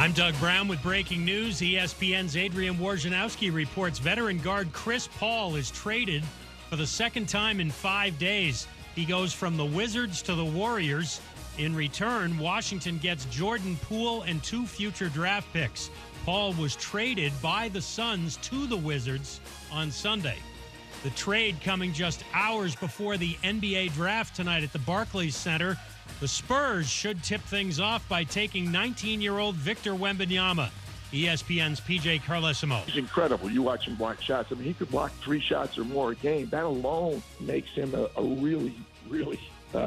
I'm Doug Brown with breaking news. ESPN's Adrian Wojnarowski reports veteran guard Chris Paul is traded for the second time in 5 days. He goes from the Wizards to the Warriors. In return, Washington gets Jordan Poole and 2 future draft picks. Paul was traded by the Suns to the Wizards on Sunday. The trade coming just hours before the NBA draft tonight at the Barclays Center. The Spurs should tip things off by taking 19-year-old Victor Wembanyama. ESPN's PJ Carlesimo. He's incredible. You watch him block shots. I mean, he could block 3 shots or more a game. That alone makes him a really, really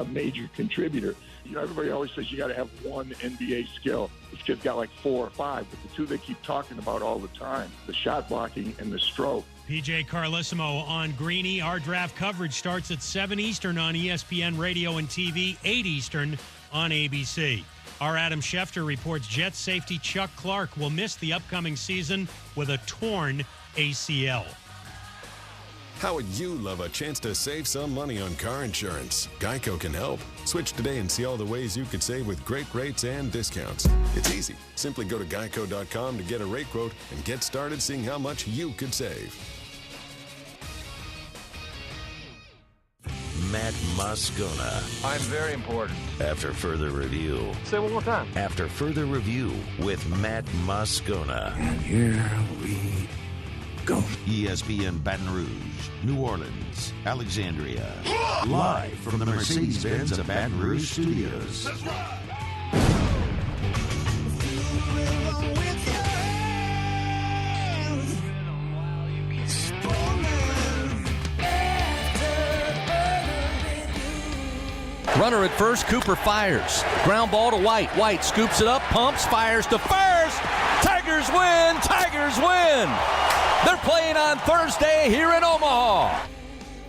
major contributor. You know, everybody always says you got to have one NBA skill. This kid's got like 4 or 5, but the 2 they keep talking about all the time, the shot blocking and the stroke. PJ Carlesimo on Greeny. Our draft coverage starts at 7 Eastern on ESPN Radio and TV, 8 Eastern on ABC. Our Adam Schefter reports Jets safety Chuck Clark will miss the upcoming season with a torn ACL. How would you love a chance to save some money on car insurance? Geico can help. Switch today and see all the ways you could save with great rates and discounts. It's easy. Simply go to geico.com to get a rate quote and get started seeing how much you could save. Matt Moscona. I'm very important. After further review. Say it one more time. After further review with Matt Moscona. And here we go. ESPN Baton Rouge, New Orleans, Alexandria. Live from the Mercedes-Benz of Baton Rouge studios. That's right. Runner at first, Cooper fires. Ground ball to White. White scoops it up, pumps, fires to first. Tigers win! Tigers win! They're playing on Thursday here in Omaha.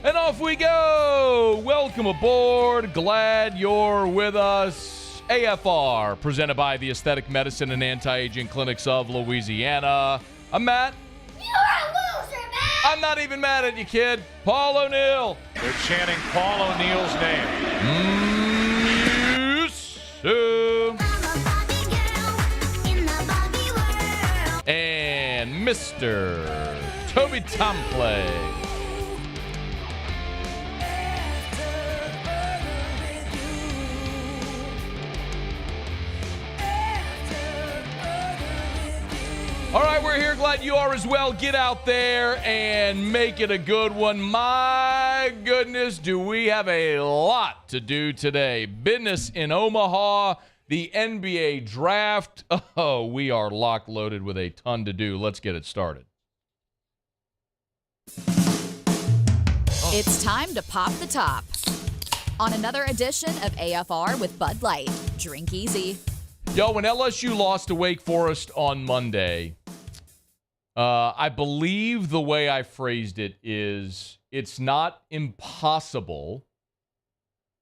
And off we go. Welcome aboard. Glad you're with us. AFR, presented by the Aesthetic Medicine and Anti-Aging Clinics of Louisiana. I'm Matt. You're a loser, man! I'm not even mad at you, kid. Paul O'Neill. They're chanting Paul O'Neill's name. And Mr. Toby Tomplay. All right, we're here. Glad you are as well. Get out there and make it a good one. My goodness, do we have a lot to do today. Business in Omaha, the NBA draft. Oh, we are locked loaded with a ton to do. Let's get it started. It's time to pop the top on another edition of AFR with Bud Light. Drink easy. Yo, when LSU lost to Wake Forest on Monday, I believe the way I phrased it is it's not impossible,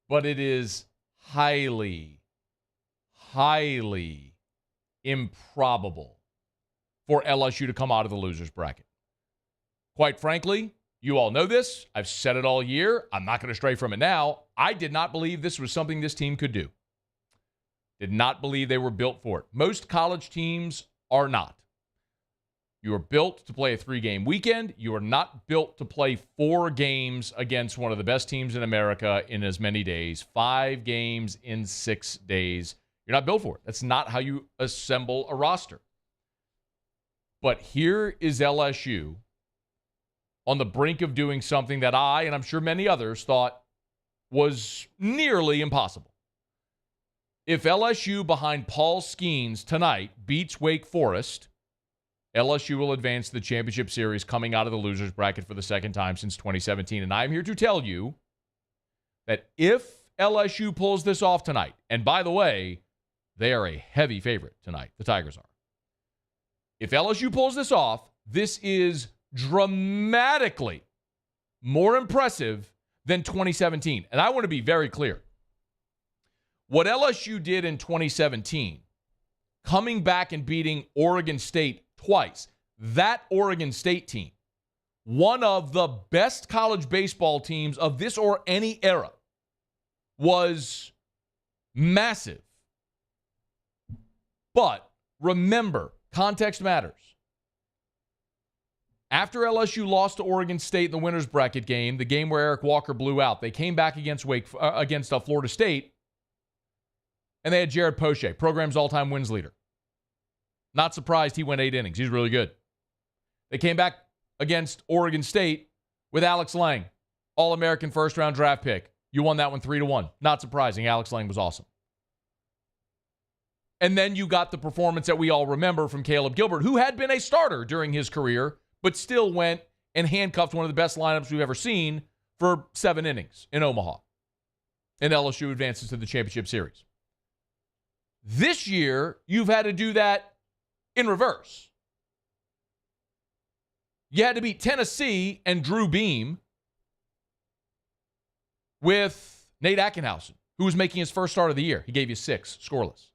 but it is highly, highly improbable for LSU to come out of the loser's bracket. Quite frankly, you all know this. I've said it all year. I'm not going to stray from it now. I did not believe this was something this team could do. Did not believe they were built for it. Most college teams are not. You are built to play a 3-game weekend. You are not built to play 4 games against one of the best teams in America in as many days. 5 games in 6 days. You're not built for it. That's not how you assemble a roster. But here is LSU on the brink of doing something that I, and I'm sure many others, thought was nearly impossible. If LSU behind Paul Skenes tonight beats Wake Forest, LSU will advance to the championship series coming out of the loser's bracket for the second time since 2017. And I'm here to tell you that if LSU pulls this off tonight, and by the way, they are a heavy favorite tonight, the Tigers are. If LSU pulls this off, this is dramatically more impressive than 2017. And I want to be very clear. What LSU did in 2017, coming back and beating Oregon State twice, that Oregon State team, one of the best college baseball teams of this or any era, was massive. But remember, context matters. After LSU lost to Oregon State in the winner's bracket game, the game where Eric Walker blew out, they came back against Florida State, and they had Jared Poche, program's all-time wins leader. Not surprised he went 8 innings. He's really good. They came back against Oregon State with Alex Lang, All-American first-round draft pick. You won that one 3-1. Not surprising. Alex Lang was awesome. And then you got the performance that we all remember from Caleb Gilbert, who had been a starter during his career, but still went and handcuffed one of the best lineups we've ever seen for 7 innings in Omaha. And LSU advances to the championship series. This year, you've had to do that in reverse. You had to beat Tennessee and Drew Beam with Nate Ackenhausen, who was making his first start of the year. He gave you 6, scoreless.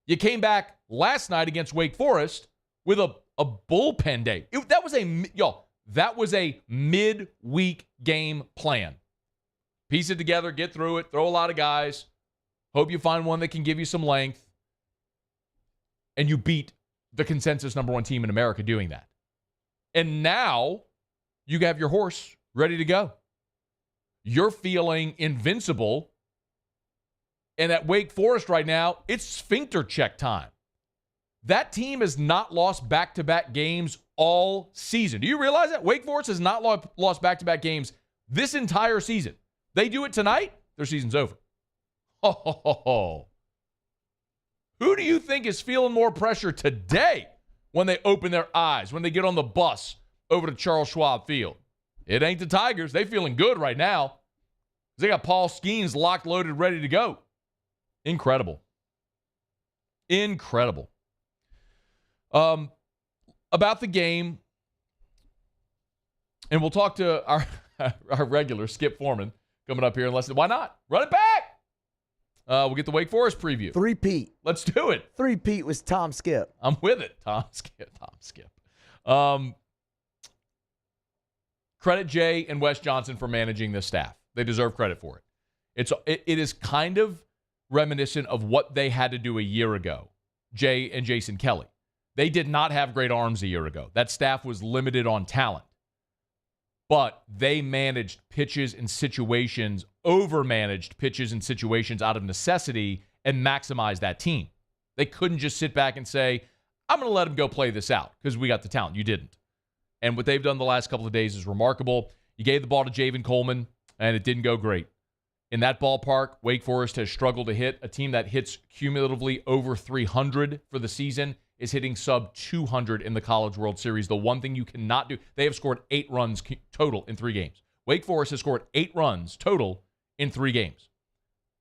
You came back last night against Wake Forest with a bullpen day. That was a midweek game plan. Piece it together, get through it, throw a lot of guys. Hope you find one that can give you some length. And you beat the consensus number 1 team in America doing that. And now you have your horse ready to go. You're feeling invincible. And at Wake Forest right now, it's sphincter check time. That team has not lost back-to-back games all season. Do you realize that? Wake Forest has not lost back-to-back games this entire season. They do it tonight, their season's over. Who do you think is feeling more pressure today when they open their eyes, when they get on the bus over to Charles Schwab Field? It ain't the Tigers. They feeling good right now. They got Paul Skenes locked, loaded, ready to go. Incredible. Incredible. About the game, and we'll talk to our regular Skip Foreman coming up here in less than. Why not? Run it back. We'll get the Wake Forest preview. 3-peat. Let's do it. 3-peat was Tom Skip. I'm with it. Tom Skip. Credit Jay and Wes Johnson for managing this staff. They deserve credit for it. It is kind of reminiscent of what they had to do a year ago, Jay and Jason Kelly. They did not have great arms a year ago. That staff was limited on talent. But they managed pitches and situations, overmanaged pitches and situations out of necessity and maximized that team. They couldn't just sit back and say, I'm going to let them go play this out because we got the talent. You didn't. And what they've done the last couple of days is remarkable. You gave the ball to Javen Coleman, and it didn't go great. In that ballpark, Wake Forest has struggled to hit. A team that hits cumulatively over 300 for the season is hitting sub 200 in the College World Series. The one thing you cannot do, they have scored 8 runs total in 3 games. Wake Forest has scored 8 runs total in 3 games.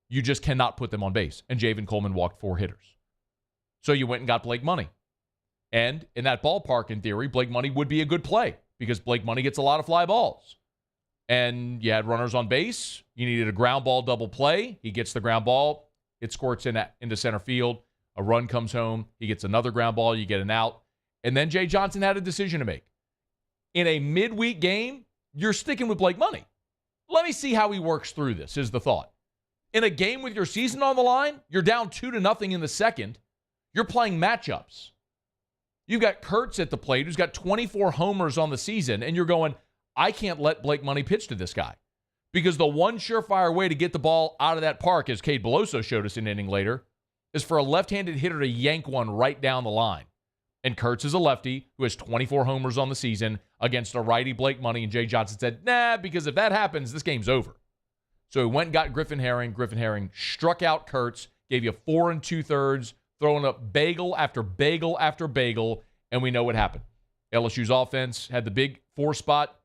You just cannot put them on base. And Javen Coleman walked 4 hitters. So you went and got Blake Money. And in that ballpark, in theory, Blake Money would be a good play because Blake Money gets a lot of fly balls. And you had runners on base. You needed a ground ball double play. He gets the ground ball. It squirts into center field. A run comes home. He gets another ground ball. You get an out. And then Jay Johnson had a decision to make. In a midweek game, you're sticking with Blake Money. Let me see how he works through this, is the thought. In a game with your season on the line, you're down 2-0 in the second. You're playing matchups. You've got Kurtz at the plate, who's got 24 homers on the season, and you're going, I can't let Blake Money pitch to this guy. Because the one surefire way to get the ball out of that park, as Cade Beloso showed us an inning later, is for a left-handed hitter to yank one right down the line. And Kurtz is a lefty who has 24 homers on the season against a righty, Blake Money, and Jay Johnson said, nah, because if that happens, this game's over. So he went and got Griffin Herring. Griffin Herring struck out Kurtz, gave you 4 2/3, throwing up bagel after bagel after bagel, and we know what happened. LSU's offense had the big 4 spot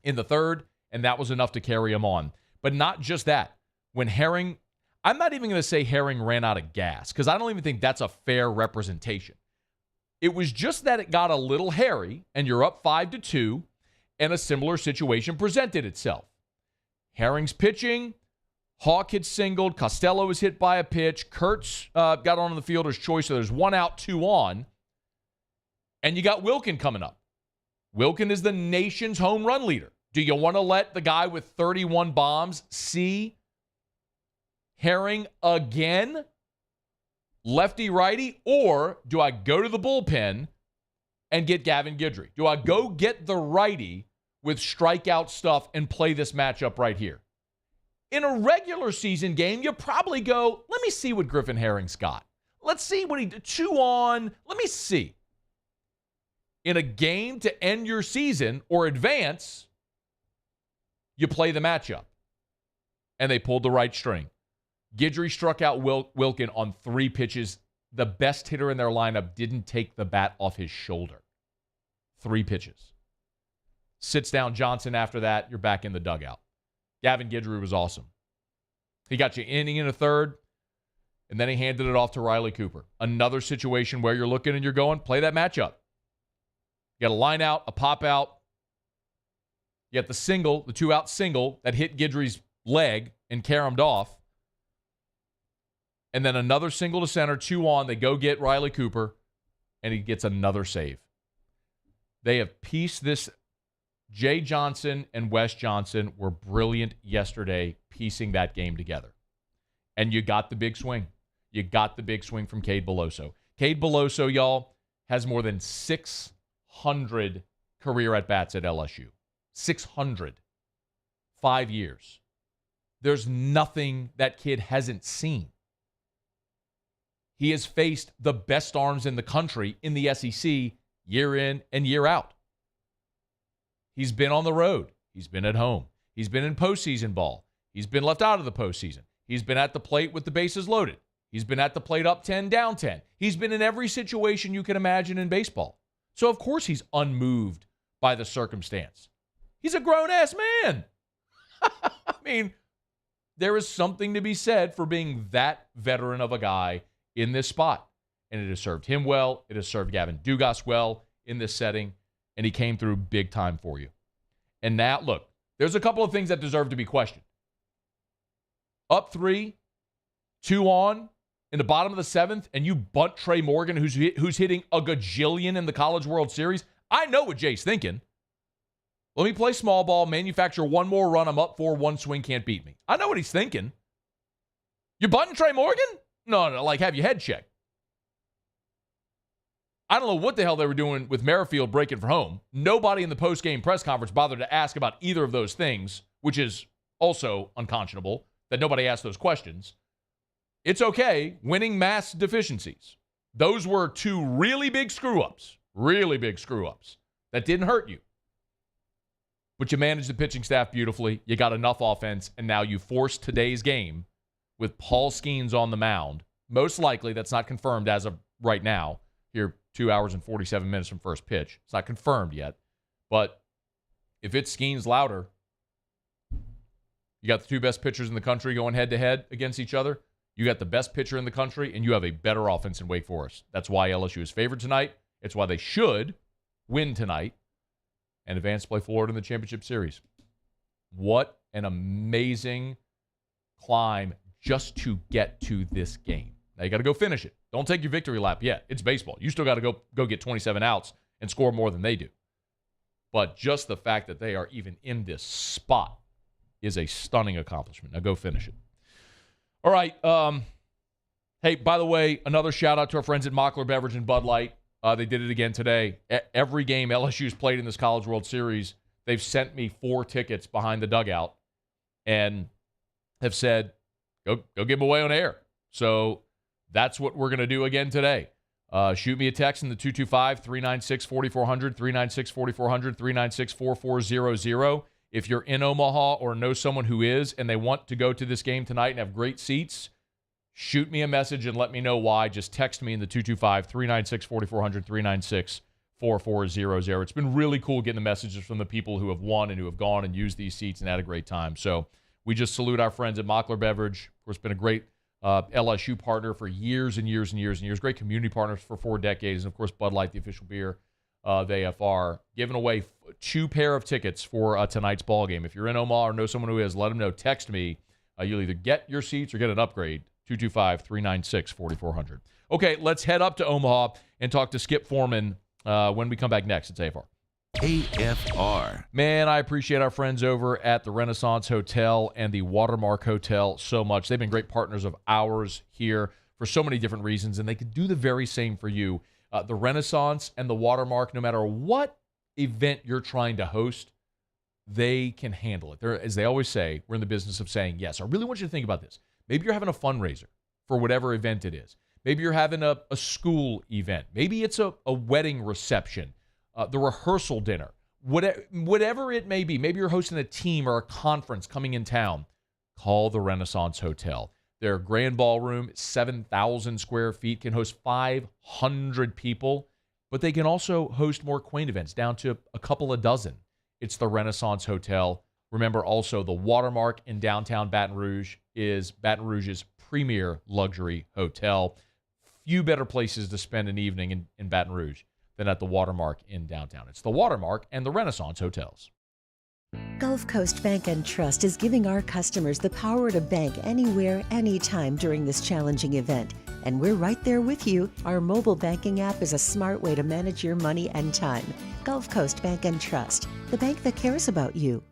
in the third, and that was enough to carry him on. But not just that. When Herring, I'm not even going to say Herring ran out of gas, because I don't even think that's a fair representation. It was just that it got a little hairy, and you're up 5-2, and a similar situation presented itself. Herring's pitching. Hawk had singled. Costello was hit by a pitch. Kurtz got on the fielder's choice, so there's 1 out, 2 on. And you got Wilkin coming up. Wilkin is the nation's home run leader. Do you want to let the guy with 31 bombs see Herring again? lefty-righty, or do I go to the bullpen and get Gavin Guidry? Do I go get the righty with strikeout stuff and play this matchup right here? In a regular season game, you probably go, let me see what Griffin Herring's got. Let's see what he did. 2 on. Let me see. In a game to end your season or advance, you play the matchup. And they pulled the right string. Guidry struck out Wilkin on 3 pitches. The best hitter in their lineup didn't take the bat off his shoulder. 3 pitches. Sits down Johnson after that. You're back in the dugout. Gavin Guidry was awesome. He got you inning in a third, and then he handed it off to Riley Cooper. Another situation where you're looking and you're going, play that matchup. You got a line out, a pop out. You got the single, the 2-out single that hit Guidry's leg and caromed off. And then another single to center, 2 on. They go get Riley Cooper, and he gets another save. They have pieced this. Jay Johnson and Wes Johnson were brilliant yesterday piecing that game together. And you got the big swing. You got the big swing from Cade Beloso. Cade Beloso, y'all, has more than 600 career at-bats at LSU. 600. 5 years. There's nothing that kid hasn't seen. He has faced the best arms in the country in the SEC year in and year out. He's been on the road. He's been at home. He's been in postseason ball. He's been left out of the postseason. He's been at the plate with the bases loaded. He's been at the plate up 10, down 10. He's been in every situation you can imagine in baseball. So, of course, he's unmoved by the circumstance. He's a grown-ass man. I mean, there is something to be said for being that veteran of a guy in this spot. And it has served him well. It has served Gavin Dugas well in this setting. And he came through big time for you. And now, look, there's a couple of things that deserve to be questioned. Up 3, 2 on, in the bottom of the 7th, and you bunt Trey Morgan, who's hitting a gajillion in the College World Series. I know what Jay's thinking. Let me play small ball, manufacture one more run. I'm up 4, 1 swing can't beat me. I know what he's thinking. You're bunting Trey Morgan? No, like have your head checked. I don't know what the hell they were doing with Merrifield breaking for home. Nobody in the post-game press conference bothered to ask about either of those things, which is also unconscionable that nobody asked those questions. It's okay. Winning mass deficiencies. Those were 2 really big screw-ups that didn't hurt you. But you managed the pitching staff beautifully. You got enough offense, and now you forced today's game with Paul Skenes on the mound. Most likely, that's not confirmed as of right now. Here, 2 hours and 47 minutes from first pitch. It's not confirmed yet. But if it's Skenes louder, you got the 2 best pitchers in the country going head-to-head against each other. You got the best pitcher in the country, and you have a better offense in Wake Forest. That's why LSU is favored tonight. It's why they should win tonight and advance to play Florida in the championship series. What an amazing climb just to get to this game. Now, you got to go finish it. Don't take your victory lap yet. It's baseball. You still got to go get 27 outs and score more than they do. But just the fact that they are even in this spot is a stunning accomplishment. Now go finish it. All right. Hey, by the way, another shout-out to our friends at Mockler Beverage and Bud Light. They did it again today. Every game LSU's played in this College World Series, they've sent me 4 tickets behind the dugout and have said, go give them away on air. So that's what we're going to do again today. Shoot me a text in the 225-396-4400, 396-4400, 396-4400. If you're in Omaha or know someone who is and they want to go to this game tonight and have great seats, shoot me a message and let me know why. Just text me in the 225-396-4400, 396-4400. It's been really cool getting the messages from the people who have won and who have gone and used these seats and had a great time. So we just salute our friends at Mockler Beverage. Of course, been a great LSU partner for years and years and years and years. Great community partners for 4 decades. And, of course, Bud Light, the official beer of AFR. Giving away 2 pair of tickets for tonight's ball game. If you're in Omaha or know someone who is, let them know. Text me. You'll either get your seats or get an upgrade. 225-396-4400. Okay, let's head up to Omaha and talk to Skip Foreman when we come back next. It's AFR. AFR. Man, I appreciate our friends over at the Renaissance Hotel and the Watermark Hotel so much. They've been great partners of ours here for so many different reasons, and they could do the very same for you. The Renaissance and the Watermark, no matter what event you're trying to host, they can handle it. As they always say, we're in the business of saying yes. I really want you to think about this. Maybe you're having a fundraiser for whatever event it is. Maybe you're having a school event. Maybe it's a wedding reception, the rehearsal dinner, whatever it may be. Maybe you're hosting a team or a conference coming in town. Call the Renaissance Hotel. Their grand ballroom, 7,000 square feet, can host 500 people, but they can also host more quaint events down to a couple of dozen. It's the Renaissance Hotel. Remember also the Watermark in downtown Baton Rouge is Baton Rouge's premier luxury hotel. Few better places to spend an evening in Baton Rouge than at the Watermark in downtown. It's the Watermark and the Renaissance Hotels. Gulf Coast Bank and Trust is giving our customers the power to bank anywhere, anytime during this challenging event. And we're right there with you. Our mobile banking app is a smart way to manage your money and time. Gulf Coast Bank and Trust, the bank that cares about you.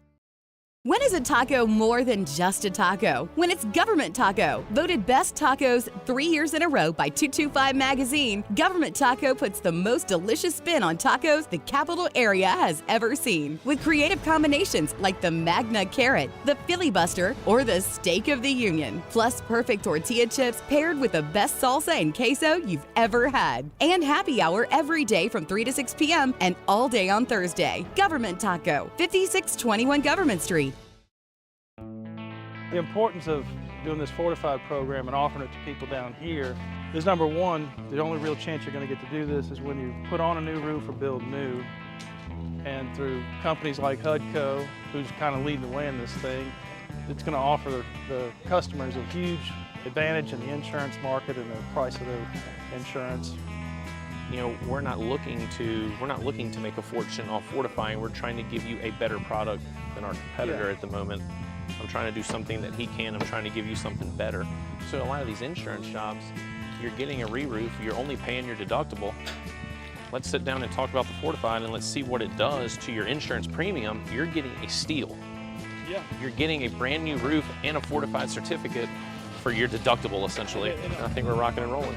When is a taco more than just a taco? When it's Government Taco. Voted best tacos 3 years in a row by 225 Magazine, Government Taco puts the most delicious spin on tacos the capital area has ever seen. With creative combinations like the Magna Carrot, the Filibuster, or the Steak of the Union. Plus perfect tortilla chips paired with the best salsa and queso you've ever had. And happy hour every day from 3 to 6 p.m. and all day on Thursday. Government Taco, 5621 Government Street. The importance of doing this fortified program and offering it to people down here is, number one, the only real chance you're going to get to do this is when you put on a new roof or build new. And through companies like HUDCO, who's kind of leading the way in this thing, it's going to offer the customers a huge advantage in the insurance market and the price of their insurance. You know, we're not looking to make a fortune off fortifying. We're trying to give you a better product than our competitor at the moment. I'm trying to do something that he can. I'm trying to give you something better. So a lot of these insurance jobs, you're getting a re-roof, you're only paying your deductible. Let's sit down and talk about the fortified and let's see what it does to your insurance premium. You're getting a steal. Yeah. You're getting a brand new roof and a fortified certificate for your deductible, essentially. And I think we're rocking and rolling.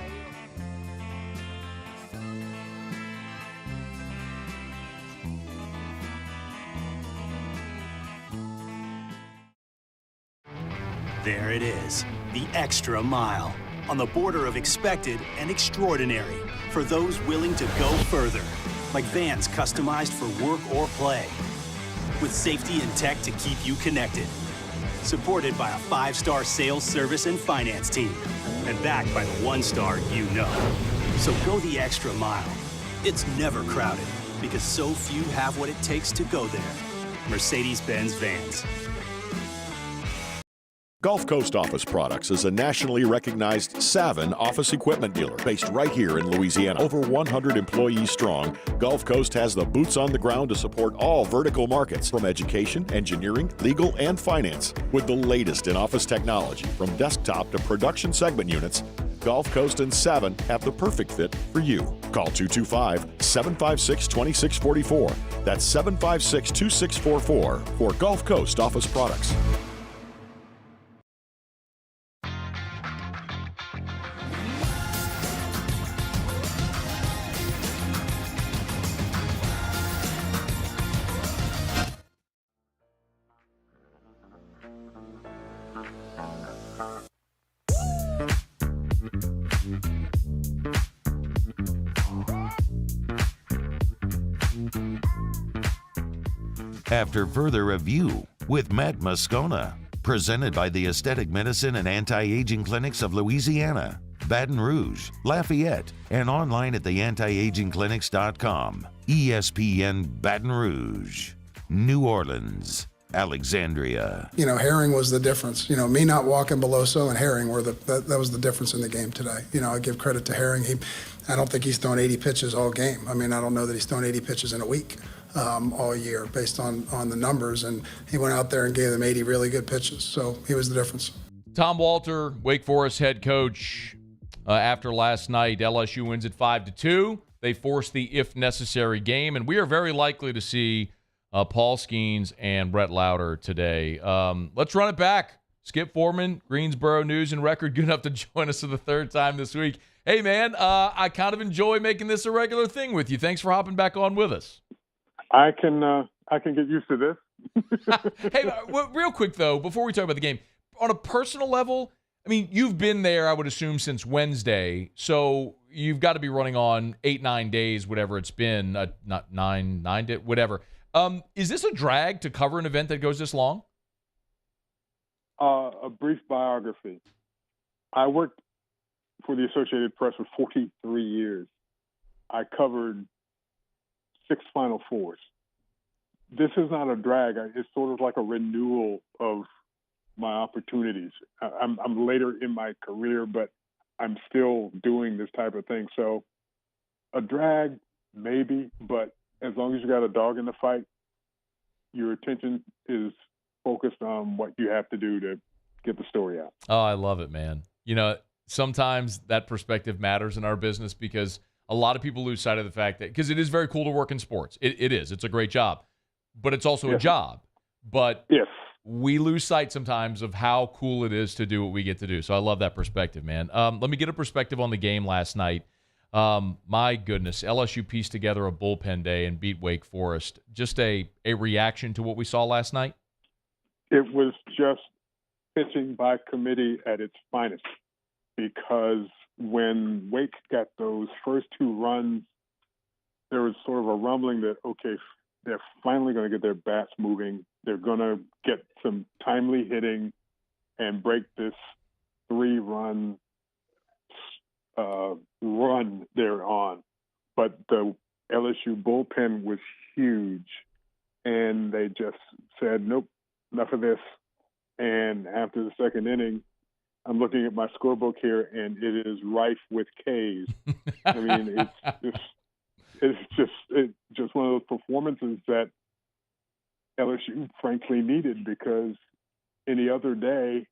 There it is, the extra mile, on the border of expected and extraordinary for those willing to go further, like vans customized for work or play, with safety and tech to keep you connected, supported by a 5-star sales, service, and finance team, and backed by the 1-star you know. So go the extra mile. It's never crowded, because so few have what it takes to go there. Mercedes-Benz Vans. Gulf Coast Office Products is a nationally recognized Savin office equipment dealer based right here in Louisiana. Over 100 employees strong, Gulf Coast has the boots on the ground to support all vertical markets, from education, engineering, legal, and finance. With the latest in office technology, from desktop to production segment units, Gulf Coast and Savin have the perfect fit for you. Call 225-756-2644. That's 756-2644 for Gulf Coast Office Products. After further review with Matt Moscona, presented by the Aesthetic Medicine and Anti-Aging Clinics of Louisiana, Baton Rouge, Lafayette, and online at theantiagingclinics.com. ESPN Baton Rouge, New Orleans, Alexandria. You know, Herring was the difference. You know, me not walking Beloso and Herring were that was the difference in the game today. You know, I give credit to Herring. I don't think he's thrown 80 pitches all game. I mean, I don't know that he's thrown 80 pitches in a week all year based on the numbers. And he went out there and gave them 80 really good pitches. So he was the difference. Tom Walter, Wake Forest head coach, after last night, LSU wins it 5-2. They force the if necessary game, and we are very likely to see Paul Skenes and Brett Lauder today. Let's run it back. Skip Foreman, Greensboro News and Record, good enough to join us for the third time this week. Hey, man, I kind of enjoy making this a regular thing with you. Thanks for hopping back on with us. I can get used to this. Hey, real quick, though, before we talk about the game, on a personal level, I mean, you've been there, I would assume, since Wednesday, so you've got to be running on 8-9 days, whatever it's been, not 9 days, whatever. Is this a drag to cover an event that goes this long? A brief biography. I worked for the Associated Press for 43 years. I covered 6 Final Fours. This is not a drag. It's sort of like a renewal of my opportunities. I'm later in my career, but I'm still doing this type of thing. So a drag, maybe, but as long as you got a dog in the fight, your attention is focused on what you have to do to get the story out. Oh, I love it, man. You know, sometimes that perspective matters in our business because a lot of people lose sight of the fact that, because it is very cool to work in sports. It is. It's a great job, but it's also a job. But we lose sight sometimes of how cool it is to do what we get to do. So I love that perspective, man. Let me get a perspective on the game last night. My goodness, LSU pieced together a bullpen day and beat Wake Forest. Just a reaction to what we saw last night? It was just pitching by committee at its finest, because when Wake got those first 2 runs, there was sort of a rumbling that, okay, they're finally going to get their bats moving. They're going to get some timely hitting and break this 3-run run they're on. But the LSU bullpen was huge, and they just said, nope, enough of this. And after the second inning, I'm looking at my scorebook here, and it is rife with Ks. I mean, it's just one of those performances that LSU frankly needed, because any other day,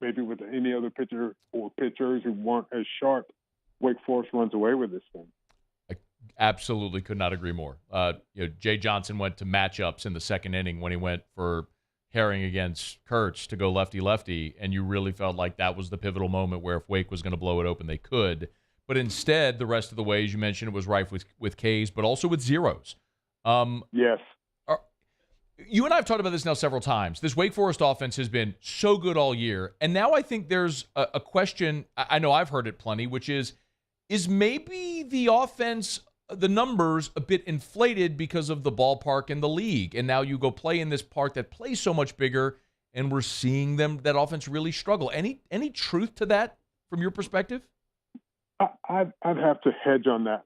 maybe with any other pitcher or pitchers who weren't as sharp, Wake Forest runs away with this thing. I absolutely could not agree more. Jay Johnson went to matchups in the second inning when he went for Herring against Kurtz to go lefty-lefty, and you really felt like that was the pivotal moment where if Wake was going to blow it open, they could. But instead, the rest of the way, as you mentioned, it was rife with Ks, but also with zeros. Yes. You and I have talked about this now several times. This Wake Forest offense has been so good all year, and now I think there's a question, I know I've heard it plenty, which is maybe the offense, the numbers, a bit inflated because of the ballpark and the league, and now you go play in this park that plays so much bigger, and we're seeing that offense really struggle. Any truth to that from your perspective? I'd have to hedge on that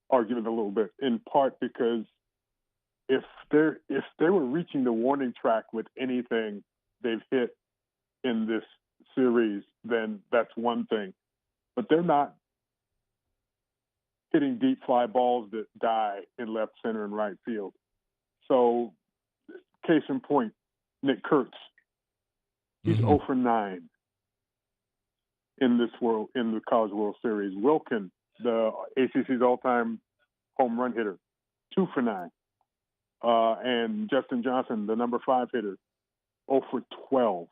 argument a little bit, in part because if they were reaching the warning track with anything they've hit in this series, then that's one thing. But they're not hitting deep fly balls that die in left, center, and right field. So, case in point, Nick Kurtz. He's 0 for 9 in the College World Series. Wilkin, the ACC's all-time home run hitter, 2 for 9. And Justin Johnson, the number 5 hitter, 0 for 12.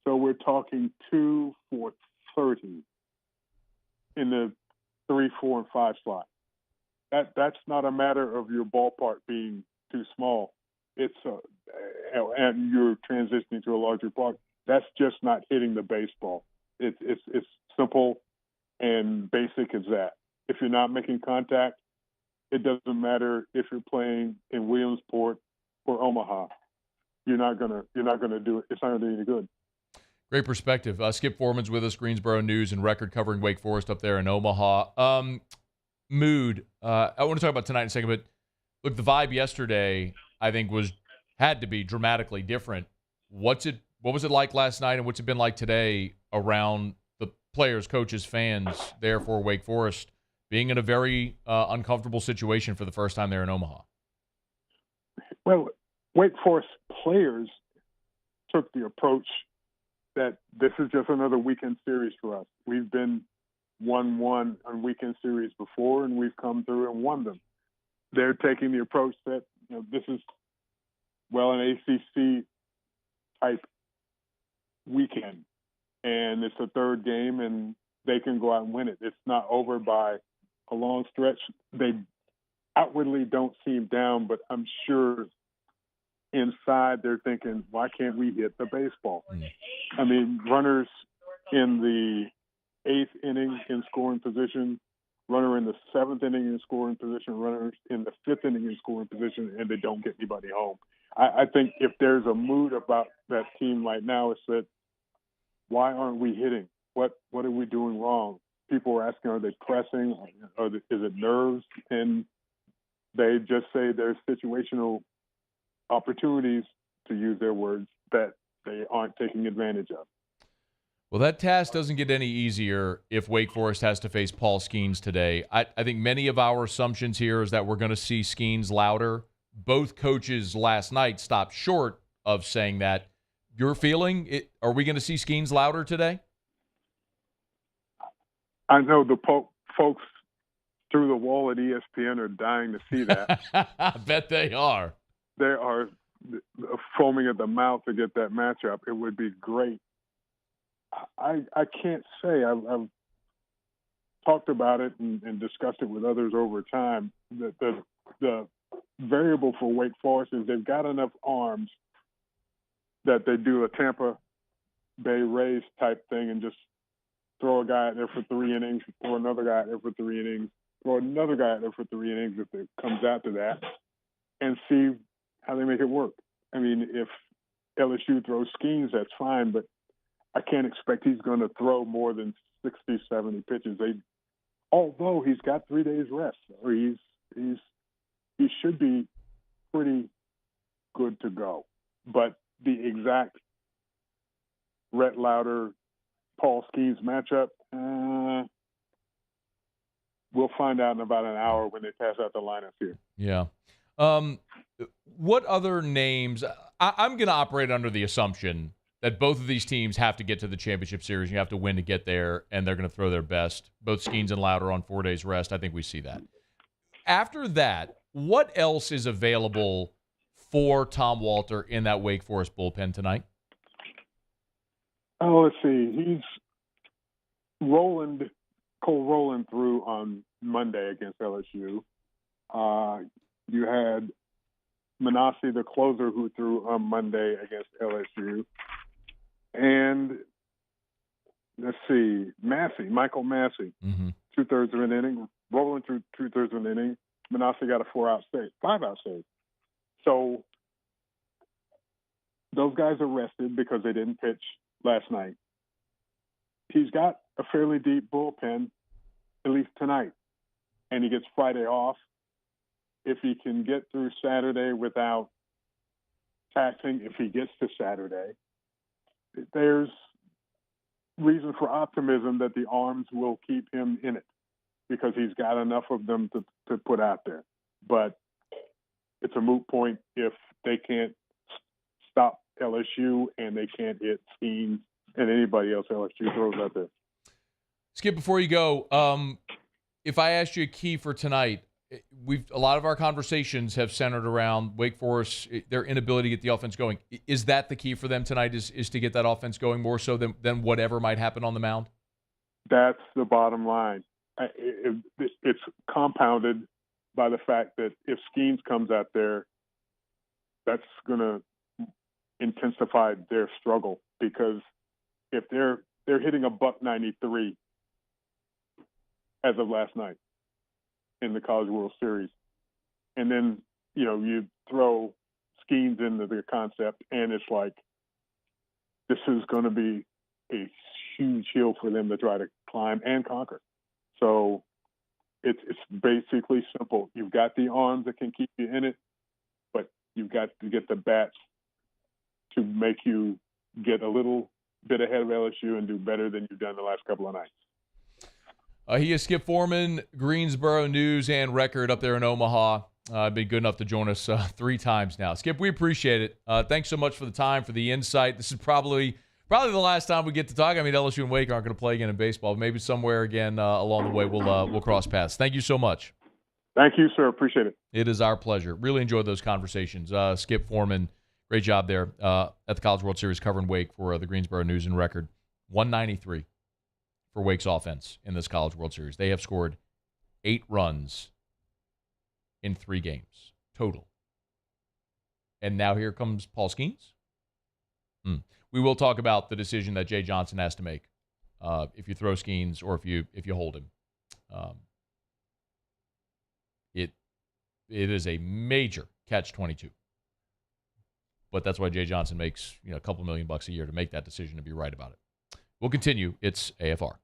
So we're talking 2 for 30 in the 3, 4, and 5 slot. That's not a matter of your ballpark being too small. It's and you're transitioning to a larger park. That's just not hitting the baseball. It's simple and basic as that. If you're not making contact, it doesn't matter if you're playing in Williamsport or Omaha. You're not gonna do it. It's not gonna do any good. Great perspective. Skip Foreman's with us, Greensboro News and Record, covering Wake Forest up there in Omaha. Mood. I want to talk about tonight in a second, but look, the vibe yesterday, I think, had to be dramatically different. What was it like last night, and what's it been like today around the players, coaches, fans there for Wake Forest being in a very uncomfortable situation for the first time there in Omaha? Well, Wake Forest players took the approach that this is just another weekend series for us. We've been 1-1 on weekend series before, and we've come through and won them. They're taking the approach that this is, an ACC type weekend, and it's the third game, and they can go out and win it. It's not over by a long stretch. They outwardly don't seem down, but I'm sure inside they're thinking, why can't we hit the baseball? I mean, runners in the 8th inning in scoring position, runner in the 7th inning in scoring position, runners in the 5th inning in scoring position, and they don't get anybody home. I think if there's a mood about that team right now, it's that why aren't we hitting? What are we doing wrong? People are asking, are they pressing? Is it nerves? And they just say there's situational opportunities, to use their words, that they aren't taking advantage of. Well, that task doesn't get any easier if Wake Forest has to face Paul Skenes today. I think many of our assumptions here is that we're going to see Skenes louder. Both coaches last night stopped short of saying that. Your feeling, are we going to see Skenes louder today? I know the folks through the wall at ESPN are dying to see that. I bet they are. They are foaming at the mouth to get that matchup. It would be great. I can't say. I've talked about it and discussed it with others over time. The variable for Wake Forest is they've got enough arms that they do a Tampa Bay Rays type thing and just throw a guy out there for 3 innings, throw another guy out there for 3 innings, throw another guy out there for 3 innings if it comes out to that, and see how they make it work. I mean, if LSU throws Skenes, that's fine, but I can't expect he's going to throw more than 60, 70 pitches. Although he's got 3 days rest, or he should be pretty good to go. But the exact Rhett Lauder, Paul Skenes matchup, we'll find out in about an hour when they pass out the lineup here. Yeah. What other names? I'm going to operate under the assumption that both of these teams have to get to the championship series. You have to win to get there, and they're going to throw their best. Both Skenes and Lauder on 4 days rest. I think we see that. After that, what else is available for Tom Walter in that Wake Forest bullpen tonight? Oh, let's see. He's Cole Rowland threw on Monday against LSU. You had Manassi, the closer, who threw on Monday against LSU. And let's see, Michael Massey, 2/3 of an inning. Rowland threw 2/3 of an inning. Manassi got a 5-out save. So those guys are rested because they didn't pitch last night. He's got a fairly deep bullpen, at least tonight, and he gets Friday off. If he can get through Saturday without taxing, if he gets to Saturday, there's reason for optimism that the arms will keep him in it because he's got enough of them to put out there. But it's a moot point if they can't stop LSU and they can't hit Skenes and anybody else LSU throws out there. Skip, before you go, if I asked you a key for tonight, a lot of our conversations have centered around Wake Forest, their inability to get the offense going. Is that the key for them tonight? Is to get that offense going more so than whatever might happen on the mound? That's the bottom line. It's compounded by the fact that if Skenes comes out there, that's going to intensify their struggle because if they're hitting a $193 as of last night in the College World Series, and then you throw Skenes into the concept, and it's like this is going to be a huge hill for them to try to climb and conquer. So it's basically simple. You've got the arms that can keep you in it, but you've got to get the bats to make you get a little bit ahead of LSU and do better than you've done the last couple of nights. He is Skip Foreman, Greensboro News and Record up there in Omaha. Been good enough to join us 3 times now. Skip, we appreciate it. Thanks so much for the time, for the insight. This is probably the last time we get to talk. I mean, LSU and Wake aren't going to play again in baseball. Maybe somewhere again along the way we'll cross paths. Thank you so much. Thank you, sir. Appreciate it. It is our pleasure. Really enjoyed those conversations. Skip Foreman, Great job there at the College World Series covering Wake for the Greensboro News and Record. 193 for Wake's offense in this College World Series. They have scored 8 runs in 3 games total. And now here comes Paul Skenes. We will talk about the decision that Jay Johnson has to make if you throw Skenes or if you hold him. It is a major catch-22. But that's why Jay Johnson makes a couple $1 million a year to make that decision to be right about it. We'll continue. It's AFR.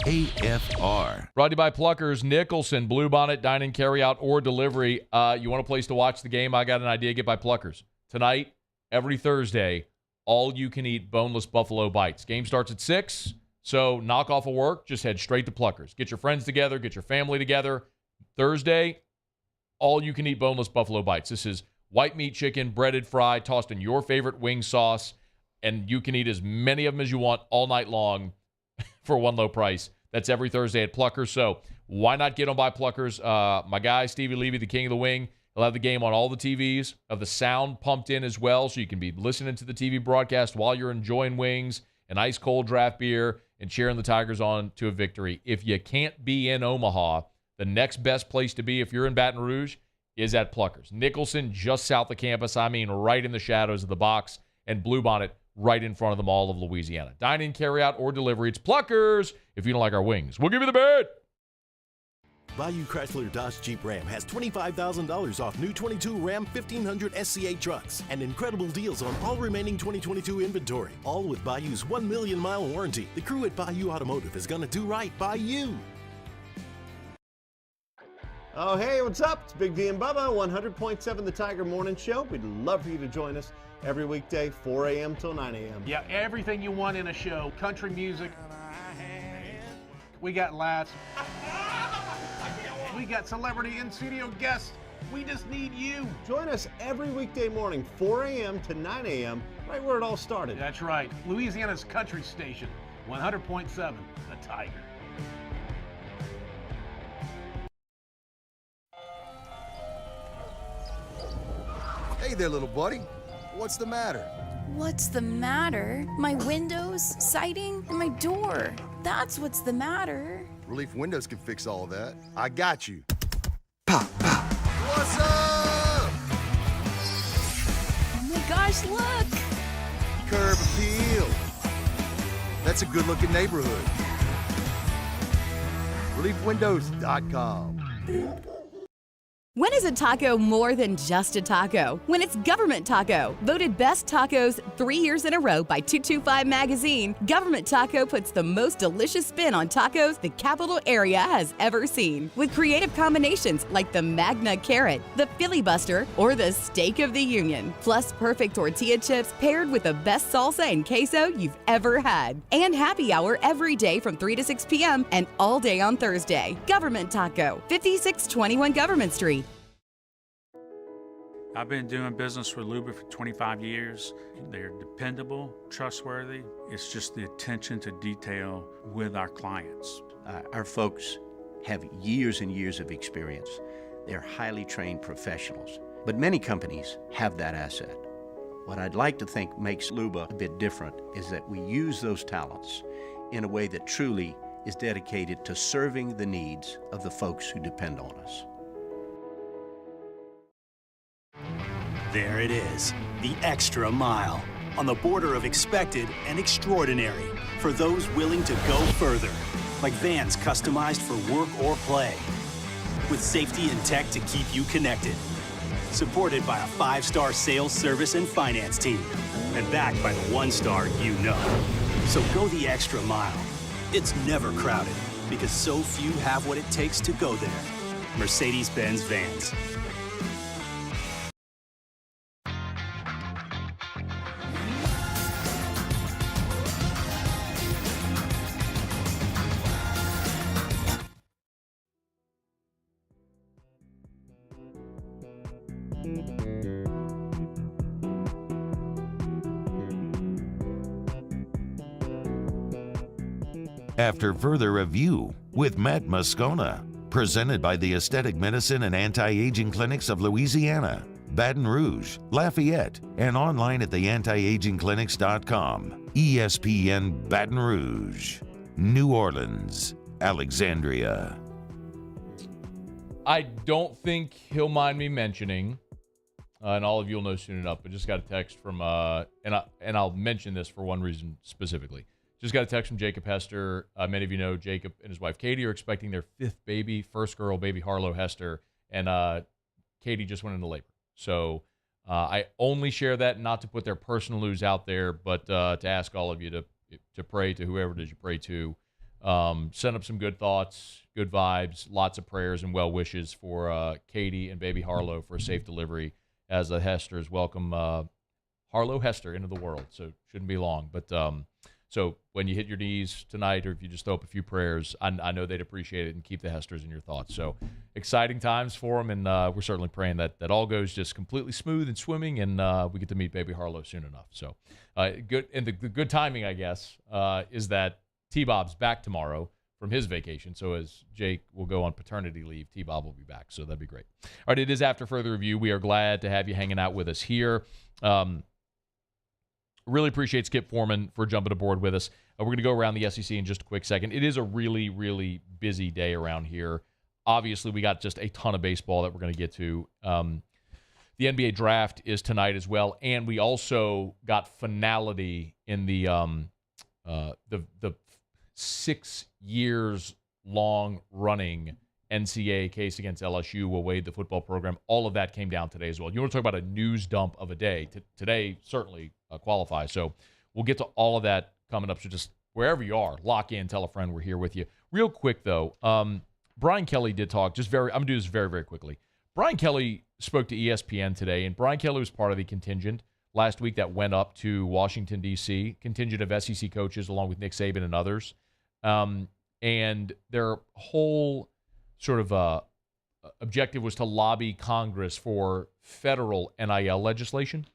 AFR. Brought to you by Pluckers, Nicholson, Bluebonnet, dine-in, carry-out, or delivery. You want a place to watch the game? I got an idea. Get by Pluckers. Tonight, every Thursday, all-you-can-eat boneless buffalo bites. Game starts at 6, so knock off of work. Just head straight to Pluckers. Get your friends together. Get your family together. Thursday, all-you-can-eat boneless buffalo bites. This is white meat chicken, breaded fry, tossed in your favorite wing sauce, and you can eat as many of them as you want all night long for one low price. That's every Thursday at Pluckers, so why not get on by Pluckers? My guy, Stevie Levy, the king of the wing, he'll have the game on all the TVs, have the sound pumped in as well, so you can be listening to the TV broadcast while you're enjoying wings, an ice-cold draft beer, and cheering the Tigers on to a victory. If you can't be in Omaha, the next best place to be if you're in Baton Rouge is at Pluckers. Nicholson, just south of campus, I mean right in the shadows of the box, and Bluebonnet right in front of the Mall of Louisiana. Dine-in, carry-out, or delivery. It's Pluckers. If you don't like our wings, we'll give you the bid. Bayou Chrysler Dodge Jeep Ram has $25,000 off new 22 Ram 1500 SCA trucks and incredible deals on all remaining 2022 inventory. All with Bayou's 1 million mile warranty. The crew at Bayou Automotive is going to do right by you. Oh, hey, what's up? It's Big D and Bubba, 100.7 The Tiger Morning Show. We'd love for you to join us every weekday, 4 a.m. till 9 a.m. Yeah, everything you want in a show. Country music. We got laughs. We got celebrity in-studio guests. We just need you. Join us every weekday morning, 4 a.m. to 9 a.m., right where it all started. That's right. Louisiana's country station, 100.7 The Tiger. Hey there, little buddy. What's the matter? What's the matter? My windows, siding, and my door. That's what's the matter. Relief Windows can fix all of that. I got you. Pop, pop. What's up? Oh my gosh, look! Curb appeal. That's a good-looking neighborhood. ReliefWindows.com. When is a taco more than just a taco? When it's Government Taco. Voted best tacos 3 years in a row by 225 Magazine, Government Taco puts the most delicious spin on tacos the capital area has ever seen. With creative combinations like the Magna Carrot, the Filibuster, or the Steak of the Union. Plus perfect tortilla chips paired with the best salsa and queso you've ever had. And happy hour every day from 3 to 6 p.m. and all day on Thursday. Government Taco, 5621 Government Street. I've been doing business with Luba for 25 years. They're dependable, trustworthy. It's just the attention to detail with our clients. Our folks have years and years of experience. They're highly trained professionals, but many companies have that asset. What I'd like to think makes Luba a bit different is that we use those talents in a way that truly is dedicated to serving the needs of the folks who depend on us. There it is, the extra mile, on the border of expected and extraordinary for those willing to go further, like vans customized for work or play, with safety and tech to keep you connected, supported by a 5-star sales, service, and finance team, and backed by the 1-star you know. So go the extra mile. It's never crowded, because so few have what it takes to go there. Mercedes-Benz Vans. After further review with Matt Moscona, presented by the Aesthetic Medicine and Anti-Aging Clinics of Louisiana, Baton Rouge, Lafayette, and online at theantiagingclinics.com. ESPN Baton Rouge, New Orleans, Alexandria. I don't think he'll mind me mentioning, and all of you will know soon enough, but just got a text from, and I'll mention this for one reason specifically. Just got a text from Jacob Hester. Many of you know Jacob and his wife Katie are expecting their 5th baby, first girl, baby Harlow Hester, and Katie just went into labor. So I only share that not to put their personal news out there, but to ask all of you to pray to whoever it is you pray to. Send up some good thoughts, good vibes, lots of prayers and well wishes for Katie and baby Harlow for a safe delivery as the Hesters welcome Harlow Hester into the world. So shouldn't be long. But so when you hit your knees tonight, or if you just throw up a few prayers, I know they'd appreciate it and keep the Hesters in your thoughts. So exciting times for them, and we're certainly praying that all goes just completely smooth and swimming, and we get to meet baby Harlow soon enough. So good, and the good timing, I guess, is that T-Bob's back tomorrow from his vacation. So as Jake will go on paternity leave, T-Bob will be back. So that'd be great. All right, it is After Further Review. We are glad to have you hanging out with us here. Really appreciate Skip Foreman for jumping aboard with us. We're going to go around the SEC in just a quick second. It is a really, really busy day around here. Obviously, we got just a ton of baseball that we're going to get to. The NBA draft is tonight as well, and we also got finality in the 6 years long running NCAA case against LSU will waive the football program. All of that came down today as well. You want to talk about a news dump of a day? Today certainly qualifies. So we'll get to all of that coming up. So just wherever you are, lock in, tell a friend we're here with you. Real quick though, Brian Kelly did talk. I'm gonna do this very, very quickly. Brian Kelly spoke to ESPN today, and Brian Kelly was part of the contingent last week that went up to Washington, D.C., contingent of SEC coaches along with Nick Saban and others. And their whole sort of objective was to lobby Congress for federal NIL legislation.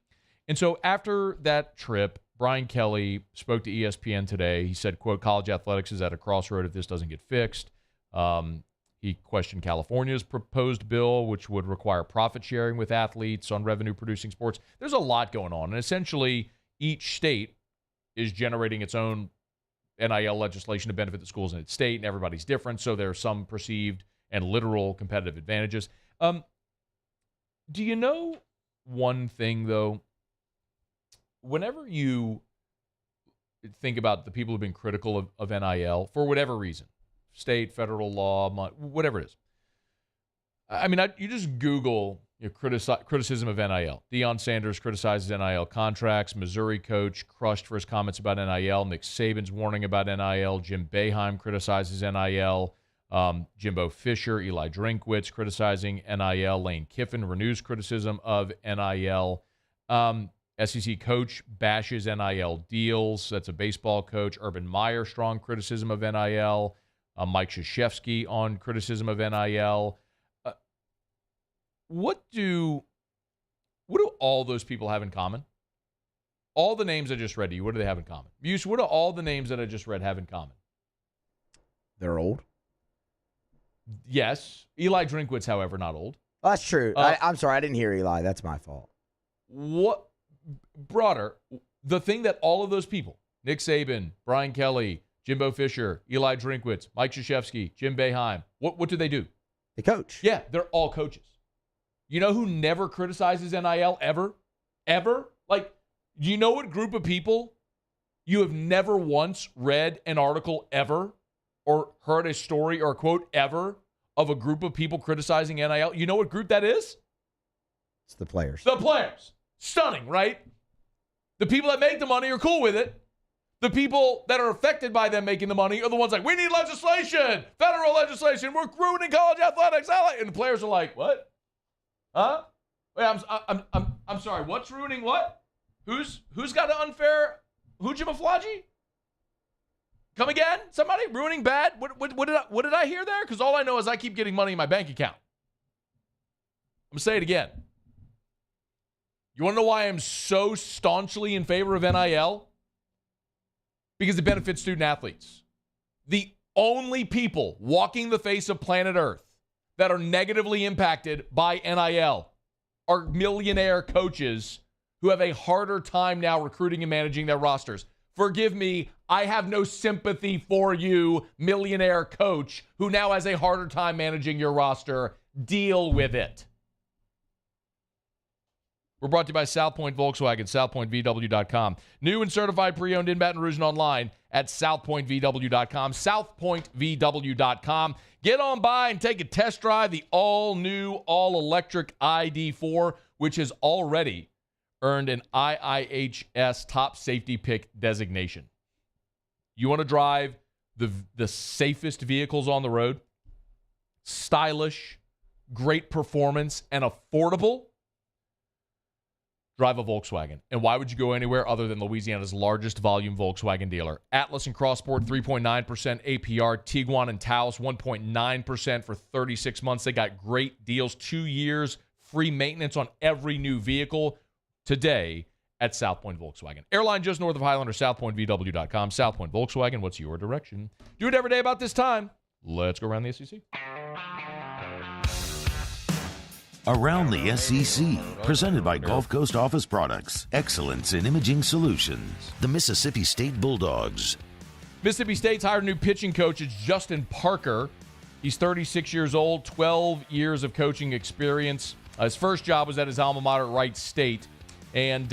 And so after that trip, Brian Kelly spoke to ESPN today. He said, quote, college athletics is at a crossroad if this doesn't get fixed. He questioned California's proposed bill, which would require profit sharing with athletes on revenue-producing sports. There's a lot going on. And essentially, each state is generating its own NIL legislation to benefit the schools in its state, and everybody's different, so there are some perceived and literal competitive advantages. Do you know one thing, though? Whenever you think about the people who've been critical of NIL, for whatever reason, state, federal law, whatever it is, I mean, you just Google criticism of NIL. Deion Sanders criticizes NIL contracts. Missouri coach crushed for his comments about NIL. Nick Saban's warning about NIL. Jim Boeheim criticizes NIL. Jimbo Fisher, Eli Drinkwitz criticizing NIL. Lane Kiffin renews criticism of NIL. SEC coach bashes NIL deals. That's a baseball coach. Urban Meyer, strong criticism of NIL. Mike Krzyzewski on criticism of NIL. What do all those people have in common? All the names I just read to you, what do they have in common? Buse, what do all the names that I just read have in common? They're old. Yes. Eli Drinkwitz, however, not old. Oh, that's true. I'm sorry, I didn't hear Eli. That's my fault. What broader, the thing that all of those people, Nick Saban, Brian Kelly, Jimbo Fisher, Eli Drinkwitz, Mike Krzyzewski, Jim Boeheim, what do they do? They coach. Yeah, they're all coaches. You know who never criticizes NIL ever? Ever? Like, do you know what group of people you have never once read an article ever or heard a story or a quote ever of a group of people criticizing NIL? You know what group that is? It's the players. The players. Stunning, right? The people that make the money are cool with it. The people that are affected by them making the money are the ones like, we need legislation, federal legislation, we're ruining college athletics. And the players are like, what? Huh? Wait, I'm sorry. What's ruining what? Who's got an unfair hoochie-maflaji? Come again? Somebody ruining bad? What did I hear there? Because all I know is I keep getting money in my bank account. I'm gonna say it again. You want to know why I'm so staunchly in favor of NIL? Because it benefits student athletes. The only people walking the face of planet Earth that are negatively impacted by NIL are millionaire coaches who have a harder time now recruiting and managing their rosters. Forgive me, I have no sympathy for you, millionaire coach, who now has a harder time managing your roster. Deal with it. We're brought to you by South Point Volkswagen, southpointvw.com. New and certified pre-owned in Baton Rouge and online at southpointvw.com, southpointvw.com. Get on by and take a test drive the all-new, all-electric ID4, which has already earned an IIHS Top Safety Pick designation. You want to drive the safest vehicles on the road? Stylish, great performance, and affordable? Drive a Volkswagen. And why would you go anywhere other than Louisiana's largest volume Volkswagen dealer? Atlas and Crossport, 3.9% APR. Tiguan and Taos, 1.9% for 36 months. They got great deals, 2 years, free maintenance on every new vehicle today at South Point Volkswagen. Airline just north of Highlander, southpointvw.com. South Point Volkswagen, what's your direction? Do it every day about this time. Let's go around the SEC. Around the SEC, presented by Gulf Coast Office Products, excellence in imaging solutions. The Mississippi State Bulldogs. Mississippi State's hired a new pitching coach. It's Justin Parker. He's 36 years old, 12 years of coaching experience. His first job was at his alma mater, Wright State. And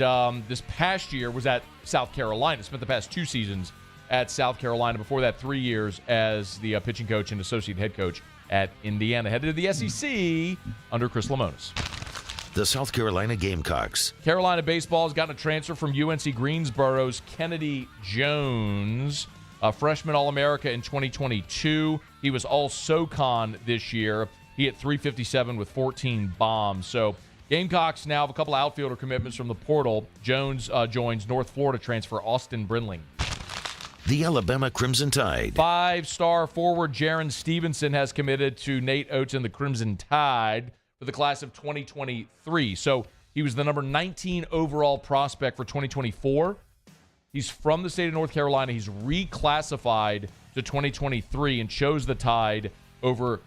this past year was at South Carolina. Spent the past 2 seasons at South Carolina. Before that, 3 years as the pitching coach and associate head coach at Indiana. Headed to the SEC under Chris Lemonis. The South Carolina Gamecocks. Carolina baseball has gotten a transfer from UNC Greensboro's Kennedy Jones, a freshman All-America in 2022. He was All-SoCon this year. He hit .357 with 14 bombs. So Gamecocks now have a couple of outfielder commitments from the portal. Jones joins North Florida transfer Austin Brinling. The Alabama Crimson Tide. 5-star forward Jaron Stevenson has committed to Nate Oates and the Crimson Tide for the class of 2023. So he was the number 19 overall prospect for 2024. He's from the state of North Carolina. He's reclassified to 2023 and chose the Tide over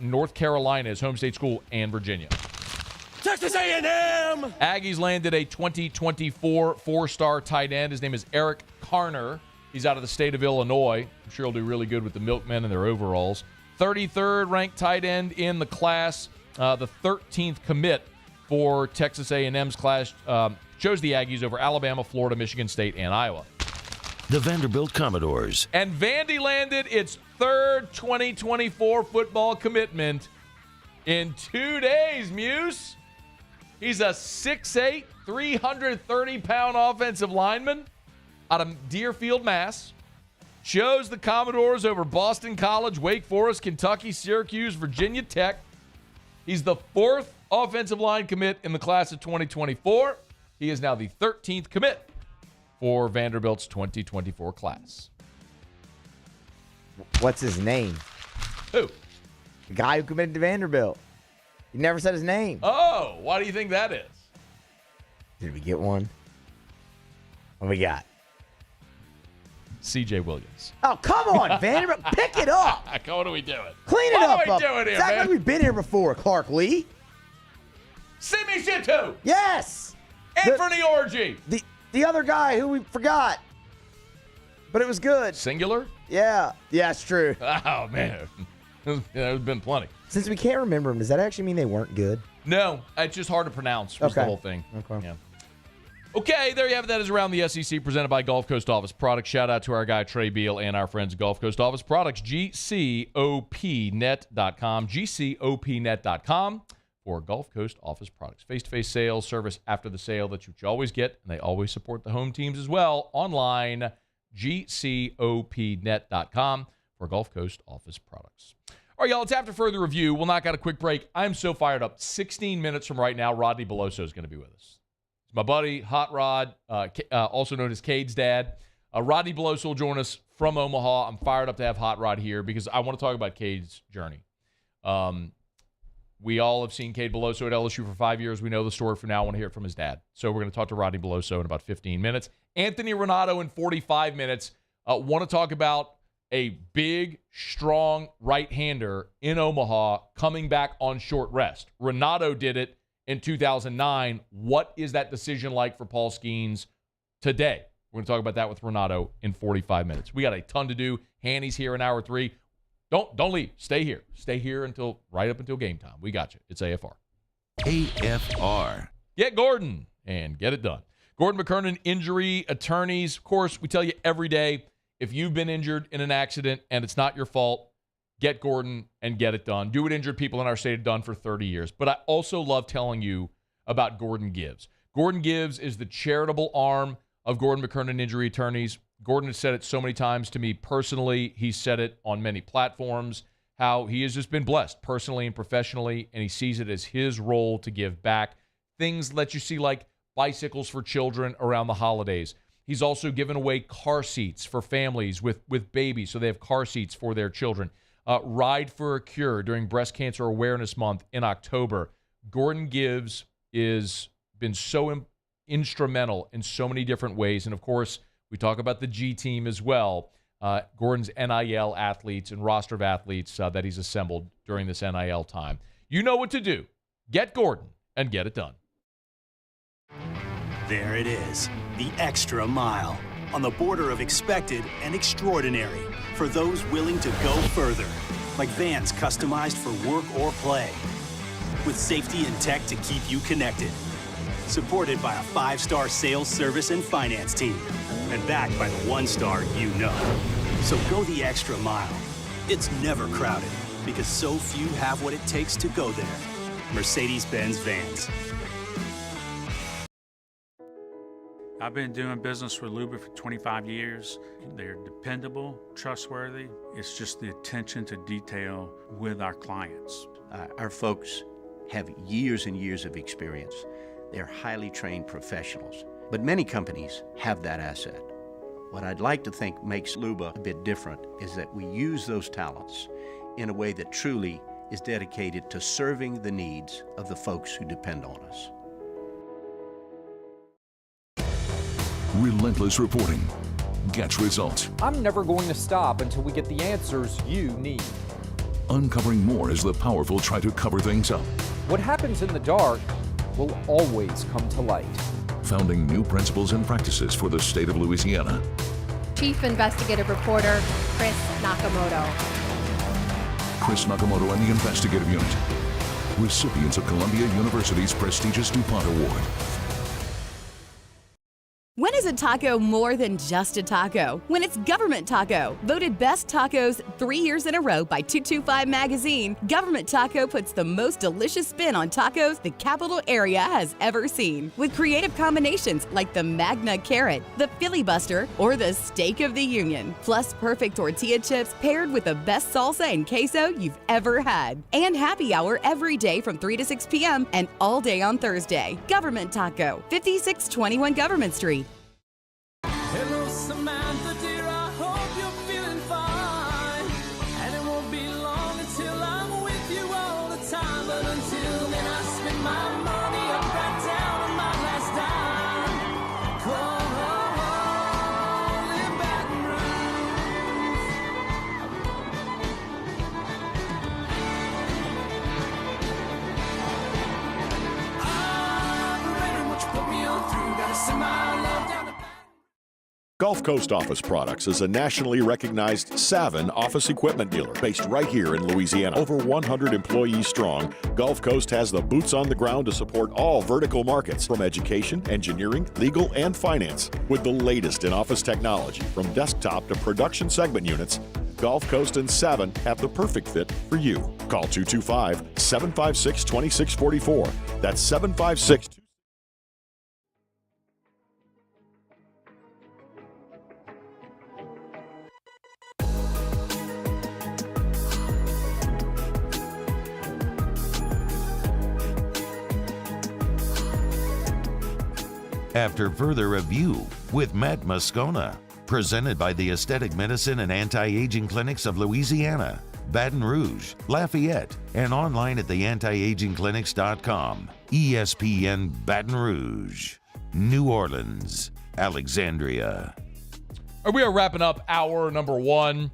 North Carolina, his home state school, and Virginia. Texas A&M! Aggies landed a 2024 4-star tight end. His name is Eric Carner. He's out of the state of Illinois. I'm sure he'll do really good with the Milkmen and their overalls. 33rd ranked tight end in the class. The 13th commit for Texas A&M's class. Chose the Aggies over Alabama, Florida, Michigan State, and Iowa. The Vanderbilt Commodores. And Vandy landed its 3rd 2024 football commitment in 2 days, Muse. He's a 6'8", 330-pound offensive lineman out of Deerfield, Mass. Chose the Commodores over Boston College, Wake Forest, Kentucky, Syracuse, Virginia Tech. He's the 4th offensive line commit in the class of 2024. He is now the 13th commit for Vanderbilt's 2024 class. What's his name? Who? The guy who committed to Vanderbilt. He never said his name. Oh, why do you think that is? Did we get one? What we got? C.J. Williams. Oh, come on, Vanderbilt. Pick it up. What are we doing? Clean it up. What are we doing here, It's act man? like we've been here before, Clark Lee. Simi Shintu. Yes. Anthony Orji. The other guy who we forgot. But it was good. Singular? Yeah. Yeah, it's true. Oh, man. There's been plenty. Since we can't remember them, does that actually mean they weren't good? No, it's just hard to pronounce was the whole thing. Okay. Yeah. Okay, there you have it. That is Around the SEC, presented by Gulf Coast Office Products. Shout out to our guy Trey Beal and our friends at Gulf Coast Office Products, GCOPnet.com, GCOPnet.com for Gulf Coast Office Products. Face-to-face sales, service after the sale that you always get, and they always support the home teams as well. Online, GCOPnet.com for Gulf Coast Office Products. All right, y'all, it's after further review. We'll knock out a quick break. I'm so fired up. 16 minutes from right now, Rodney Beloso is going to be with us. It's my buddy, Hot Rod, also known as Cade's dad. Rodney Beloso will join us from Omaha. I'm fired up to have Hot Rod here because I want to talk about Cade's journey. We all have seen Cade Beloso at LSU for 5 years. We know the story from now. I want to hear it from his dad. So we're going to talk to Rodney Beloso in about 15 minutes. Anthony Ranaudo in 45 minutes. Want to talk about a big, strong right-hander in Omaha coming back on short rest. Ronaldo did it in 2009. What is that decision like for Paul Skenes today? We're going to talk about that with Ranaudo in 45 minutes. We got a ton to do. Hanny's here in hour 3. Don't leave. Stay here. Stay here right up until game time. We got you. It's AFR. AFR. Get Gordon and get it done. Gordon McKernan Injury Attorneys. Of course, we tell you every day, if you've been injured in an accident and it's not your fault, get Gordon and get it done. Do what injured people in our state have done for 30 years. But I also love telling you about Gordon Gives. Gordon Gives is the charitable arm of Gordon McKernan Injury Attorneys. Gordon has said it so many times to me personally. He's said it on many platforms, how he has just been blessed personally and professionally, and he sees it as his role to give back. Things that you see like bicycles for children around the holidays. He's also given away car seats for families with babies, so they have car seats for their children. Ride for a Cure during Breast Cancer Awareness Month in October. Gordon Gives is been so instrumental in so many different ways. And, of course, we talk about the G team as well. Gordon's NIL athletes and roster of athletes that he's assembled during this NIL time. You know what to do. Get Gordon and get it done. There it is, the extra mile, on the border of expected and extraordinary, for those willing to go further, like vans customized for work or play, with safety and tech to keep you connected, supported by a 5-star sales, service, and finance team, and backed by the 1-star you know. So go the extra mile. It's never crowded, because so few have what it takes to go there. Mercedes-Benz Vans. I've been doing business with Luba for 25 years. They're dependable, trustworthy. It's just the attention to detail with our clients. Our folks have years and years of experience. They're highly trained professionals, but many companies have that asset. What I'd like to think makes Luba a bit different is that we use those talents in a way that truly is dedicated to serving the needs of the folks who depend on us. Relentless reporting gets results. I'm never going to stop until we get the answers you need. Uncovering more as the powerful try to cover things up. What happens in the dark will always come to light. Founding new principles and practices for the state of Louisiana. Chief Investigative Reporter Chris Nakamoto. Chris Nakamoto and the Investigative Unit. Recipients of Columbia University's prestigious DuPont Award. When is a taco more than just a taco? When it's Government Taco. Voted best tacos 3 years in a row by 225 Magazine, Government Taco puts the most delicious spin on tacos the capital area has ever seen. With creative combinations like the Magna Carrot, the Filibuster, or the Steak of the Union. Plus perfect tortilla chips paired with the best salsa and queso you've ever had. And happy hour every day from 3 to 6 p.m. and all day on Thursday. Government Taco, 5621 Government Street. Hello, Samantha, dear, I hope you're feeling fine. And it won't be long until I'm with you all the time. But until then, I spend my money up right down on my last dime. Come home, in Baton Rouge. I'm ready, what you put me on through. Gotta send my love down to Gulf Coast Office Products is a nationally recognized Savin office equipment dealer based right here in Louisiana. Over 100 employees strong, Gulf Coast has the boots on the ground to support all vertical markets, from education, engineering, legal, and finance. With the latest in office technology, from desktop to production segment units, Gulf Coast and Savin have the perfect fit for you. Call 225-756-2644. That's 756. After further review with Matt Moscona, presented by the Aesthetic Medicine and Anti-Aging Clinics of Louisiana, Baton Rouge, Lafayette, and online at theantiagingclinics.com. ESPN Baton Rouge, New Orleans, Alexandria. We are wrapping up hour number 1.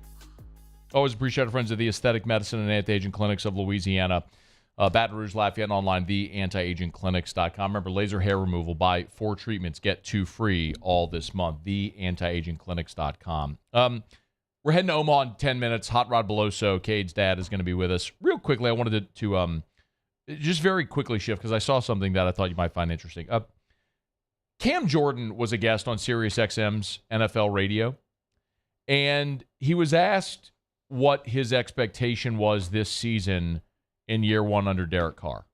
Always appreciate our friends at the Aesthetic Medicine and Anti-Aging Clinics of Louisiana. Baton Rouge, Lafayette, and online, theantiagingclinics.com. Remember, laser hair removal. Buy 4 treatments, get 2 free all this month. Theantiagingclinics.com. We're heading to Omaha in 10 minutes. Hot Rod Beloso, Cade's dad, is going to be with us. Real quickly, I wanted to just very quickly shift because I saw something that I thought you might find interesting. Cam Jordan was a guest on SiriusXM's NFL radio, and he was asked what his expectation was this season in year 1 under Derek Carr.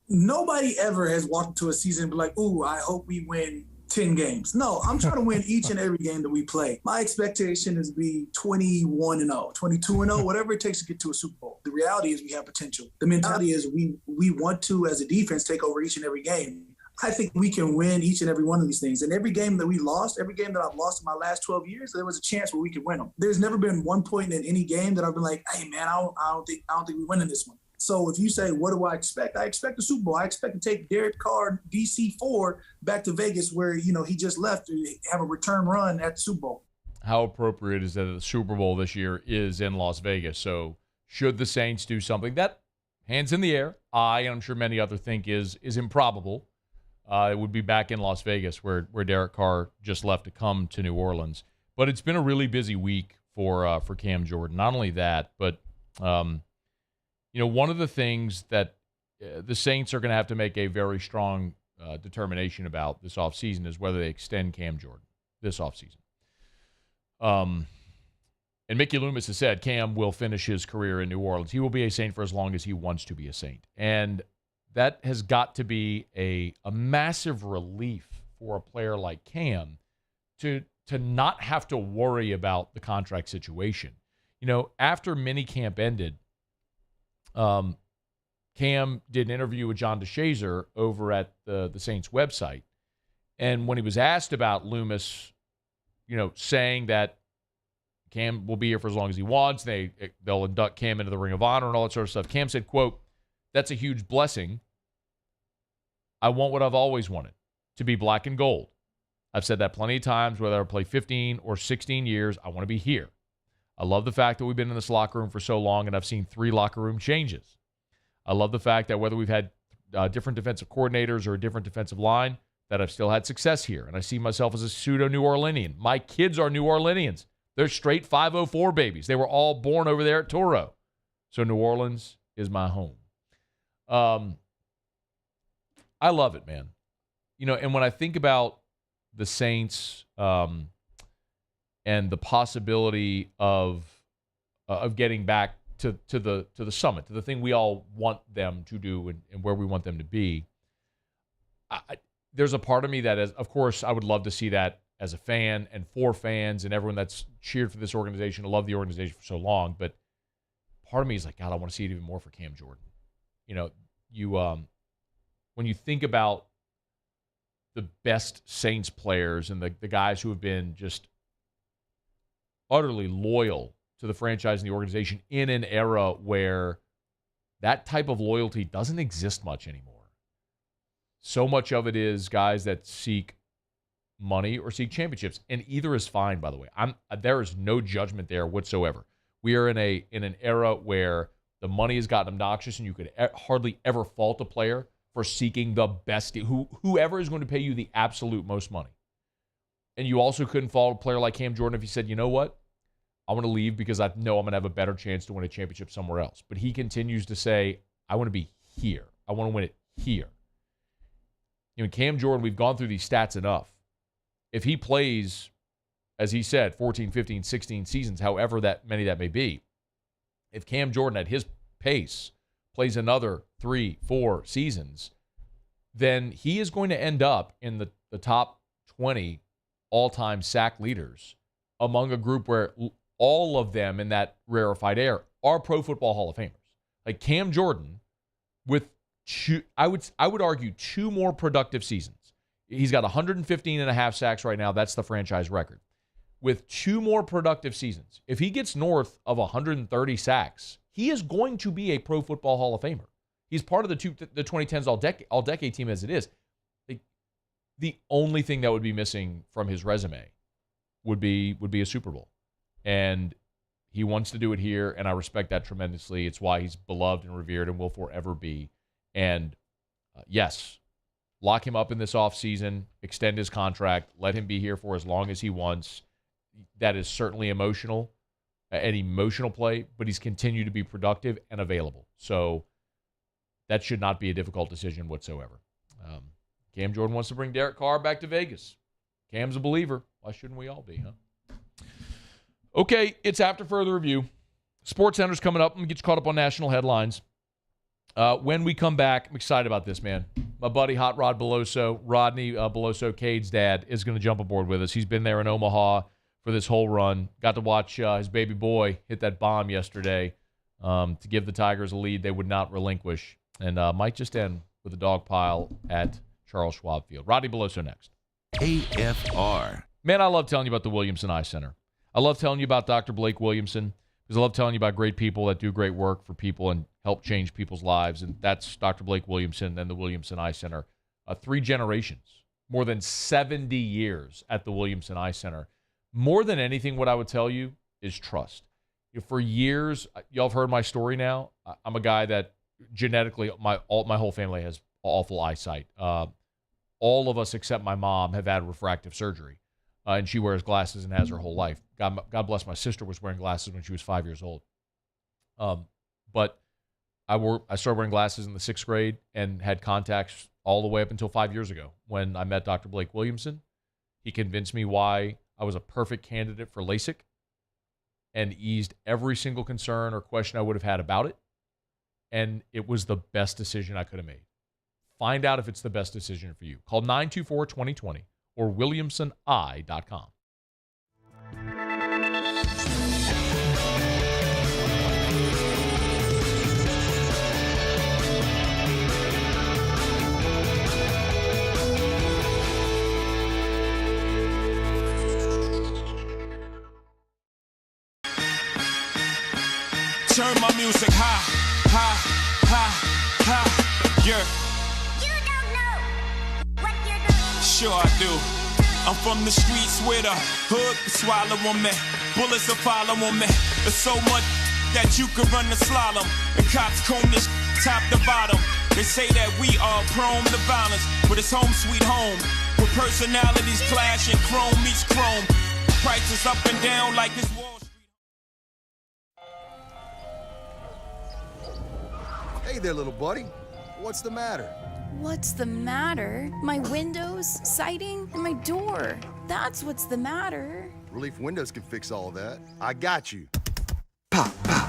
Nobody ever has walked into a season and be like, ooh, I hope we win 10 games. No, I'm trying to win each and every game that we play. My expectation is to be 21-0, 22-0, whatever it takes to get to a Super Bowl. The reality is we have potential. The mentality is we want to, as a defense, take over each and every game. I think we can win each and every one of these things. And every game that we lost, every game that I've lost in my last 12 years, there was a chance where we could win them. There's never been one point in any game that I've been like, hey, man, I don't think we're winning this one. So if you say, what do I expect? I expect the Super Bowl. I expect to take Derek Carr, DC4, back to Vegas where, he just left to have a return run at the Super Bowl. How appropriate is that the Super Bowl this year is in Las Vegas? So should the Saints do something that, hands in the air, and I'm sure many others think is improbable, it would be back in Las Vegas where Derek Carr just left to come to New Orleans. But it's been a really busy week for Cam Jordan. Not only that, but one of the things that the Saints are going to have to make a very strong determination about this offseason is whether they extend Cam Jordan this offseason. And Mickey Loomis has said Cam will finish his career in New Orleans. He will be a Saint for as long as he wants to be a Saint. And that has got to be a massive relief for a player like Cam to not have to worry about the contract situation. After minicamp ended, Cam did an interview with John DeShazer over at the Saints website. And when he was asked about Loomis, saying that Cam will be here for as long as he wants, they'll induct Cam into the Ring of Honor and all that sort of stuff, Cam said, quote, "That's a huge blessing. I want what I've always wanted, to be black and gold. I've said that plenty of times, whether I play 15 or 16 years, I want to be here. I love the fact that we've been in this locker room for so long and I've seen 3 locker room changes. I love the fact that whether we've had different defensive coordinators or a different defensive line, that I've still had success here. And I see myself as a pseudo-New Orleanian. My kids are New Orleanians. They're straight 504 babies. They were all born over there at Toro. So New Orleans is my home." I love it, man. And when I think about the Saints and the possibility of getting back to the summit, to the thing we all want them to do and where we want them to be, there's a part of me that is, of course, I would love to see that as a fan and for fans and everyone that's cheered for this organization. I love the organization for so long, but part of me is like, God, I want to see it even more for Cam Jordan. When you think about the best Saints players and the guys who have been just utterly loyal to the franchise and the organization in an era where that type of loyalty doesn't exist much anymore. So much of it is guys that seek money or seek championships, and either is fine, by the way. There is no judgment there whatsoever. We are in an era where the money has gotten obnoxious, and you could hardly ever fault a player for seeking the best, whoever is going to pay you the absolute most money. And you also couldn't fault a player like Cam Jordan if he said, you know what, I want to leave because I know I'm going to have a better chance to win a championship somewhere else. But he continues to say, I want to be here. I want to win it here. Cam Jordan, we've gone through these stats enough. If he plays, as he said, 14, 15, 16 seasons, however many that may be, if Cam Jordan at his pace plays another 3, 4 seasons, then he is going to end up in the top 20 all-time sack leaders among a group where all of them in that rarefied air are Pro Football Hall of Famers. Like Cam Jordan, with I would argue 2 more productive seasons. He's got 115.5 sacks right now. That's the franchise record. With 2 more productive seasons, if he gets north of 130 sacks, he is going to be a Pro Football Hall of Famer. He's part of the 2010s all-decade team as it is. The only thing that would be missing from his resume would be a Super Bowl. And He wants to do it here, and I respect that tremendously. It's why he's beloved and revered and will forever be. And yes, lock him up in this offseason, extend his contract, let him be here for as long as he wants. That is certainly emotional, an emotional play, but he's continued to be productive and available. So that should not be a difficult decision whatsoever. Cam Jordan wants to bring Derek Carr back to Vegas. Cam's a believer. Why shouldn't we all be, huh? Okay, it's after further review. SportsCenter's coming up. I'm going to get you caught up on national headlines. When we come back, I'm excited about this, man. My buddy Hot Rod Beloso, Rodney Beloso, Cade's dad, is going to jump aboard with us. He's been there in Omaha for this whole run. Got to watch his baby boy hit that bomb yesterday to give the Tigers a lead they would not relinquish. And might just end with a dog pile at Charles Schwab Field. Rodney Beloso next. AFR. Man, I love telling you about the Williamson Eye Center. I love telling you about Dr. Blake Williamson because I love telling you about great people that do great work for people and help change people's lives. And that's Dr. Blake Williamson and the Williamson Eye Center. 3 generations, more than 70 years at the Williamson Eye Center. More than anything, what I would tell you is trust. For years, y'all have heard my story now. I'm a guy that genetically, my whole family has awful eyesight. All of us except my mom have had refractive surgery. And she wears glasses and has her whole life. God bless, my sister was wearing glasses when she was 5 years old. But I started wearing glasses in the 6th grade and had contacts all the way up until 5 years ago when I met Dr. Blake Williamson. He convinced me why I was a perfect candidate for LASIK and eased every single concern or question I would have had about it. And it was the best decision I could have made. Find out if it's the best decision for you. Call 924-2020 or williamsoneye.com. Turn my music high, high, high, high, yeah. You don't know what you're doing. Sure I do. I'm from the streets where the hood can swallow on me. Bullets will follow on me. There's so much that you could run the slalom. And cops comb this top to bottom. They say that we are prone to violence, but it's home sweet home. Where personalities clash and chrome meets chrome. Prices up and down like this Wall Street. Hey there, little buddy. What's the matter? What's the matter? My windows, siding, and my door. That's what's the matter. Relief Windows can fix all of that. I got you. Pop, pop.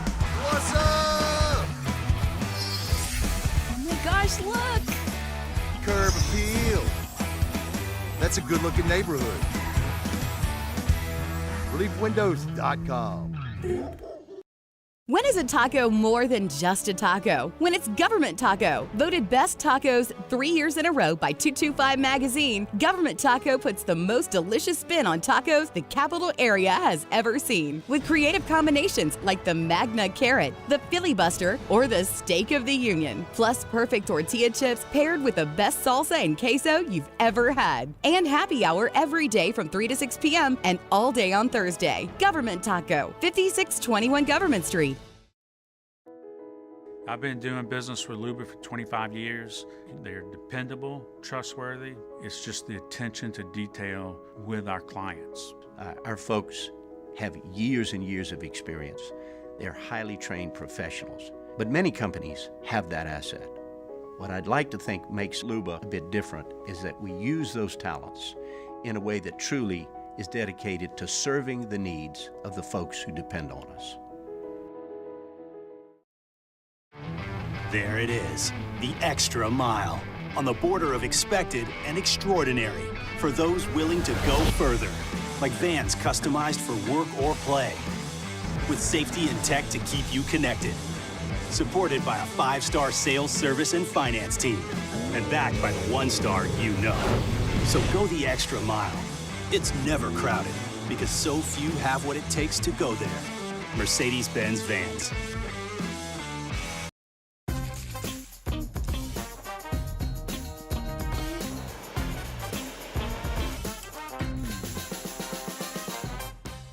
What's up? Oh my gosh, look! Curb appeal. That's a good-looking neighborhood. ReliefWindows.com. When is a taco more than just a taco? When it's Government Taco. Voted best tacos 3 years in a row by 225 Magazine, Government Taco puts the most delicious spin on tacos the capital area has ever seen. With creative combinations like the Magna Carrot, the Filibuster, or the Steak of the Union. Plus perfect tortilla chips paired with the best salsa and queso you've ever had. And happy hour every day from 3 to 6 p.m. and all day on Thursday. Government Taco, 5621 Government Street. I've been doing business with Luba for 25 years. They're dependable, trustworthy. It's just the attention to detail with our clients. Our folks have years and years of experience. They're highly trained professionals. But many companies have that asset. What I'd like to think makes Luba a bit different is that we use those talents in a way that truly is dedicated to serving the needs of the folks who depend on us. There it is, the extra mile, on the border of expected and extraordinary for those willing to go further, like vans customized for work or play, with safety and tech to keep you connected, supported by a 5-star sales, service, and finance team, and backed by the 1-star you know. So go the extra mile. It's never crowded, because so few have what it takes to go there. Mercedes-Benz Vans.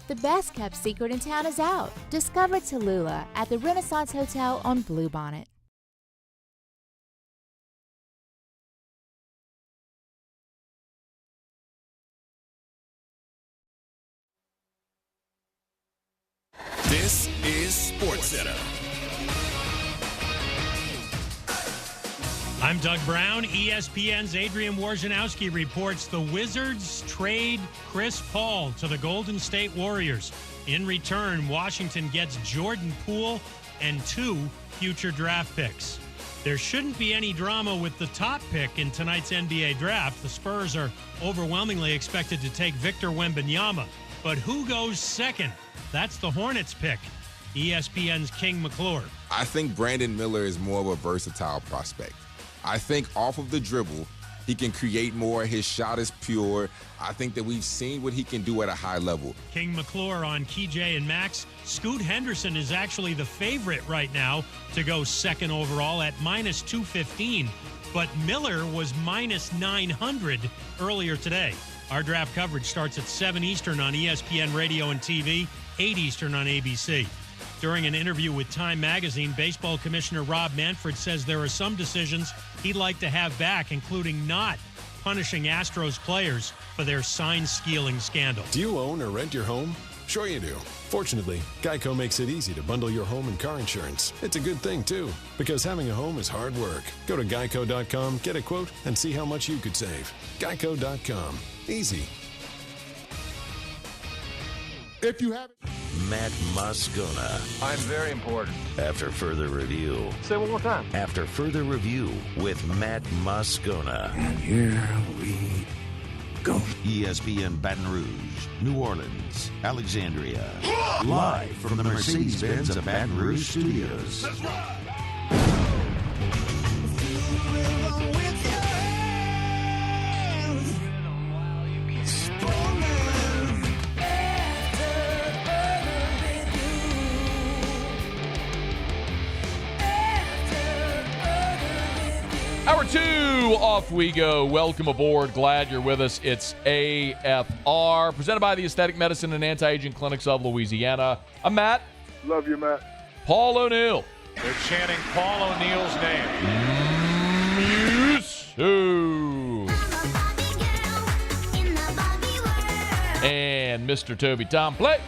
The best kept secret in town is out. Discover Tallulah at the Renaissance Hotel on Bluebonnet. This is SportsCenter. I'm Doug Brown. ESPN's Adrian Wojnarowski reports the Wizards trade Chris Paul to the Golden State Warriors. In return, Washington gets Jordan Poole and 2 future draft picks. There shouldn't be any drama with the top pick in tonight's NBA draft. The Spurs are overwhelmingly expected to take Victor Wembanyama. But who goes second? That's the Hornets pick. ESPN's King McClure. I think Brandon Miller is more of a versatile prospect. I think off of the dribble, he can create more. His shot is pure. I think that we've seen what he can do at a high level. King McClure on KJ and Max. Scoot Henderson is actually the favorite right now to go second overall at minus 215. But Miller was minus 900 earlier today. Our draft coverage starts at 7 Eastern on ESPN Radio and TV, 8 Eastern on ABC. During an interview with Time Magazine, Baseball Commissioner Rob Manfred says there are some decisions he'd like to have back, including not punishing Astros players for their sign-stealing scandal. Do you own or rent your home? Sure you do. Fortunately, Geico makes it easy to bundle your home and car insurance. It's a good thing, too, because having a home is hard work. Go to geico.com, get a quote, and see how much you could save. Geico.com. Easy. If you have Matt Moscona. I'm very important. After further review. Say it one more time. After further review with Matt Moscona. And here we go. ESPN Baton Rouge, New Orleans, Alexandria. Live from the Mercedes-Benz of Baton Rouge studios. That's right. Hour 2, off we go. Welcome aboard. Glad you're with us. It's AFR, presented by the Aesthetic Medicine and Anti-Aging Clinics of Louisiana. I'm Matt. Love you, Matt. Paul O'Neill. They're chanting Paul O'Neill's name. And Mr. Toby Tom Play.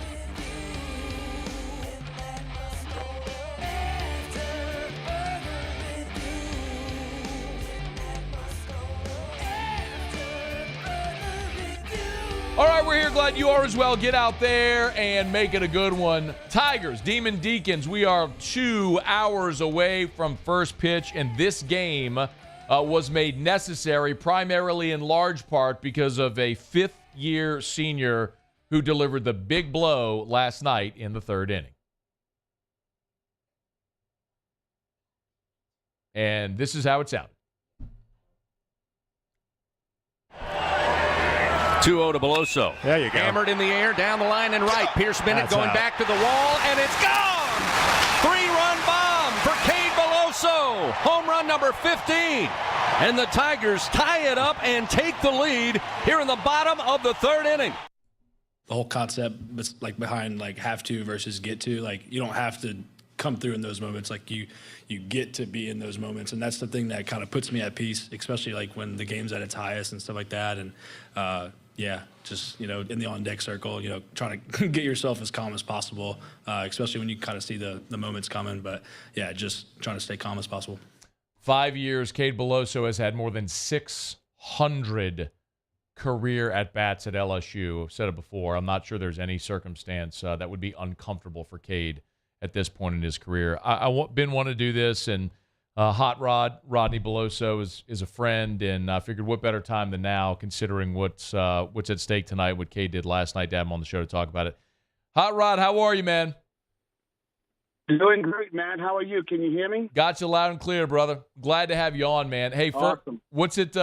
All right, we're here. Glad you are as well. Get out there and make it a good one. Tigers, Demon Deacons, we are 2 hours away from first pitch, and this game was made necessary primarily in large part because of a fifth-year senior who delivered the big blow last night in the third inning. And this is how it sounded. 2-0 to Beloso. There you go. Hammered in the air, down the line and right. Pierce Bennett going back to the wall, and it's gone! 3-run bomb for Cade Beloso. Home run number 15. And the Tigers tie it up and take the lead here in the bottom of the third inning. The whole concept like behind like have to versus get to, like you don't have to come through in those moments, like you get to be in those moments, and that's the thing that kind of puts me at peace, especially like when the game's at its highest and stuff like that. And just in the on deck circle, trying to get yourself as calm as possible, especially when you kind of see the moments coming. But yeah, just trying to stay calm as possible. 5 years, Cade Beloso has had more than 600 career at-bats at LSU. I've said it before. I'm not sure there's any circumstance that would be uncomfortable for Cade at this point in his career. I've been wanting to do this, and Hot Rod, Rodney Beloso, is a friend, and I figured what better time than now, considering what's at stake tonight, what Cade did last night, to have him on the show to talk about it. Hot Rod, how are you, man? Doing great, man. How are you? Can you hear me? Got you loud and clear, brother. Glad to have you on, man. Hey, awesome. What's it?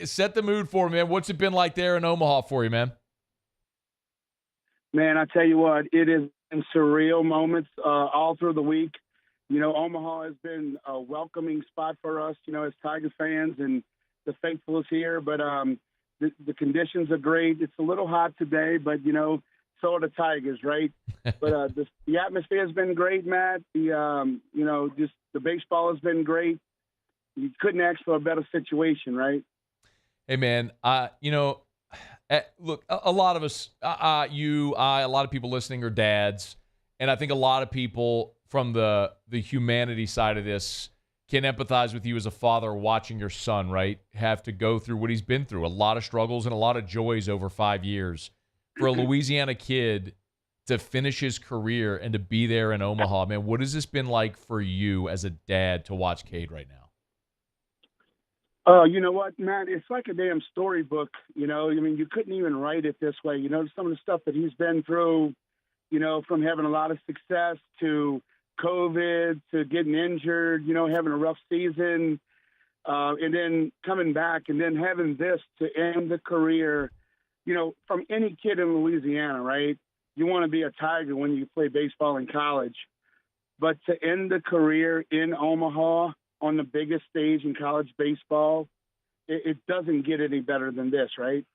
Set the mood for me, man. What's it been like there in Omaha for you, man? Man, I tell you what, it is in surreal moments all through the week. Omaha has been a welcoming spot for us, as Tiger fans and the faithful is here. But the conditions are great. It's a little hot today, but, so are the Tigers, right? But the atmosphere has been great, Matt. Just the baseball has been great. You couldn't ask for a better situation, right? Hey, man, look, a lot of us, a lot of people listening are dads, and I think a lot of people from the humanity side of this can empathize with you as a father watching your son, right, have to go through what he's been through, a lot of struggles and a lot of joys over 5 years. For a Louisiana kid to finish his career and to be there in Omaha, man, what has this been like for you as a dad to watch Cade right now? Oh, you know what, Matt? It's like a damn storybook, you couldn't even write it this way. Some of the stuff that he's been through, from having a lot of success to COVID to getting injured, having a rough season, and then coming back and then having this to end the career, from any kid in Louisiana, right? You want to be a Tiger when you play baseball in college. But to end the career in Omaha on the biggest stage in college baseball, it doesn't get any better than this, right?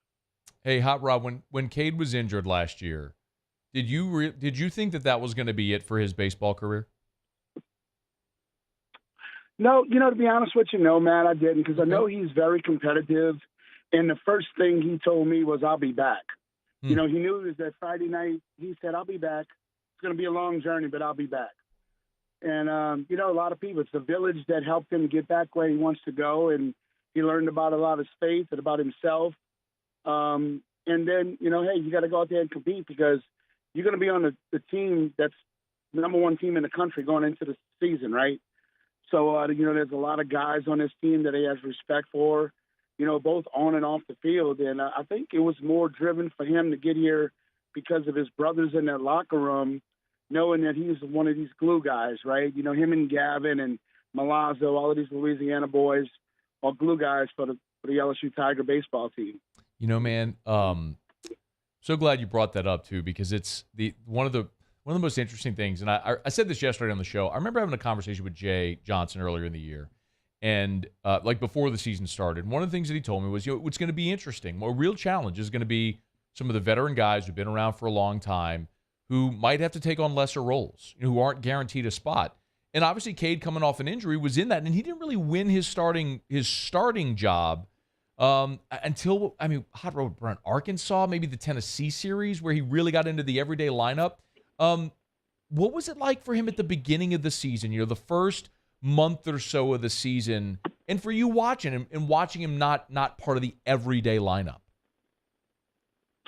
Hey, Hot Rod, when Cade was injured last year, did you think that was going to be it for his baseball career? No, to be honest with you, no, Matt, I didn't, because I know he's very competitive. And the first thing he told me was, I'll be back. He knew it was that Friday night. He said, I'll be back. It's going to be a long journey, but I'll be back. And, a lot of people, it's the village that helped him get back where he wants to go. And he learned about a lot of his faith and about himself. And then, hey, you got to go out there and compete because you're going to be on the team that's the number one team in the country going into the season, right? So, there's a lot of guys on this team that he has respect for, both on and off the field. And I think it was more driven for him to get here because of his brothers in that locker room, knowing that he's one of these glue guys, right? Him and Gavin and Milazzo, all of these Louisiana boys are glue guys for the LSU Tiger baseball team. Man, so glad you brought that up too, because it's one of the most interesting things. And I said this yesterday on the show. I remember having a conversation with Jay Johnson earlier in the year, and before the season started. One of the things that he told me was, what's going to be interesting, a real challenge is going to be some of the veteran guys who've been around for a long time who might have to take on lesser roles, who aren't guaranteed a spot. And obviously, Cade, coming off an injury, was in that, and he didn't really win his starting job until, Hot Rod Brown, Arkansas, maybe the Tennessee series, where he really got into the everyday lineup. What was it like for him at the beginning of the season? The first month or so of the season, and for you watching him and watching him not part of the everyday lineup.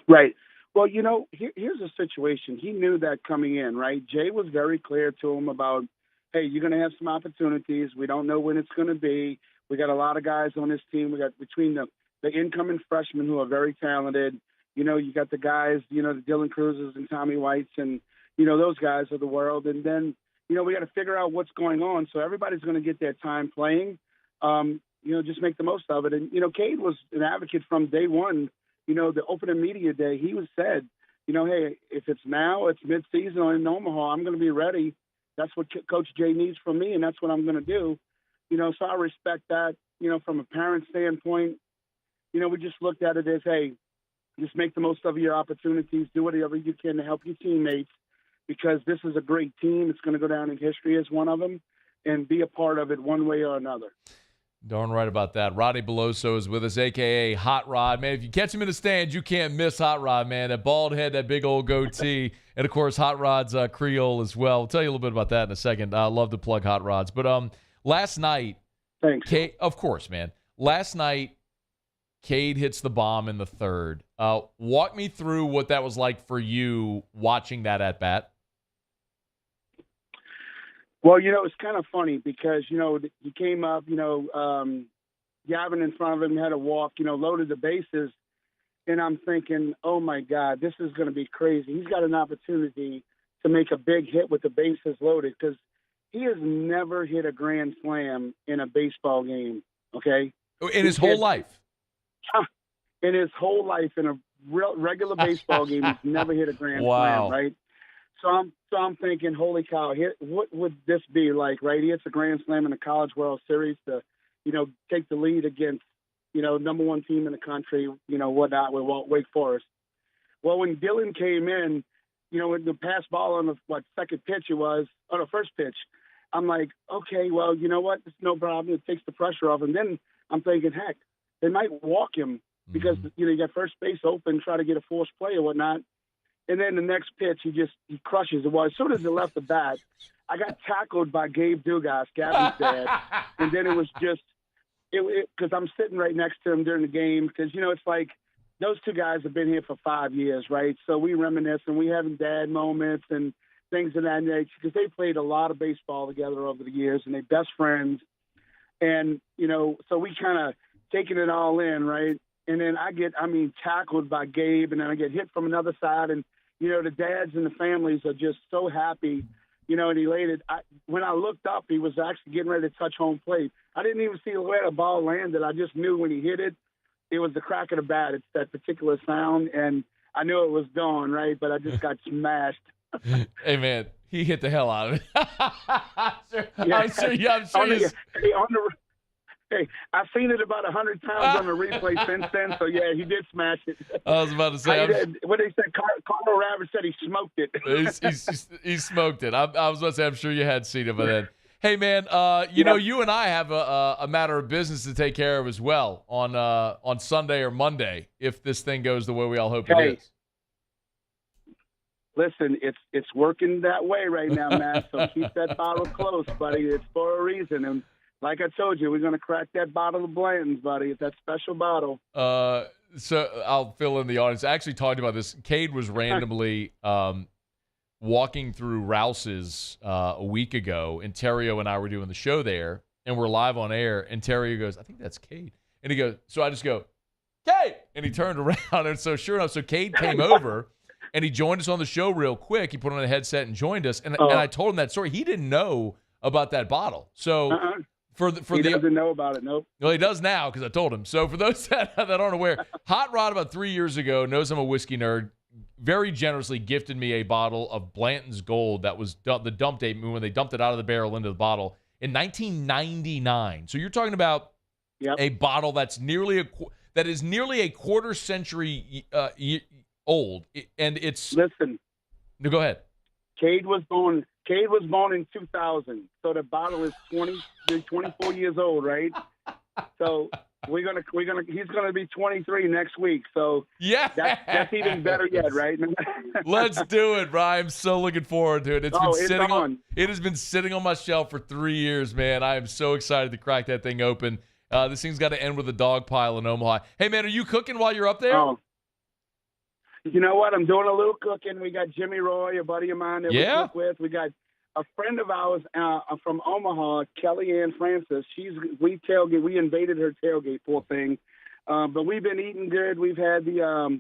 Right. Well, here's a situation. He knew that coming in, right? Jay was very clear to him about, hey, you're going to have some opportunities. We don't know when it's going to be. We got a lot of guys on this team. We got between the incoming freshmen who are very talented. You got the guys, the Dylan Cruzes and Tommy Whites and, those guys of the world. And then, we got to figure out what's going on. So everybody's going to get their time playing. Just make the most of it. And, Cade was an advocate from day one. The opening media day, he was said, hey, if it's now, it's midseason or in Omaha, I'm going to be ready. That's what Coach Jay needs from me, and that's what I'm going to do. So I respect that. From a parent standpoint, we just looked at it as, hey, just make the most of your opportunities, do whatever you can to help your teammates, because this is a great team. It's going to go down in history as one of them, and be a part of it one way or another. Darn right about that. Rodney Beloso is with us, a.k.a. Hot Rod. Man, if you catch him in the stands, you can't miss Hot Rod, man. That bald head, that big old goatee, and, of course, Hot Rod's Creole as well. We'll tell you a little bit about that in a second. I love to plug Hot Rods. But last night, thanks. Of course, man. Last night, Cade hits the bomb in the third. Walk me through what that was like for you watching that at-bat. Well, it's kind of funny because, he came up, Gavin in front of him had a walk, loaded the bases. And I'm thinking, oh, my God, this is going to be crazy. He's got an opportunity to make a big hit with the bases loaded because he has never hit a grand slam in a baseball game, okay? In his whole life? In his whole life, in a regular baseball game, he's never hit a grand slam, right? So I'm thinking, holy cow, what would this be like, right? He hits a grand slam in the College World Series to, take the lead against, number one team in the country, whatnot with Wake Forest. Well, when Dylan came in, when the pass ball on the second pitch it was, on the first pitch, I'm like, okay, well, you know what? It's no problem. It takes the pressure off. And then I'm thinking, heck, they might walk him because, you got first base open, try to get a forced play or whatnot. And then the next pitch, he crushes it. Well, as soon as he left the bat, I got tackled by Gabe Dugas, Gabby's dad. And then it was just, because I'm sitting right next to him during the game because, it's like those two guys have been here for 5 years, right? So we reminisce and we having dad moments and things of that nature because they played a lot of baseball together over the years and they're best friends. And, so we kind of taking it all in, right? And then I get, tackled by Gabe and then I get hit from another side. And, the dads and the families are just so happy, and elated. When I looked up, he was actually getting ready to touch home plate. I didn't even see where the ball landed. I just knew when he hit it, it was the crack of the bat. It's that particular sound. And I knew it was gone, right? But I just got smashed. Hey, man, he hit the hell out of it. Hey, I've seen it about 100 times on the replay since then. So, yeah, he did smash it. I was about to say. What they said, Carl Rabbit said he smoked it. He smoked it. I was about to say, I'm sure you had seen it by then. Hey, man, you and I have a matter of business to take care of as well on Sunday or Monday if this thing goes the way we all hope it is. Listen, it's working that way right now, Matt. So keep that bottle close, buddy. It's for a reason. And like I told you, we're going to crack that bottle of Blanton's, buddy. It's that special bottle. So I'll fill in the audience. I actually talked about this. Cade was randomly walking through Rouse's a week ago, and Terrio and I were doing the show there, and we're live on air, and Terrio goes, I think that's Cade. And he goes, so I just go, Cade! And he turned around, and so sure enough, so Cade came over, and he joined us on the show real quick. He put on a headset and joined us, and I told him that story. He didn't know about that bottle. So he doesn't know about it, nope. Well, he does now because I told him. So for those that aren't aware, Hot Rod about 3 years ago knows I'm a whiskey nerd. Very generously gifted me a bottle of Blanton's Gold that was the dump date when they dumped it out of the barrel into the bottle in 1999. So you're talking about a bottle that's nearly a quarter century old, and it's. Listen. No, go ahead. Cade was born in 2000, so the bottle is 24 years old, right? So he's gonna be 23 next week. So yeah, that's even better yet, right? Let's do it, Brian. I'm so looking forward to it. It has been sitting on my shelf for 3 years, man. I am so excited to crack that thing open. This thing's got to end with a dog pile in Omaha. Hey, man, are you cooking while you're up there? Oh. You know what? I'm doing a little cooking. We got Jimmy Roy, a buddy of mine that we cook with. We got a friend of ours from Omaha, Kellyanne Francis. We invaded her tailgate, poor thing. But we've been eating good. We've had the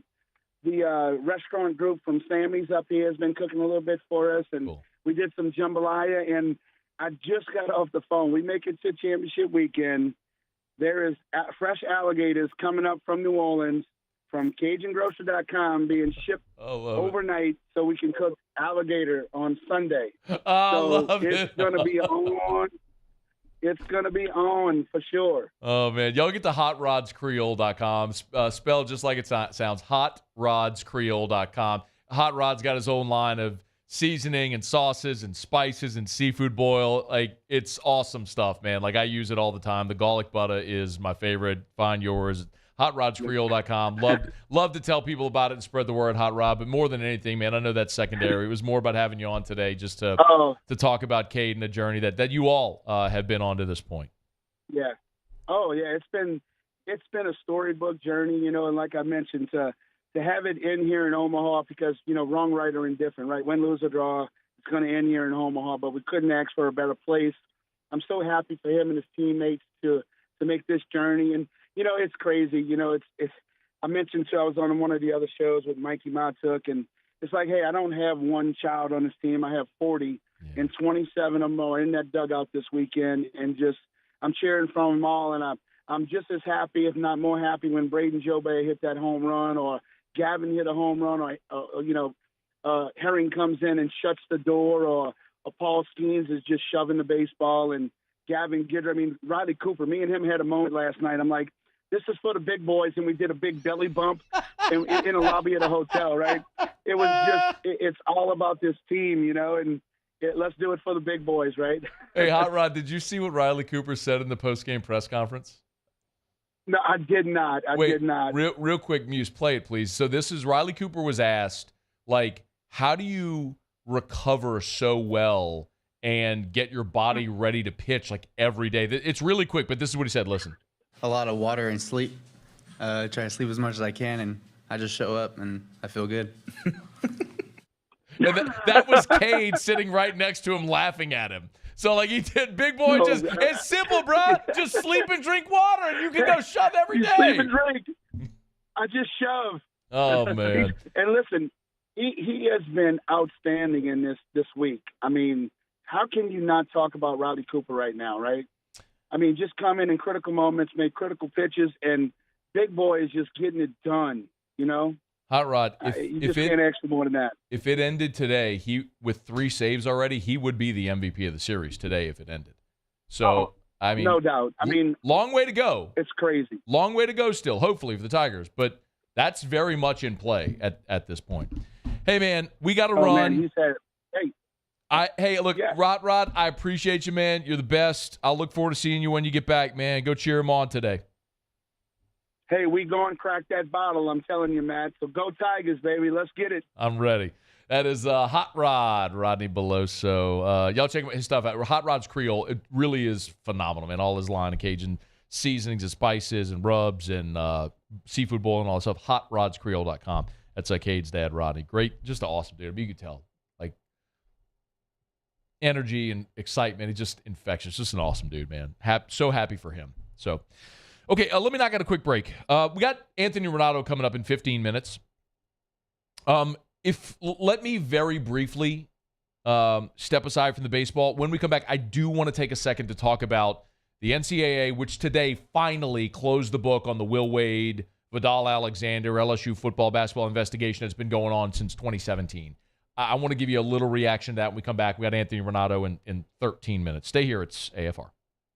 restaurant group from Sammy's up here has been cooking a little bit for us, and we did some jambalaya. And I just got off the phone. We make it to championship weekend. There is fresh alligators coming up from New Orleans, from CajunGrocer.com, being shipped overnight so we can cook alligator on Sunday. It's going to be on. It's going to be on for sure. Oh, man. Y'all get to HotRodsCreole.com. Spelled just like it sounds, HotRodsCreole.com. Hot Rod's got his own line of seasoning and sauces and spices and seafood boil. Like, it's awesome stuff, man. Like, I use it all the time. The garlic butter is my favorite. Find yours. HotRodsCreole.com. Love to tell people about it and spread the word, Hot Rod. But more than anything, man, I know that's secondary. It was more about having you on today just to talk about Cade and the journey that you all have been on to this point. Yeah. Oh, yeah. It's been a storybook journey, and like I mentioned, to have it in here in Omaha because, wrong, right, or indifferent, right? Win, lose, or draw, it's going to end here in Omaha, but we couldn't ask for a better place. I'm so happy for him and his teammates to make this journey. And, it's crazy. I mentioned I was on one of the other shows with Mikey Matuk, and it's like, hey, I don't have one child on this team. I have 40, and 27 of them are in that dugout this weekend, and I'm cheering from them all, and I'm just as happy, if not more happy, when Braden Jobay hit that home run, or Gavin hit a home run, or Herring comes in and shuts the door, or Paul Skenes is just shoving the baseball, and Gavin Gidder. Riley Cooper, me and him had a moment last night. I'm like, this is for the big boys, and we did a big belly bump in a lobby at a hotel, right? It was just, it's all about this team, you know, and let's do it for the big boys, right? Hey, Hot Rod, did you see what Riley Cooper said in the post-game press conference? No, I did not. I did not. Real quick, Muse, play it, please. So this is Riley Cooper was asked, like, how do you recover so well and get your body ready to pitch, like, every day? It's really quick, but this is what he said. Listen. A lot of water and sleep. Try to sleep as much as I can, and I just show up, and I feel good. That was Cade sitting right next to him laughing at him. So, like, he did, big boy, it's simple, bro. Just sleep and drink water, and you can go shove every day. Sleep and drink. I just shove. Oh, man. And listen, he has been outstanding in this week. I mean, how can you not talk about Riley Cooper right now, right? I mean, just come in critical moments, make critical pitches, and big boy is just getting it done, you know? Hot Rod, you just can't ask for more than that. If it ended today, with 3 saves already, he would be the MVP of the series today if it ended. So, I mean, no doubt. I mean, long way to go. It's crazy. Long way to go still, hopefully, for the Tigers. But that's very much in play at this point. Hey, man, we got to run. Man, he said, hey, look, yeah. Rod, I appreciate you, man. You're the best. I'll look forward to seeing you when you get back, man. Go cheer him on today. Hey, we go and crack that bottle, I'm telling you, Matt. So go Tigers, baby. Let's get it. I'm ready. That is Hot Rod, Rodney Beloso. Y'all check his stuff out. Hot Rod's Creole, it really is phenomenal, man. All his line of Cajun seasonings and spices and rubs and seafood boil and all that stuff. HotRodsCreole.com. That's Cade's dad, Rodney. Great, just an awesome dude. I mean, you could tell. Like, energy and excitement. He's just infectious. Just an awesome dude, man. So happy for him. So, okay, let me knock out a quick break. We got Anthony Ronaldo coming up in 15 minutes. Let me very briefly step aside from the baseball. When we come back, I do want to take a second to talk about the NCAA, which today finally closed the book on the Will Wade, Vidal Alexander, LSU football basketball investigation that's been going on since 2017. I want to give you a little reaction to that when we come back. We got Anthony Ranaudo in 13 minutes. Stay here. It's AFR.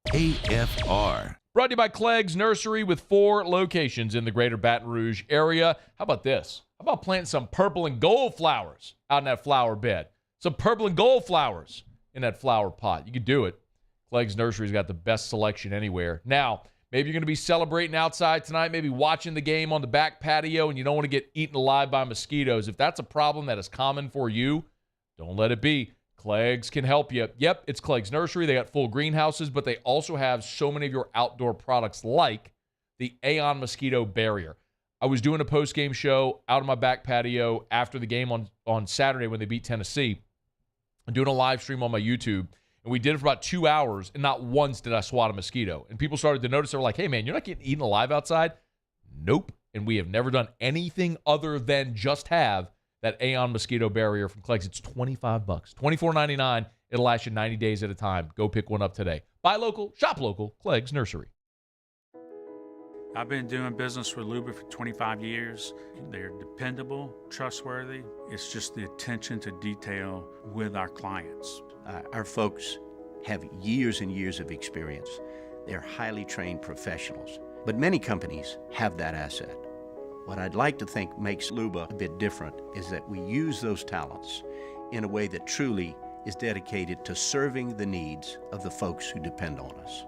AFR. Brought to you by Clegg's Nursery with 4 locations in the greater Baton Rouge area. How about this? How about planting some purple and gold flowers out in that flower bed? Some purple and gold flowers in that flower pot. You could do it. Clegg's Nursery's got the best selection anywhere. Now, maybe you're going to be celebrating outside tonight, maybe watching the game on the back patio, and you don't want to get eaten alive by mosquitoes. If that's a problem that is common for you, don't let it be. Clegg's can help you. Yep, it's Clegg's Nursery. They got full greenhouses, but they also have so many of your outdoor products like the Aeon Mosquito Barrier. I was doing a post-game show out on my back patio after the game on Saturday when they beat Tennessee. I'm doing a live stream on my YouTube, and we did it for about 2 hours, and not once did I swat a mosquito. And people started to notice. They were like, hey, man, you're not getting eaten alive outside? Nope. And we have never done anything other than just have that Aeon Mosquito Barrier from Clegg's. It's $25, $24.99. It'll last you 90 days at a time. Go pick one up today. Buy local, shop local, Clegg's Nursery. I've been doing business with Luba for 25 years. They're dependable, trustworthy. It's just the attention to detail with our clients. Our folks have years and years of experience. They're highly trained professionals. But many companies have that asset. What I'd like to think makes Luba a bit different is that we use those talents in a way that truly is dedicated to serving the needs of the folks who depend on us.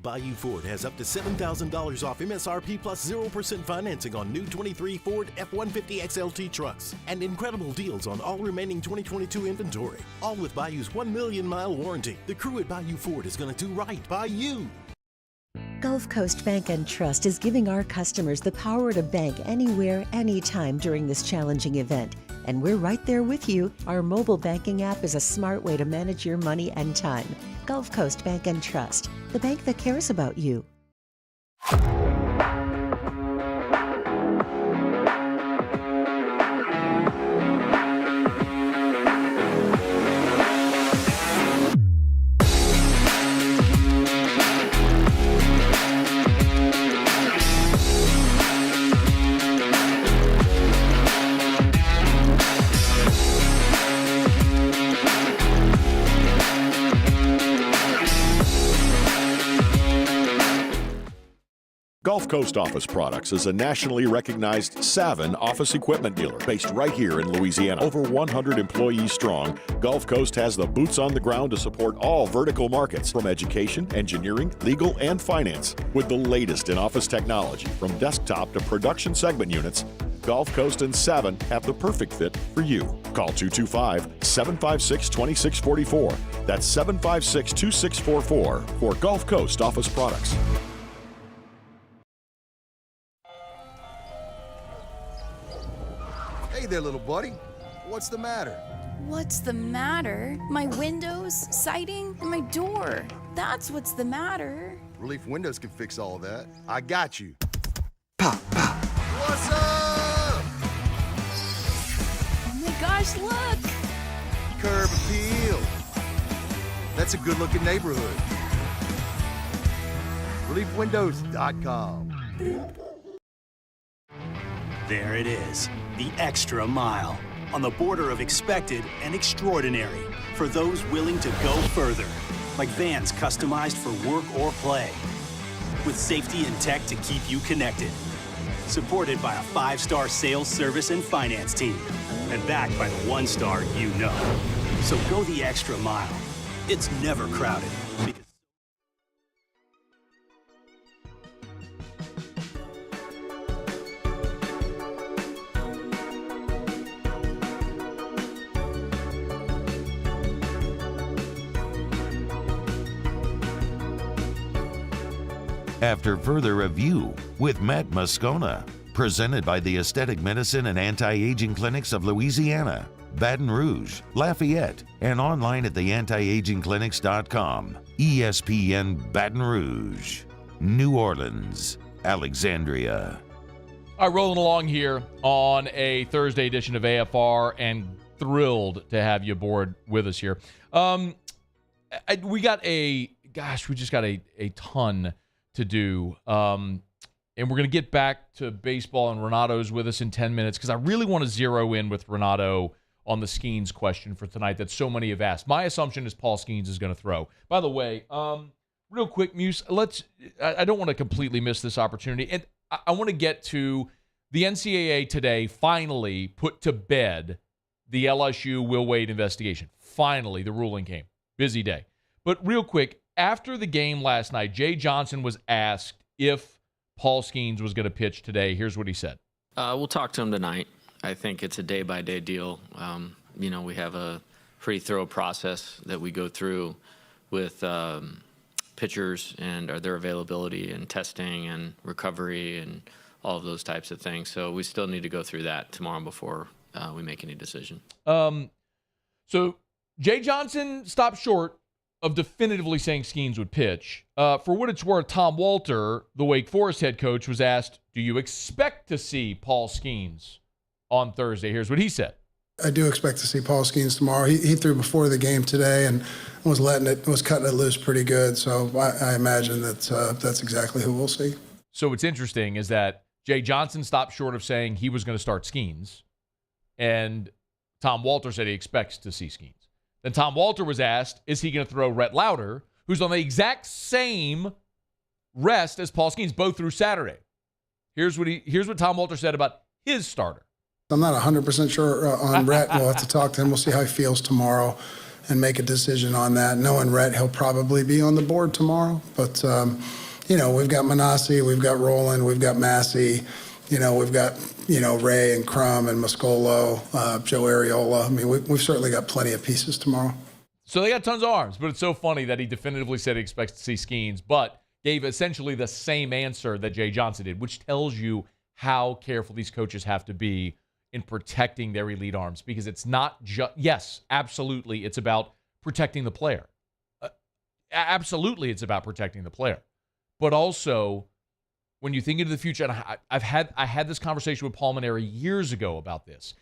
Bayou Ford has up to $7,000 off MSRP plus 0% financing on new 23 Ford F-150 XLT trucks and incredible deals on all remaining 2022 inventory. All with Bayou's 1 million mile warranty. The crew at Bayou Ford is going to do right by you. Gulf Coast Bank and Trust is giving our customers the power to bank anywhere, anytime during this challenging event. And we're right there with you. Our mobile banking app is a smart way to manage your money and time. Gulf Coast Bank and Trust, the bank that cares about you. Gulf Coast Office Products is a nationally recognized Savin office equipment dealer based right here in Louisiana. Over 100 employees strong, Gulf Coast has the boots on the ground to support all vertical markets, from education, engineering, legal, and finance. With the latest in office technology, from desktop to production segment units, Gulf Coast and Savin have the perfect fit for you. Call 225-756-2644. That's 756-2644 for Gulf Coast Office Products. Hey there, little buddy. What's the matter? What's the matter? My windows, siding, and my door. That's what's the matter. Relief Windows can fix all of that. I got you. Pop, pop. What's up? Oh my gosh, look! Curb appeal. That's a good-looking neighborhood. ReliefWindows.com. There it is, the extra mile, on the border of expected and extraordinary, for those willing to go further, like vans customized for work or play, with safety and tech to keep you connected, supported by a 5-star sales, service, and finance team, and backed by the 1-star you know. So go the extra mile. It's never crowded. After further review with Matt Moscona, presented by the Aesthetic Medicine and Anti-Aging Clinics of Louisiana, Baton Rouge, Lafayette, and online at theantiagingclinics.com. ESPN Baton Rouge, New Orleans, Alexandria. All right, rolling along here on a Thursday edition of AFR, and thrilled to have you aboard with us here. We just got a ton to do. And we're going to get back to baseball, and Ranaudo's with us in 10 minutes because I really want to zero in with Ronaldo on the Skenes question for tonight that so many have asked. My assumption is Paul Skenes is going to throw. By the way, real quick, Muse, I don't want to completely miss this opportunity. And I want to get to the NCAA today finally put to bed the LSU Will Wade investigation. Finally, the ruling came. Busy day. But real quick, after the game last night, Jay Johnson was asked if Paul Skenes was going to pitch today. Here's what he said. We'll talk to him tonight. I think it's a day-by-day deal. We have a pretty thorough process that we go through with pitchers and their availability and testing and recovery and all of those types of things. So we still need to go through that tomorrow before we make any decision. So Jay Johnson stopped short of definitively saying Skenes would pitch. For what it's worth, Tom Walter, the Wake Forest head coach, was asked, do you expect to see Paul Skenes on Thursday? Here's what he said. I do expect to see Paul Skenes tomorrow. He threw before the game today and was cutting it loose pretty good. So I imagine that's exactly who we'll see. So what's interesting is that Jay Johnson stopped short of saying he was going to start Skenes, and Tom Walter said he expects to see Skenes. Then Tom Walter was asked, is he going to throw Rhett Lauder, who's on the exact same rest as Paul Skenes, both through Saturday. Here's what Tom Walter said about his starter. I'm not 100% sure on Rhett. We'll have to talk to him. We'll see how he feels tomorrow and make a decision on that. Knowing Rhett, he'll probably be on the board tomorrow. But, we've got Manassi, we've got Roland, we've got Massey, we've got, Ray and Crum and Moscolo, Joe Areola. I mean, we've certainly got plenty of pieces tomorrow. So they got tons of arms, but it's so funny that he definitively said he expects to see Skenes, but gave essentially the same answer that Jay Johnson did, which tells you how careful these coaches have to be in protecting their elite arms, because it's not just, yes, absolutely, it's about protecting the player. Absolutely, it's about protecting the player. But also, when you think into the future, and I had this conversation with Paul Maneri years ago about this,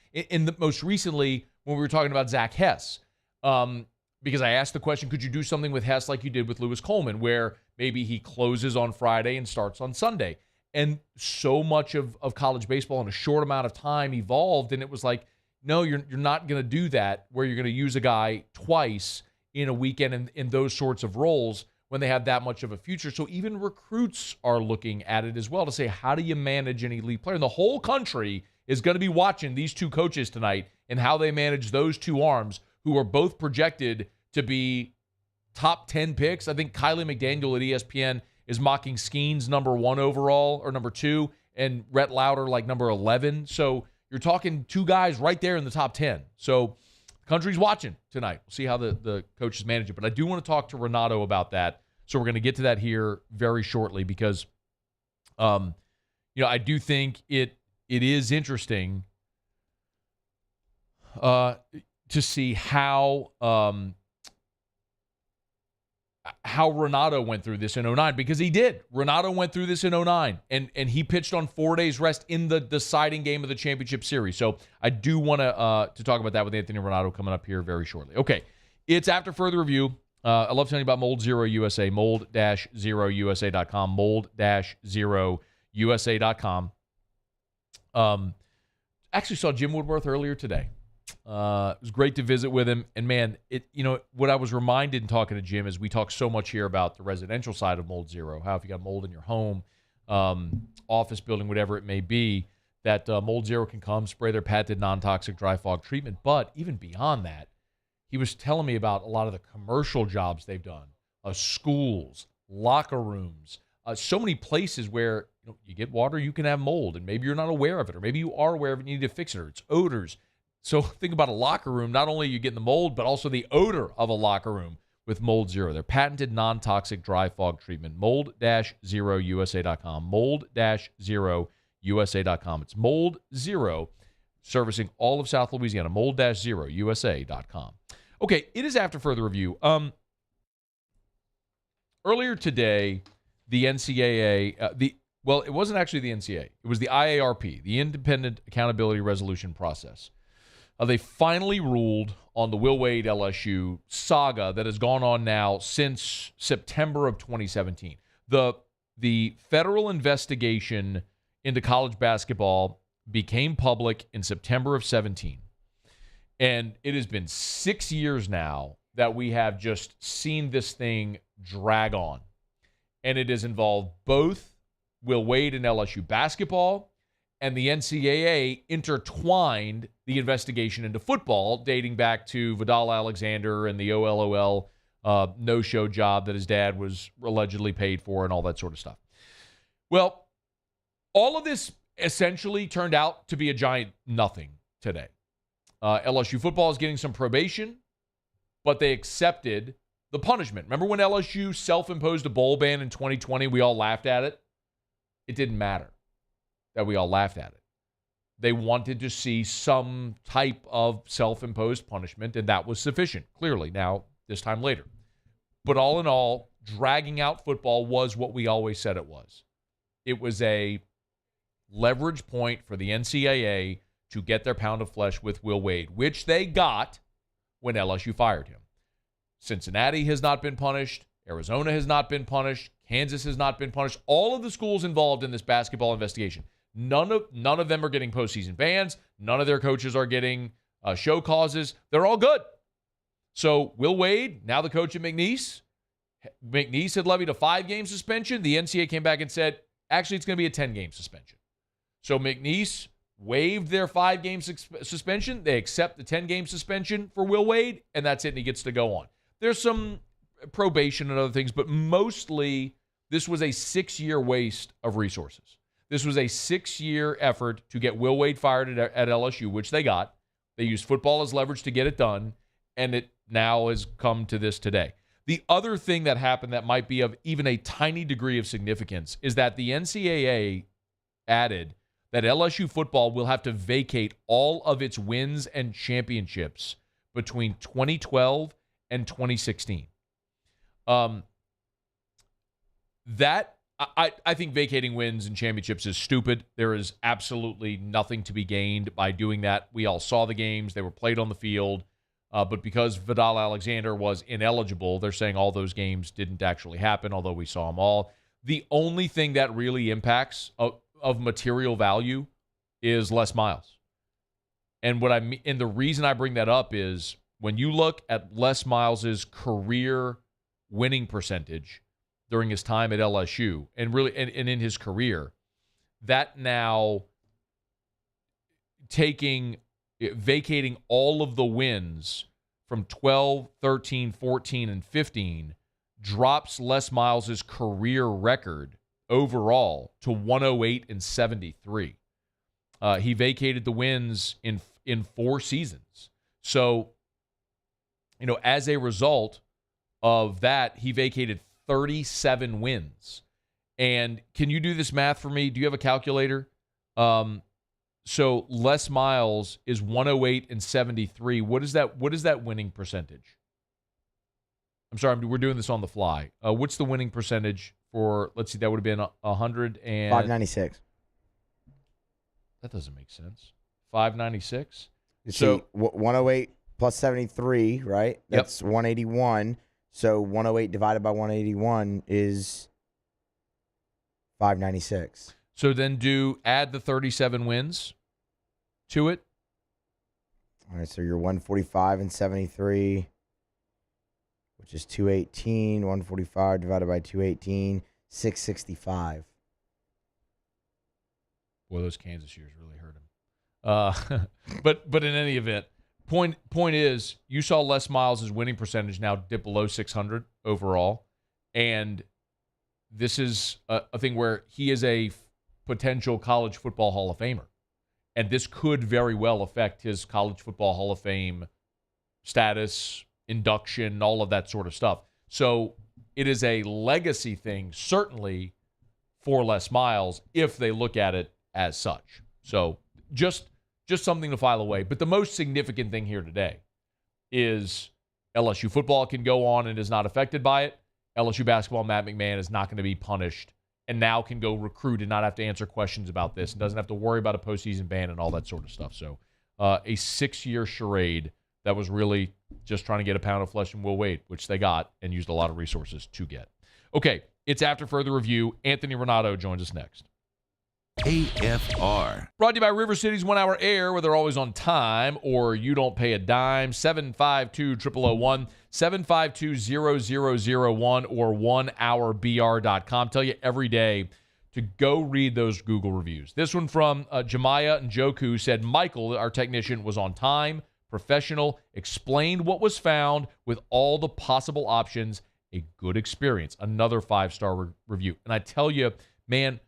most recently when we were talking about Zach Hess, because I asked the question, could you do something with Hess like you did with Lewis Coleman, where maybe he closes on Friday and starts on Sunday? And so much of college baseball in a short amount of time evolved, and it was like, no, you're not going to do that, where you're going to use a guy twice in a weekend in those sorts of roles when they have that much of a future. So even recruits are looking at it as well to say, how do you manage an elite player? And the whole country is going to be watching these two coaches tonight and how they manage those two arms who are both projected to be top 10 picks. I think Kylie McDaniel at ESPN is mocking Skenes number 1 overall or number 2 and Rhett Lauder like number 11. So you're talking two guys right there in the top 10. So the country's watching tonight. We'll see how the coaches manage it. But I do want to talk to Ranaudo about that. So we're going to get to that here very shortly because, I do think it is interesting to see how Ronaldo went through this in 2009, because he did. Ronaldo went through this in 2009, and he pitched on 4 days rest in the deciding game of the championship series. So I do want to talk about that with Anthony Ronaldo coming up here very shortly. Okay, it's After Further Review. I love telling you about Mold Zero USA, mold-0usa.com, mold-0usa.com. Actually saw Jim Woodworth earlier today. It was great to visit with him. And, man, what I was reminded in talking to Jim is we talk so much here about the residential side of Mold Zero, how if you got mold in your home, office building, whatever it may be, that Mold Zero can come, spray their patented non-toxic dry fog treatment. But even beyond that, he was telling me about a lot of the commercial jobs they've done, schools, locker rooms, so many places where you get water, you can have mold, and maybe you're not aware of it, or maybe you are aware of it and you need to fix it, or it's odors. So think about a locker room. Not only are you getting the mold, but also the odor of a locker room with Mold Zero. Their patented non-toxic dry fog treatment, mold-0usa.com, mold-0usa.com. It's Mold Zero, servicing all of South Louisiana, mold-0usa.com. Okay, it is After Further Review. Earlier today, the NCAA, it wasn't actually the NCAA. It was the IARP, the Independent Accountability Resolution Process. They finally ruled on the Will Wade LSU saga that has gone on now since September of 2017. The federal investigation into college basketball became public in September of 17. And it has been 6 years now that we have just seen this thing drag on. And it has involved both Will Wade and LSU basketball, and the NCAA intertwined the investigation into football, dating back to Vidal Alexander and the OLOL no-show job that his dad was allegedly paid for and all that sort of stuff. Well, all of this essentially turned out to be a giant nothing today. LSU football is getting some probation, but they accepted the punishment. Remember when LSU self-imposed a bowl ban in 2020? We all laughed at it. It didn't matter that we all laughed at it. They wanted to see some type of self-imposed punishment, and that was sufficient, clearly, now, this time later. But all in all, dragging out football was what we always said it was. It was a leverage point for the NCAA to get their pound of flesh with Will Wade, which they got when LSU fired him. Cincinnati has not been punished. Arizona has not been punished. Kansas has not been punished. All of the schools involved in this basketball investigation, none of them are getting postseason bans. None of their coaches are getting show causes. They're all good. So Will Wade, now the coach at McNeese had levied a 5-game suspension. The NCAA came back and said, actually, it's going to be a 10-game suspension. So McNeese waived their 5-game suspension. They accept the 10-game suspension for Will Wade, and that's it, and he gets to go on. There's some probation and other things, but mostly this was a 6-year waste of resources. This was a 6-year effort to get Will Wade fired at LSU, which they got. They used football as leverage to get it done, and it now has come to this today. The other thing that happened that might be of even a tiny degree of significance is that the NCAA added that LSU football will have to vacate all of its wins and championships between 2012 and 2016. I think vacating wins and championships is stupid. There is absolutely nothing to be gained by doing that. We all saw the games. They were played on the field. But because Vidal Alexander was ineligible, they're saying all those games didn't actually happen, although we saw them all. The only thing that really impacts of material value is Les Miles. And the reason I bring that up is when you look at Les Miles's career winning percentage during his time at LSU and really and in his career, that now vacating all of the wins from 12, 13, 14, and 15 drops Les Miles' career record overall to 108 and 73. He vacated the wins in 4 seasons. So, as a result of that, he vacated 37 wins. And can you do this math for me? Do you have a calculator? So Les Miles is 108 and 73. What is that winning percentage? I'm sorry, we're doing this on the fly. What's the winning percentage for, let's see, that would have been 100 and... 596. That doesn't make sense. 596? So 108 plus 73, right? That's 181. So 108 divided by 181 is 596. So then add the 37 wins to it. All right, so you're 145 and 73, which is 218. 145 divided by 218, 665. Boy, those Kansas years really hurt him. But in any event, point is, you saw Les Miles' winning percentage now dip below 600 overall, and this is a thing where he is a potential college football Hall of Famer, and this could very well affect his college football Hall of Fame status, induction, all of that sort of stuff. So it is a legacy thing, certainly, for Les Miles if they look at it as such. So just something to file away. But the most significant thing here today is LSU football can go on and is not affected by it. LSU basketball, Matt McMahon is not going to be punished and now can go recruit and not have to answer questions about this and doesn't have to worry about a postseason ban and all that sort of stuff. So a 6-year charade that was really just trying to get a pound of flesh and Will Wade, which they got and used a lot of resources to get. Okay, it's after further review. Anthony Ranaudo joins us next. AFR. Brought to you by River City's 1 Hour Air, where they're always on time or you don't pay a dime. 752-0001, 752-0001, or 1hourbr.com. Tell you every day to go read those Google reviews. This one from Jemiah and Joku said, Michael, our technician, was on time, professional, explained what was found with all the possible options. A good experience. Another 5-star review. And I tell you, man,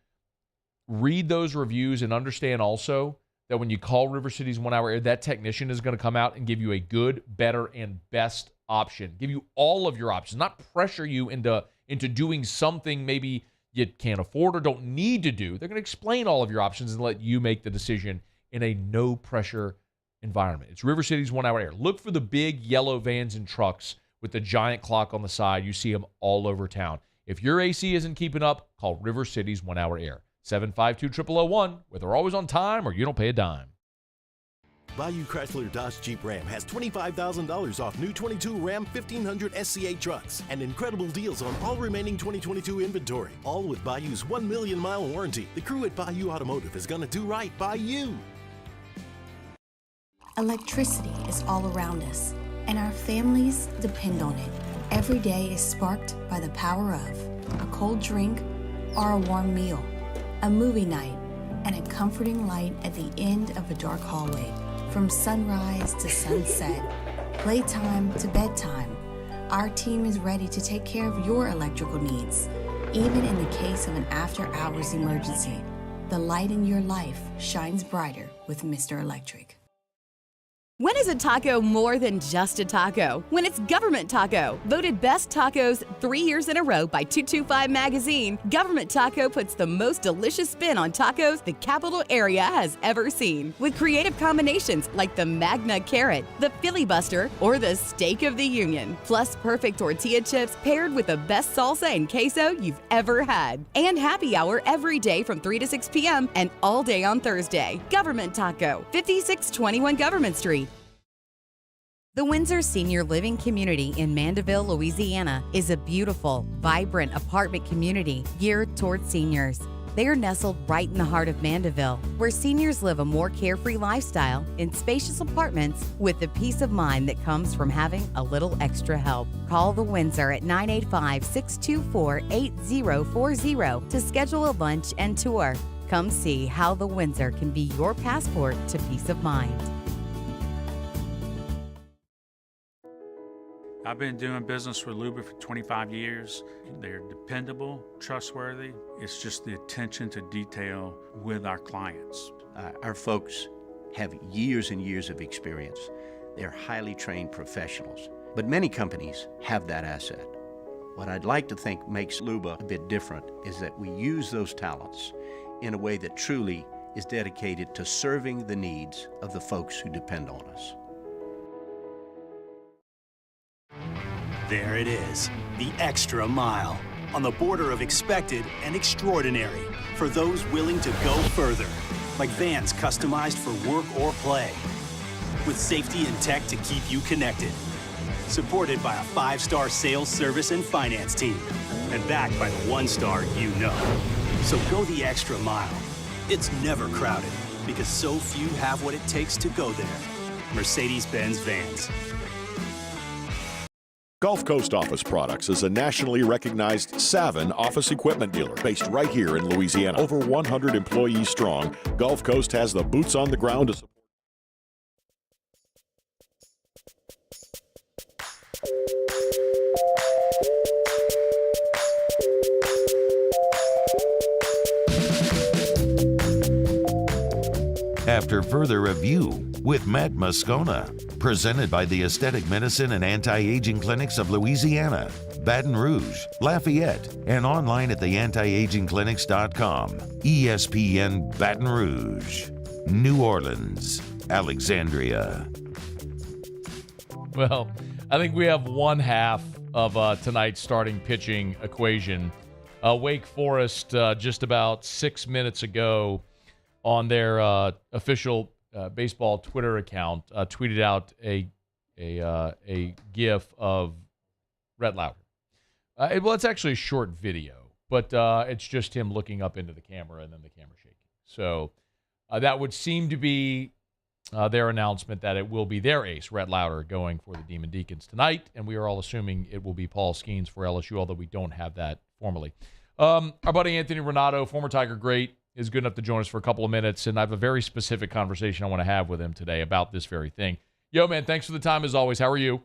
read those reviews and understand also that when you call River City's 1 Hour Air, that technician is going to come out and give you a good, better, and best option. Give you all of your options, not pressure you into doing something maybe you can't afford or don't need to do. They're going to explain all of your options and let you make the decision in a no-pressure environment. It's River City's 1 Hour Air. Look for the big yellow vans and trucks with the giant clock on the side. You see them all over town. If your AC isn't keeping up, call River City's 1 Hour Air. 752-0001, where they're always on time or you don't pay a dime. Bayou Chrysler Dodge Jeep Ram has $25,000 off new 22 Ram 1500 SCA trucks and incredible deals on all remaining 2022 inventory, all with Bayou's 1 million mile warranty. The crew at Bayou Automotive is going to do right by you. Electricity is all around us, and our families depend on it. Every day is sparked by the power of a cold drink or a warm meal, a movie night, and a comforting light at the end of a dark hallway. From sunrise to sunset, playtime to bedtime, our team is ready to take care of your electrical needs. Even in the case of an after-hours emergency, the light in your life shines brighter with Mr. Electric. When is a taco more than just a taco? When it's Government Taco. Voted best tacos 3 years in a row by 225 Magazine, Government Taco puts the most delicious spin on tacos the capital area has ever seen. With creative combinations like the Magna Carrot, the Filibuster, or the Steak of the Union. Plus perfect tortilla chips paired with the best salsa and queso you've ever had. And happy hour every day from 3 to 6 p.m. and all day on Thursday. Government Taco, 5621 Government Street. The Windsor Senior Living Community in Mandeville, Louisiana is a beautiful, vibrant apartment community geared towards seniors. They are nestled right in the heart of Mandeville, where seniors live a more carefree lifestyle in spacious apartments with the peace of mind that comes from having a little extra help. Call the Windsor at 985-624-8040 to schedule a lunch and tour. Come see how the Windsor can be your passport to peace of mind. I've been doing business with Luba for 25 years. They're dependable, trustworthy. It's just the attention to detail with our clients. Our folks have years and years of experience. They're highly trained professionals. But many companies have that asset. What I'd like to think makes Luba a bit different is that we use those talents in a way that truly is dedicated to serving the needs of the folks who depend on us. There it is, the extra mile, on the border of expected and extraordinary, for those willing to go further, like vans customized for work or play, with safety and tech to keep you connected, supported by a 5-star sales, service, and finance team, and backed by the 1-star you know. So go the extra mile. It's never crowded, because so few have what it takes to go there. Mercedes-Benz Vans. Gulf Coast Office Products is a nationally recognized Savin office equipment dealer based right here in Louisiana. Over 100 employees strong, Gulf Coast has the boots on the ground to support. After further review with Matt Moscona, presented by the Aesthetic Medicine and Anti-Aging Clinics of Louisiana, Baton Rouge, Lafayette, and online at theantiagingclinics.com. ESPN Baton Rouge, New Orleans, Alexandria. Well, I think we have one half of tonight's starting pitching equation. Wake Forest, just about 6 minutes ago, on their official baseball Twitter account, tweeted out a GIF of Rhett Lauder. Well, it's actually a short video, but it's just him looking up into the camera and then the camera shaking. So that would seem to be their announcement that it will be their ace, Rhett Lauder, going for the Demon Deacons tonight, and we are all assuming it will be Paul Skenes for LSU, although we don't have that formally. Our buddy Anthony Ranaudo, former Tiger great, is good enough to join us for a couple of minutes, and I have a very specific conversation I want to have with him today about this very thing. Yo, man, thanks for the time as always. How are you?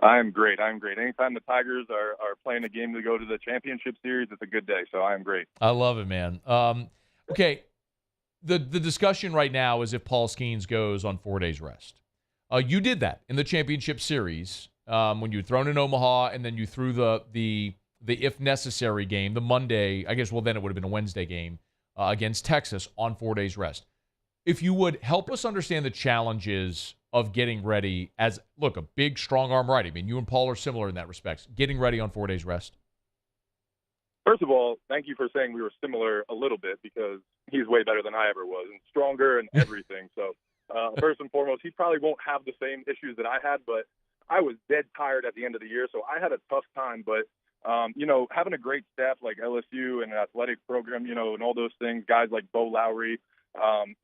I'm great. Anytime the Tigers are playing a game to go to the championship series, it's a good day, so I'm great. I love it, man. Okay, the discussion right now is if Paul Skenes goes on 4 days rest. You did that in the championship series when you were thrown in Omaha, and then you threw the if necessary game, the Monday, I guess, well, then it would have been a Wednesday game, against Texas on 4 days rest. If you would help us understand the challenges of getting ready as, look, a big, strong arm righty. I mean, you and Paul are similar in that respect. Getting ready on 4 days rest. First of all, thank you for saying we were similar a little bit, because he's way better than I ever was and stronger and everything. So first and foremost, he probably won't have the same issues that I had, but I was dead tired at the end of the year, so I had a tough time. But having a great staff like LSU and an athletic program, and all those things, guys like Bo Lowry,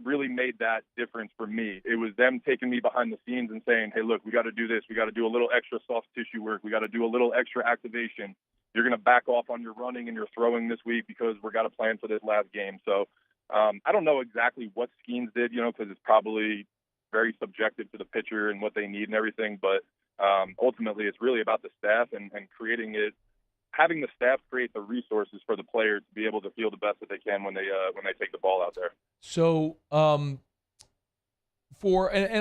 really made that difference for me. It was them taking me behind the scenes and saying, hey, look, we got to do this. We got to do a little extra soft tissue work. We got to do a little extra activation. You're going to back off on your running and your throwing this week because we're got to plan for this last game. So I don't know exactly what Skenes did, because it's probably very subjective to the pitcher and what they need and everything. But ultimately, it's really about the staff and creating it. Having the staff create the resources for the players to be able to feel the best that they can when they take the ball out there. So, and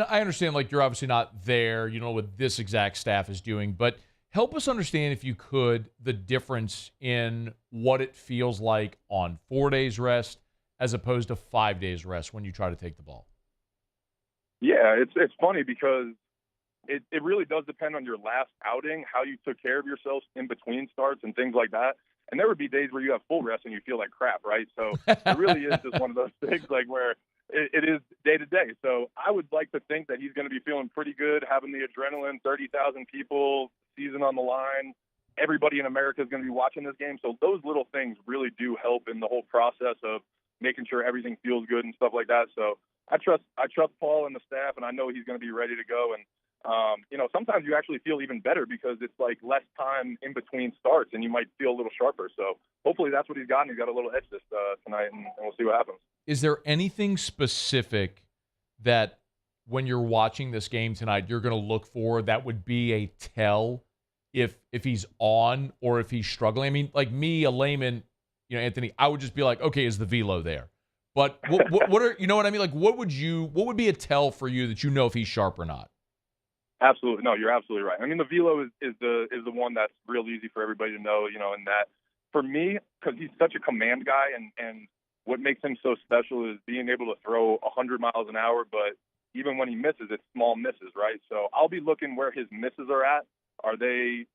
I understand, like, you're obviously not there, what this exact staff is doing, but help us understand, if you could, the difference in what it feels like on 4 days rest as opposed to 5 days rest when you try to take the ball. Yeah, it's funny because it really does depend on your last outing, how you took care of yourself in between starts and things like that. And there would be days where you have full rest and you feel like crap, right? So it really is just one of those things like where it is day to day. So I would like to think that he's going to be feeling pretty good, having the adrenaline, 30,000 people, season on the line. everybody in America is going to be watching this game. So those little things really do help in the whole process of making sure everything feels good and stuff like that. So I trust Paul and the staff, and I know he's going to be ready to go. And sometimes you actually feel even better because it's like less time in between starts, and you might feel a little sharper. So hopefully that's what he's got, and he's got a little edge this tonight, and we'll see what happens. Is there anything specific that when you're watching this game tonight you're going to look for that would be a tell if he's on or if he's struggling? I mean, like me, a layman, Anthony, I would just be like, okay, is the velo there? But what are, you know what I mean? Like, what would be a tell for you that if he's sharp or not? Absolutely. No, you're absolutely right. I mean, the velo is the one that's real easy for everybody to know, and that for me, because he's such a command guy, and what makes him so special is being able to throw 100 miles an hour, but even when he misses, it's small misses, right? So I'll be looking where his misses are at. Are they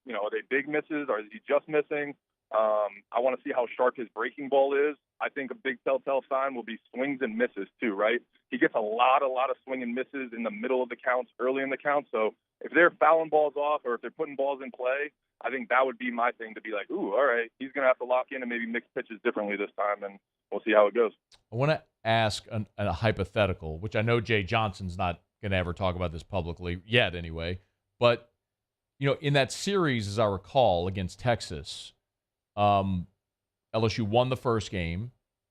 big misses? Or is he just missing? I want to see how sharp his breaking ball is. I think a big telltale sign will be swings and misses too, right? He gets a lot of swing and misses in the middle of the counts, early in the count. So if they're fouling balls off or if they're putting balls in play, I think that would be my thing to be like, ooh, all right, he's going to have to lock in and maybe mix pitches differently this time, and we'll see how it goes. I want to ask a hypothetical, which I know Jay Johnson's not going to ever talk about this publicly yet anyway, but, in that series, as I recall, against Texas, LSU won the first game,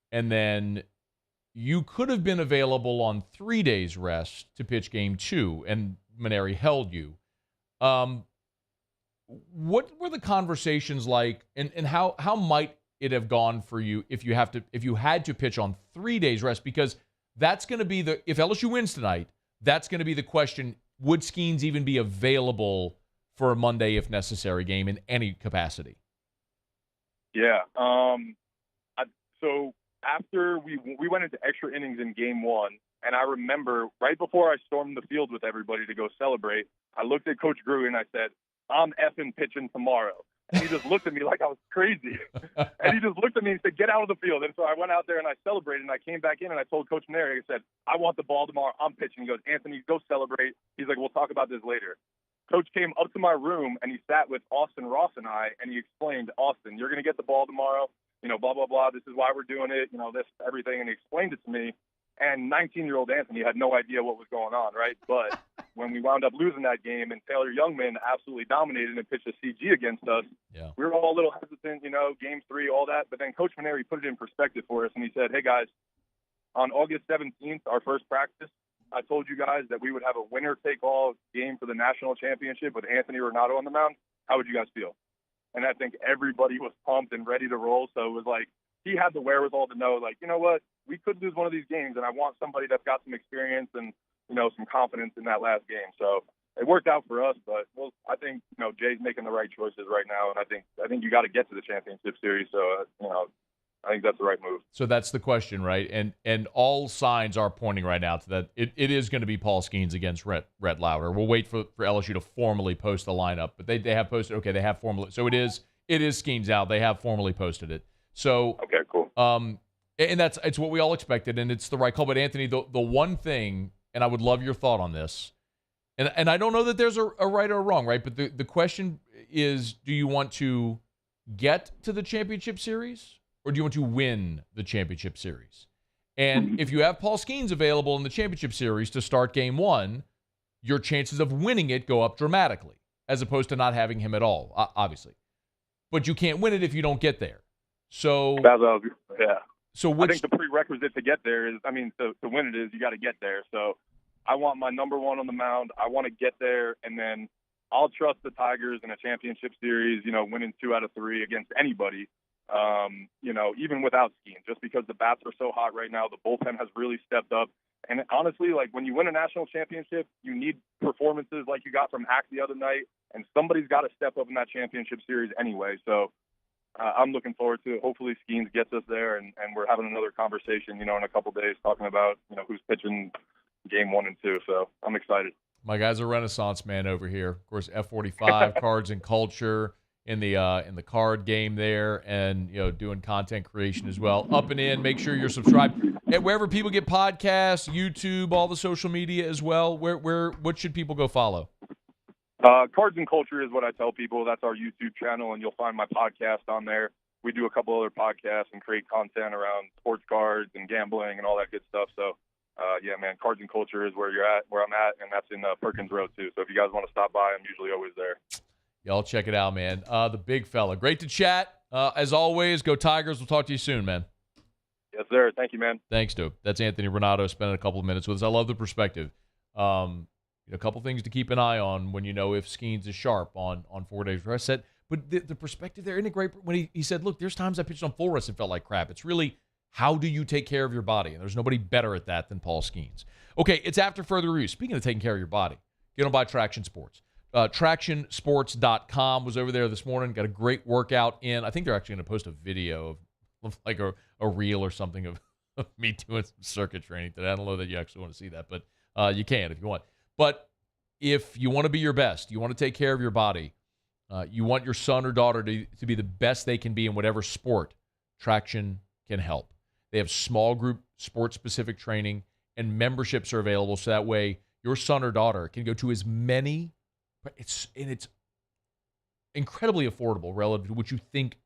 and then you could have been available on 3 days rest to pitch game 2, and Maneri held you. What were the conversations like, and how might it have gone for you if you had to pitch on 3 days rest? Because that's going to be if LSU wins tonight, that's going to be the question. Would Skenes even be available for a Monday, if necessary, game in any capacity? Yeah. So after we went into extra innings in game 1, and I remember right before I stormed the field with everybody to go celebrate, I looked at Coach Grew and I said, I'm effing pitching tomorrow. And he just looked at me like I was crazy. And he just looked at me and said, get out of the field. And so I went out there and I celebrated, and I came back in and I told Coach Maneri, I said, I want the ball tomorrow. I'm pitching. He goes, Anthony, go celebrate. He's like, we'll talk about this later. Coach came up to my room and he sat with Austin Ross and I, and he explained, Austin, you're going to get the ball tomorrow, blah, blah, blah. This is why we're doing it, this, everything. And he explained it to me. And 19-year-old Anthony had no idea what was going on, right? But when we wound up losing that game and Taylor Youngman absolutely dominated and pitched a CG against us, we were all a little hesitant, game 3, all that. But then Coach Maneri put it in perspective for us, and he said, hey, guys, on August 17th, our first practice, I told you guys that we would have a winner-take-all game for the national championship with Anthony Ranaudo on the mound. How would you guys feel? And I think everybody was pumped and ready to roll. So it was like he had the wherewithal to know, like, you know what, we could lose one of these games, and I want somebody that's got some experience and, some confidence in that last game. So it worked out for us, but I think, Jay's making the right choices right now, and I think you got to get to the championship series. So, I think that's the right move. So that's the question, right? And all signs are pointing right now to that. It is going to be Paul Skenes against Rhett Lauder. We'll wait for LSU to formally post the lineup, but they have posted. Okay, they have formally. So it is Skenes out. They have formally posted it. So okay, cool. And it's what we all expected, and it's the right call. But Anthony, the one thing, and I would love your thought on this, and I don't know that there's a right or a wrong, right? But the question is, do you want to get to the championship series, or do you want to win the championship series? And if you have Paul Skenes available in the championship series to start game 1, your chances of winning it go up dramatically, as opposed to not having him at all, obviously. But you can't win it if you don't get there. So yeah. So I think the prerequisite to get there is, to win it is you got to get there. So I want my number 1 on the mound. I want to get there, and then I'll trust the Tigers in a championship series, winning 2 out of 3 against anybody, even without Skenes, just because the bats are so hot right now. The bullpen has really stepped up. And honestly, like when you win a national championship, you need performances like you got from Hack the other night, and somebody's got to step up in that championship series anyway. So I'm looking forward to it. Hopefully Skenes gets us there, and we're having another conversation, in a couple days talking about, who's pitching game 1 and 2. So I'm excited. My guy's a Renaissance man over here. Of course, F45 Cards and Culture in the card game there, and doing content creation as well. Up and in. Make sure you're subscribed. And wherever people get podcasts, YouTube, all the social media as well. What should people go follow? Cards and Culture is what I tell people. That's our YouTube channel, and you'll find my podcast on there. We do a couple other podcasts and create content around sports cards and gambling and all that good stuff. So, yeah, man, Cards and Culture is where I'm at, and that's in Perkins Road, too. So if you guys want to stop by, I'm usually always there. Y'all check it out, man. The big fella. Great to chat. As always, go Tigers. We'll talk to you soon, man. Yes, sir. Thank you, man. Thanks, dude. That's Anthony Ranaudo spending a couple of minutes with us. I love the perspective. A couple things to keep an eye on when you know if Skenes is sharp on 4 days rest. But the perspective there, isn't it great? When he said, look, there's times I pitched on full rest and felt like crap. It's really, how do you take care of your body? And there's nobody better at that than Paul Skenes. Okay, it's after further review. Speaking of taking care of your body, get on by Traction Sports. TractionSports.com was over there this morning. Got a great workout in. I think they're actually going to post a video of like a reel or something of me doing some circuit training today. I don't know that you actually want to see that, but you can if you want. But if you want to be your best, you want to take care of your body, you want your son or daughter to be the best they can be in whatever sport, Traction can help. They have small group sport-specific training, and memberships are available, so that way your son or daughter can go to as many, it's incredibly affordable relative to what you think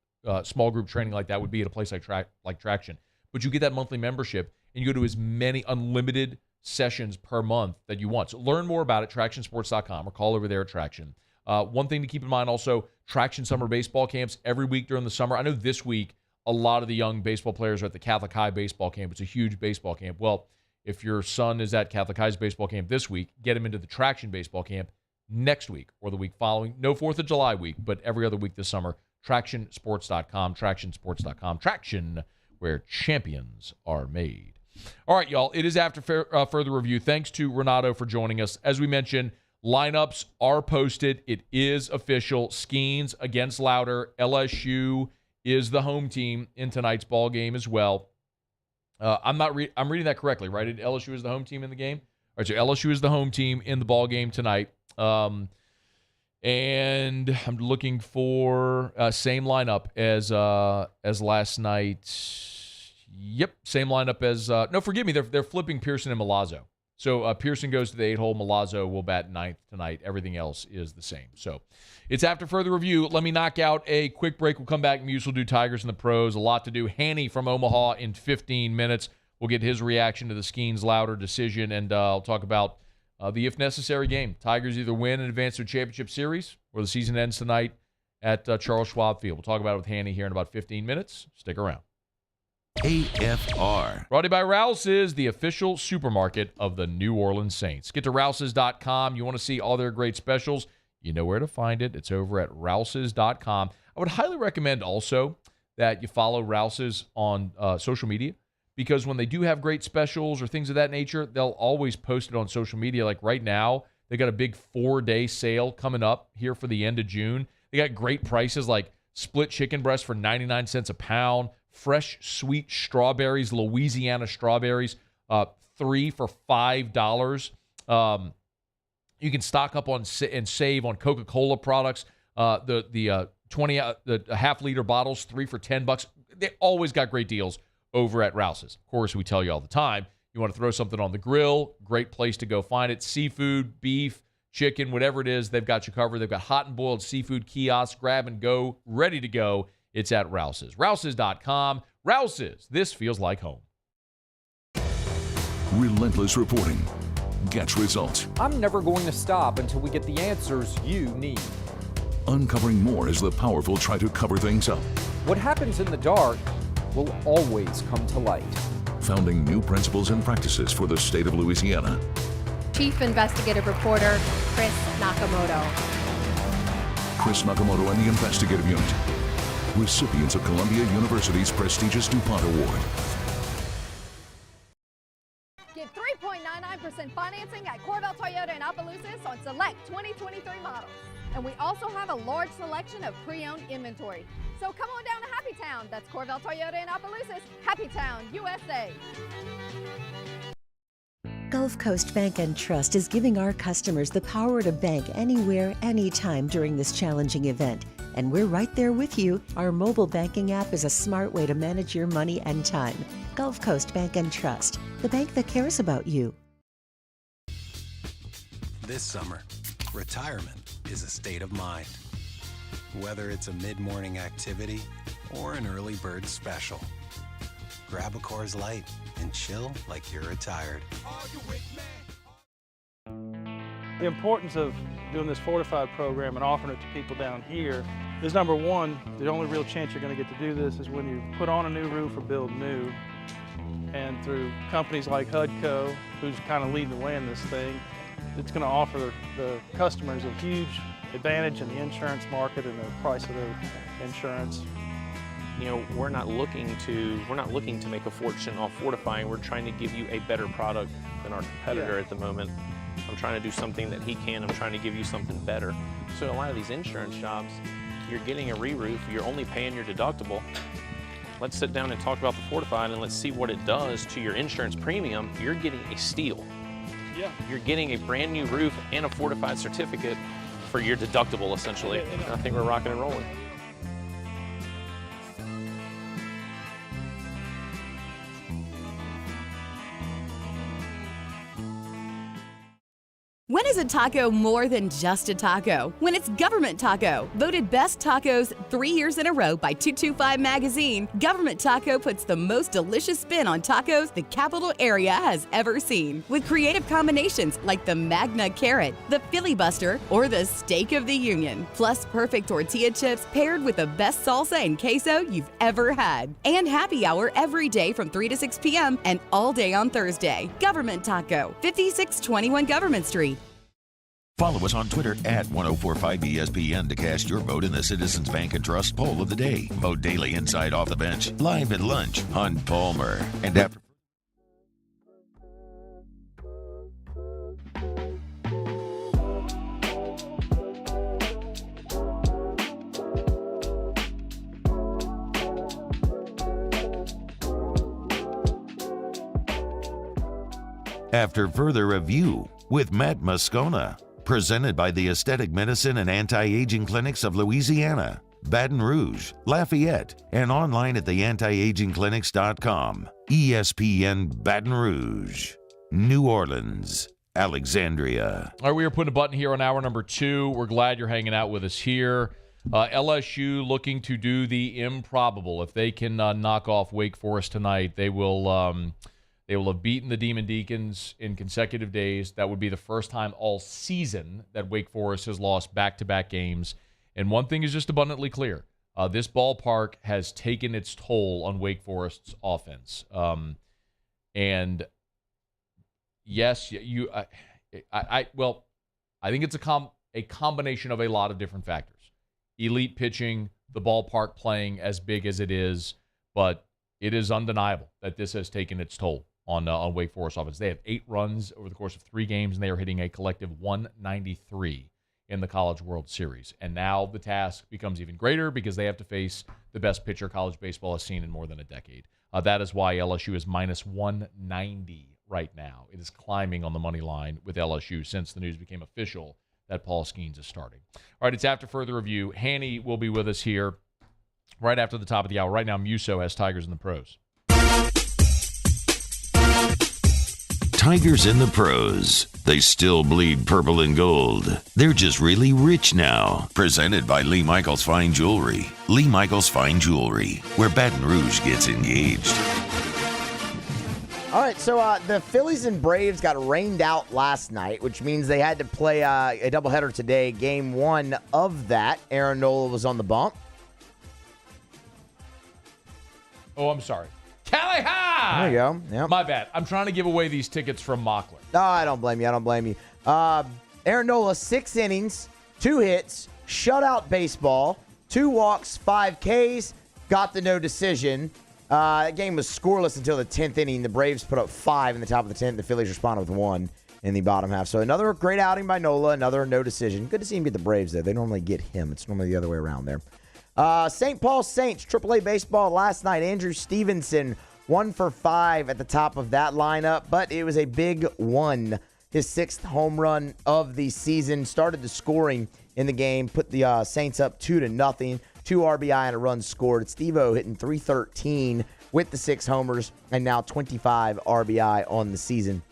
small group training like that would be at a place like Traction. But you get that monthly membership, and you go to as many unlimited sessions per month that you want. So learn more about it, TractionSports.com, or call over there at Traction. One thing to keep in mind also, Traction summer baseball camps every week during the summer. I know this week a lot of the young baseball players are at the Catholic High baseball camp. It's a huge baseball camp. Well, if your son is at Catholic High's baseball camp this week, get him into the Traction baseball camp next week or the week following. No 4th of July week, but every other week this summer. TractionSports.com, TractionSports.com. Traction, where champions are made. All right, y'all. It is after further review. Thanks to Ronaldo for joining us. As we mentioned, lineups are posted. It is official. Skenes against Louder. LSU is the home team in tonight's ball game as well. I'm reading that correctly, right? LSU is the home team in the game. All right, so LSU is the home team in the ball game tonight. And I'm looking for same lineup as last night. Yep, same lineup as no, forgive me, they're flipping Pearson and Milazzo. So Pearson goes to the 8-hole, Milazzo will bat 9th tonight. Everything else is the same. So it's after further review. Let me knock out a quick break. We'll come back. Muse will do Tigers and the Pros. A lot to do. Hanny from Omaha in 15 minutes. We'll get his reaction to the Skenes Louder decision, and I'll talk about the if necessary game. Tigers either win and advance their championship series, or the season ends tonight at Charles Schwab Field. We'll talk about it with Hanny here in about 15 minutes. Stick around. AFR. Brought to you by Rouse's, the official supermarket of the New Orleans Saints. Get to Rouse's.com. You want to see all their great specials, you know where to find it. It's over at Rouse's.com. I would highly recommend also that you follow Rouse's on social media, because when they do have great specials or things of that nature, they'll always post it on social media. Like right now, they got a big 4-day sale coming up here for the end of June. They got great prices like split chicken breast for 99 cents a pound, fresh sweet strawberries, Louisiana strawberries, 3 for $5. You can stock up on and save on Coca-Cola products. The half-liter bottles, 3 for $10. They always got great deals over at Rouse's. Of course, we tell you all the time, you want to throw something on the grill, great place to go find it. Seafood, beef, chicken, whatever it is, they've got you covered. They've got hot and boiled seafood kiosks, grab and go, ready to go. It's at Rouse's. Rouse's.com. Rouse's. This feels like home. Relentless reporting gets results. I'm never going to stop until we get the answers you need. Uncovering more as the powerful try to cover things up. What happens in the dark will always come to light. Founding new principles and practices for the state of Louisiana. Chief Investigative Reporter Chris Nakamoto. Chris Nakamoto and the Investigative Unit. Recipients of Columbia University's prestigious DuPont Award. Get 3.99% financing at Corvell Toyota in Opelousas on select 2023 models. And we also have a large selection of pre-owned inventory. So come on down to Happy Town. That's Corvell Toyota in Opelousas, Happy Town, USA. Gulf Coast Bank and Trust is giving our customers the power to bank anywhere, anytime during this challenging event. And we're right there with you. Our mobile banking app is a smart way to manage your money and time. Gulf Coast Bank and Trust, the bank that cares about you. This summer, retirement is a state of mind. Whether it's a mid-morning activity or an early bird special, grab a Coors Light and chill like you're retired. The importance of doing this fortified program and offering it to people down here is, number one, the only real chance you're going to get to do this is when you put on a new roof or build new. And through companies like HUDCO, who's kind of leading the way in this thing, it's going to offer the customers a huge advantage in the insurance market and the price of their insurance. You know, we're not looking to make a fortune off fortifying. We're trying to give you a better product than our competitor at the moment. I'm trying to do something that he can. I'm trying to give you something better. So a lot of these insurance shops, you're getting a re-roof, you're only paying your deductible. Let's sit down and talk about the fortified and let's see what it does to your insurance premium. You're getting a steal. Yeah. You're getting a brand new roof and a fortified certificate for your deductible, essentially. I think we're rocking and rolling. When is a taco more than just a taco? When it's Government Taco. Voted best tacos 3 years in a row by 225 Magazine, Government Taco puts the most delicious spin on tacos the capital area has ever seen. With creative combinations like the Magna Carrot, the Filibuster, or the Steak of the Union. Plus perfect tortilla chips paired with the best salsa and queso you've ever had. And happy hour every day from 3 to 6 p.m. and all day on Thursday. Government Taco, 5621 Government Street. Follow us on Twitter at 1045ESPN to cast your vote in the Citizens Bank and Trust poll of the day. Vote daily inside Off the Bench, live at lunch on Palmer. And after. After further review with Matt Moscona. Presented by the Aesthetic Medicine and Anti-Aging Clinics of Louisiana, Baton Rouge, Lafayette, and online at theantiagingclinics.com. ESPN Baton Rouge, New Orleans, Alexandria. All right, we are putting a button here on hour number 2. We're glad you're hanging out with us here. LSU looking to do the improbable. If they can knock off Wake Forest tonight, they will have beaten the Demon Deacons in consecutive days. That would be the first time all season that Wake Forest has lost back-to-back games. And one thing is just abundantly clear. This ballpark has taken its toll on Wake Forest's offense. And yes, I think it's a combination of a lot of different factors. Elite pitching, the ballpark playing as big as it is, but it is undeniable that this has taken its toll on Wake Forest offense. They have 8 runs over the course of 3 games, and they are hitting a collective 193 in the College World Series. And now the task becomes even greater because they have to face the best pitcher college baseball has seen in more than a decade. That is why LSU is minus 190 right now. It is climbing on the money line with LSU since the news became official that Paul Skenes is starting. All right, it's after further review. Hanny will be with us here right after the top of the hour. Right now, Musso has Tigers in the Pros. Tigers in the Pros. They still bleed purple and gold. They're just really rich now. Presented by Lee Michaels Fine Jewelry. Lee Michaels Fine Jewelry, where Baton Rouge gets engaged. All right, so the Phillies and Braves got rained out last night, which means they had to play a doubleheader today. Game 1 of that. Aaron Nola was on the bump. Oh, I'm sorry. Cali High! There you go. Yep. My bad. I'm trying to give away ththese tickets from Mockler. No, I don't blame you. Aaron Nola, 6 innings, 2 hits, shutout baseball, 2 walks, 5 Ks, got the no decision. That game was scoreless until the 10th inning. The Braves put up 5 in the top of the 10th. The Phillies responded with 1 in the bottom half. So another great outing by Nola, another no decision. Good to see him get the Braves there. They normally get him. It's normally the other way around there. St. Paul Saints, AAA baseball last night. Andrew Stevenson, 1 for 5 at the top of that lineup, but it was a big one. His 6th home run of the season. Started the scoring in the game, put the Saints up 2-0. 2 RBI and a run scored. It's Steve-O hitting .313 with the 6 homers and now 25 RBI on the season.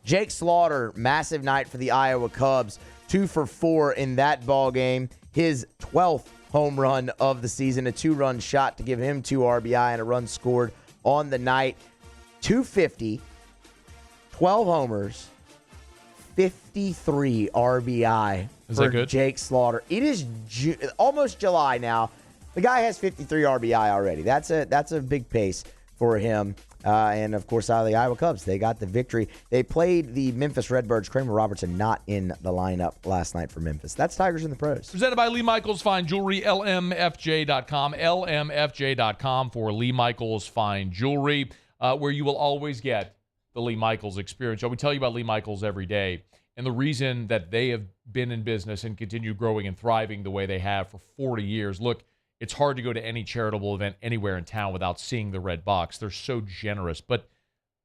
Jake Slaughter, massive night for the Iowa Cubs. 2 for 4 in that ball game. His 12th home run of the season, a 2-run shot to give him 2 RBI and a run scored on the night. 250, 12 homers, 53 RBI for Jake Slaughter. It is almost July now. The guy has 53 RBI already. That's a big pace for him. And, of course, out of the Iowa Cubs, they got the victory. They played the Memphis Redbirds. Kramer Robertson not in the lineup last night for Memphis. That's Tigers in the Pros. Presented by Lee Michaels Fine Jewelry, lmfj.com. lmfj.com for Lee Michaels Fine Jewelry, where you will always get the Lee Michaels experience. We tell you about Lee Michaels every day, and the reason that they have been in business and continue growing and thriving the way they have for 40 years. Look, it's hard to go to any charitable event anywhere in town without seeing the red box. They're so generous, but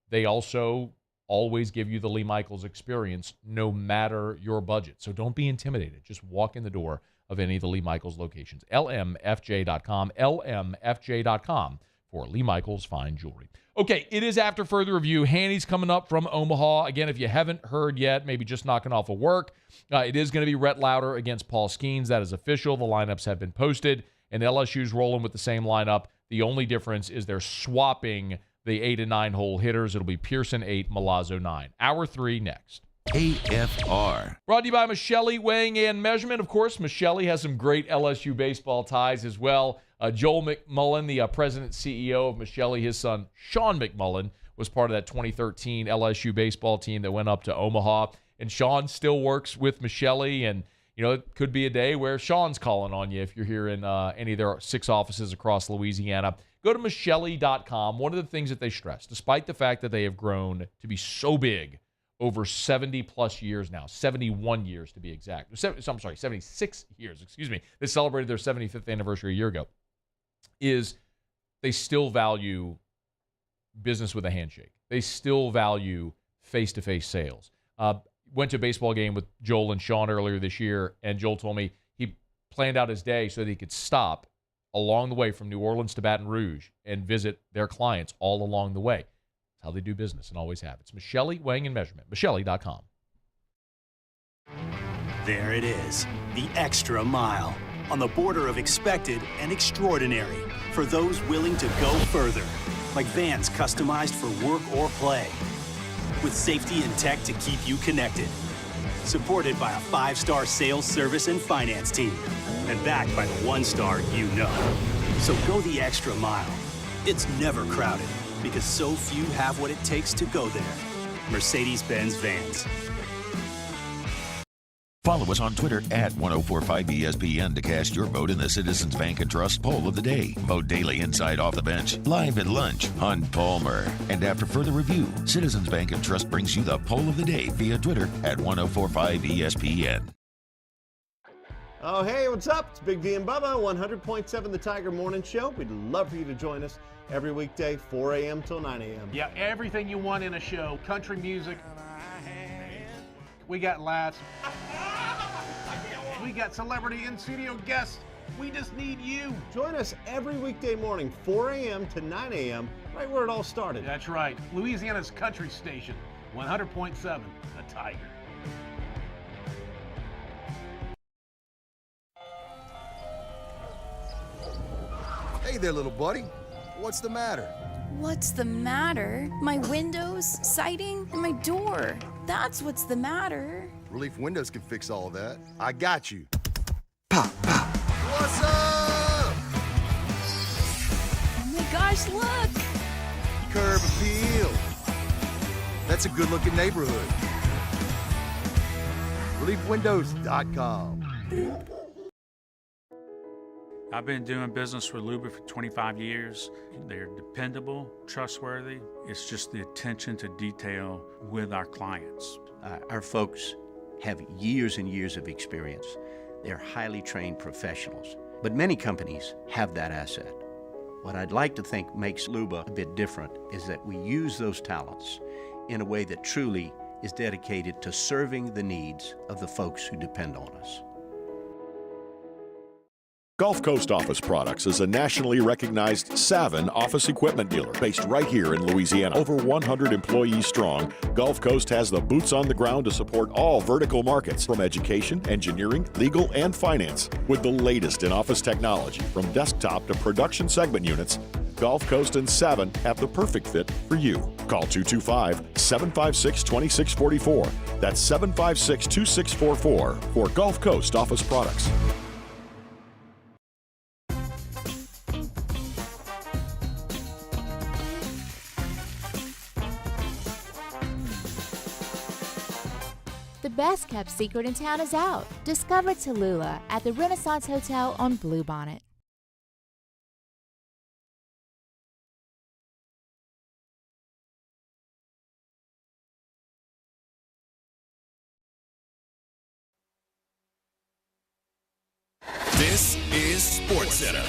they also always give you the Lee Michaels experience no matter your budget. So don't be intimidated. Just walk in the door of any of the Lee Michaels locations. lmfj.com, lmfj.com for Lee Michaels Fine Jewelry. Okay, it is after further review. Hanny's coming up from Omaha. Again, if you haven't heard yet, maybe just knocking off of work, it is going to be Rhett Lauder against Paul Skenes. That is official. The lineups have been posted. And LSU's rolling with the same lineup. The only difference is they're swapping the 8 and 9 hole hitters. It'll be Pearson 8, Milazzo 9. Hour 3 next. AFR. Brought to you by Michelli Weighing and Measurement. Of course, Michelli has some great LSU baseball ties as well. Joel McMullen, the president CEO of Michelli, his son Sean McMullen was part of that 2013 LSU baseball team that went up to Omaha. And Sean still works with Michelli, and you know, it could be a day where Sean's calling on you if you're here in any of their 6 offices across Louisiana. Go to Michelli.com. One of the things that they stress, despite the fact that they have grown to be so big over 70-plus years now, 71 years to be exact. 76 years, excuse me. They celebrated their 75th anniversary a year ago, is they still value business with a handshake. They still value face-to-face sales. Went to a baseball game with Joel and Sean earlier this year, and Joel told me he planned out his day so that he could stop along the way from New Orleans to Baton Rouge and visit their clients all along the way. That's how they do business and always have. It's Michelli Weighing and Measurement, Michelli.com. There it is, the extra mile, on the border of expected and extraordinary for those willing to go further, like vans customized for work or play, with safety and tech to keep you connected. Supported by a 5-star sales, service, and finance team. And backed by the 1-star you know. So go the extra mile. It's never crowded because so few have what it takes to go there. Mercedes-Benz Vans. Follow us on Twitter at 1045ESPN to cast your vote in the Citizens Bank and Trust Poll of the Day. Vote daily inside Off the Bench, live at lunch on Palmer. And after further review, Citizens Bank and Trust brings you the Poll of the Day via Twitter at 1045ESPN. Oh, hey, what's up? It's Big D and Bubba, 100.7 The Tiger Morning Show. We'd love for you to join us every weekday, 4 a.m. till 9 a.m. Yeah, everything you want in a show. Country music. We got laughs. We got celebrity in-studio guests. We just need you. Join us every weekday morning, 4 a.m. to 9 a.m., right where it all started. That's right. Louisiana's country station, 100.7 The Tiger. Hey there, little buddy. What's the matter? What's the matter? My windows, siding, and my door. That's what's the matter. Relief Windows can fix all of that. I got you. Pop, pop. What's up? Oh my gosh, look! Curb appeal. That's a good-looking neighborhood. ReliefWindows.com. I've been doing business with Luba for 25 years. They're dependable, trustworthy. It's just the attention to detail with our clients. Our folks have years and years of experience. They're highly trained professionals. But many companies have that asset. What I'd like to think makes Luba a bit different is that we use those talents in a way that truly is dedicated to serving the needs of the folks who depend on us. Gulf Coast Office Products is a nationally recognized Savin office equipment dealer based right here in Louisiana. Over 100 employees strong, Gulf Coast has the boots on the ground to support all vertical markets, from education, engineering, legal, and finance. With the latest in office technology, from desktop to production segment units, Gulf Coast and Savin have the perfect fit for you. Call 225-756-2644. That's 756-2644 for Gulf Coast Office Products. The best kept secret in town is out. Discover Tallulah at the Renaissance Hotel on Bluebonnet. This is SportsCenter.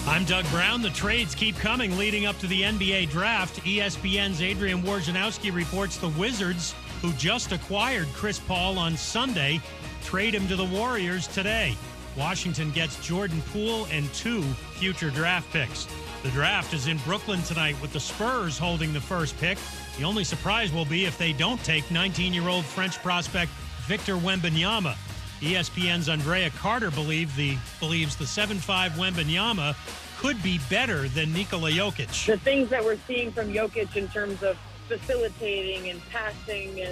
I'm Doug Brown. The trades keep coming leading up to the NBA draft. ESPN's Adrian Wojnarowski reports the Wizards, who just acquired Chris Paul on Sunday, trade him to the Warriors today. Washington gets Jordan Poole and 2 future draft picks. The draft is in Brooklyn tonight with the Spurs holding the first pick. The only surprise will be if they don't take 19-year-old French prospect Victor Wembanyama. ESPN's Andrea Carter believes the 7'5" Wembanyama could be better than Nikola Jokic. The things that we're seeing from Jokic in terms of facilitating and passing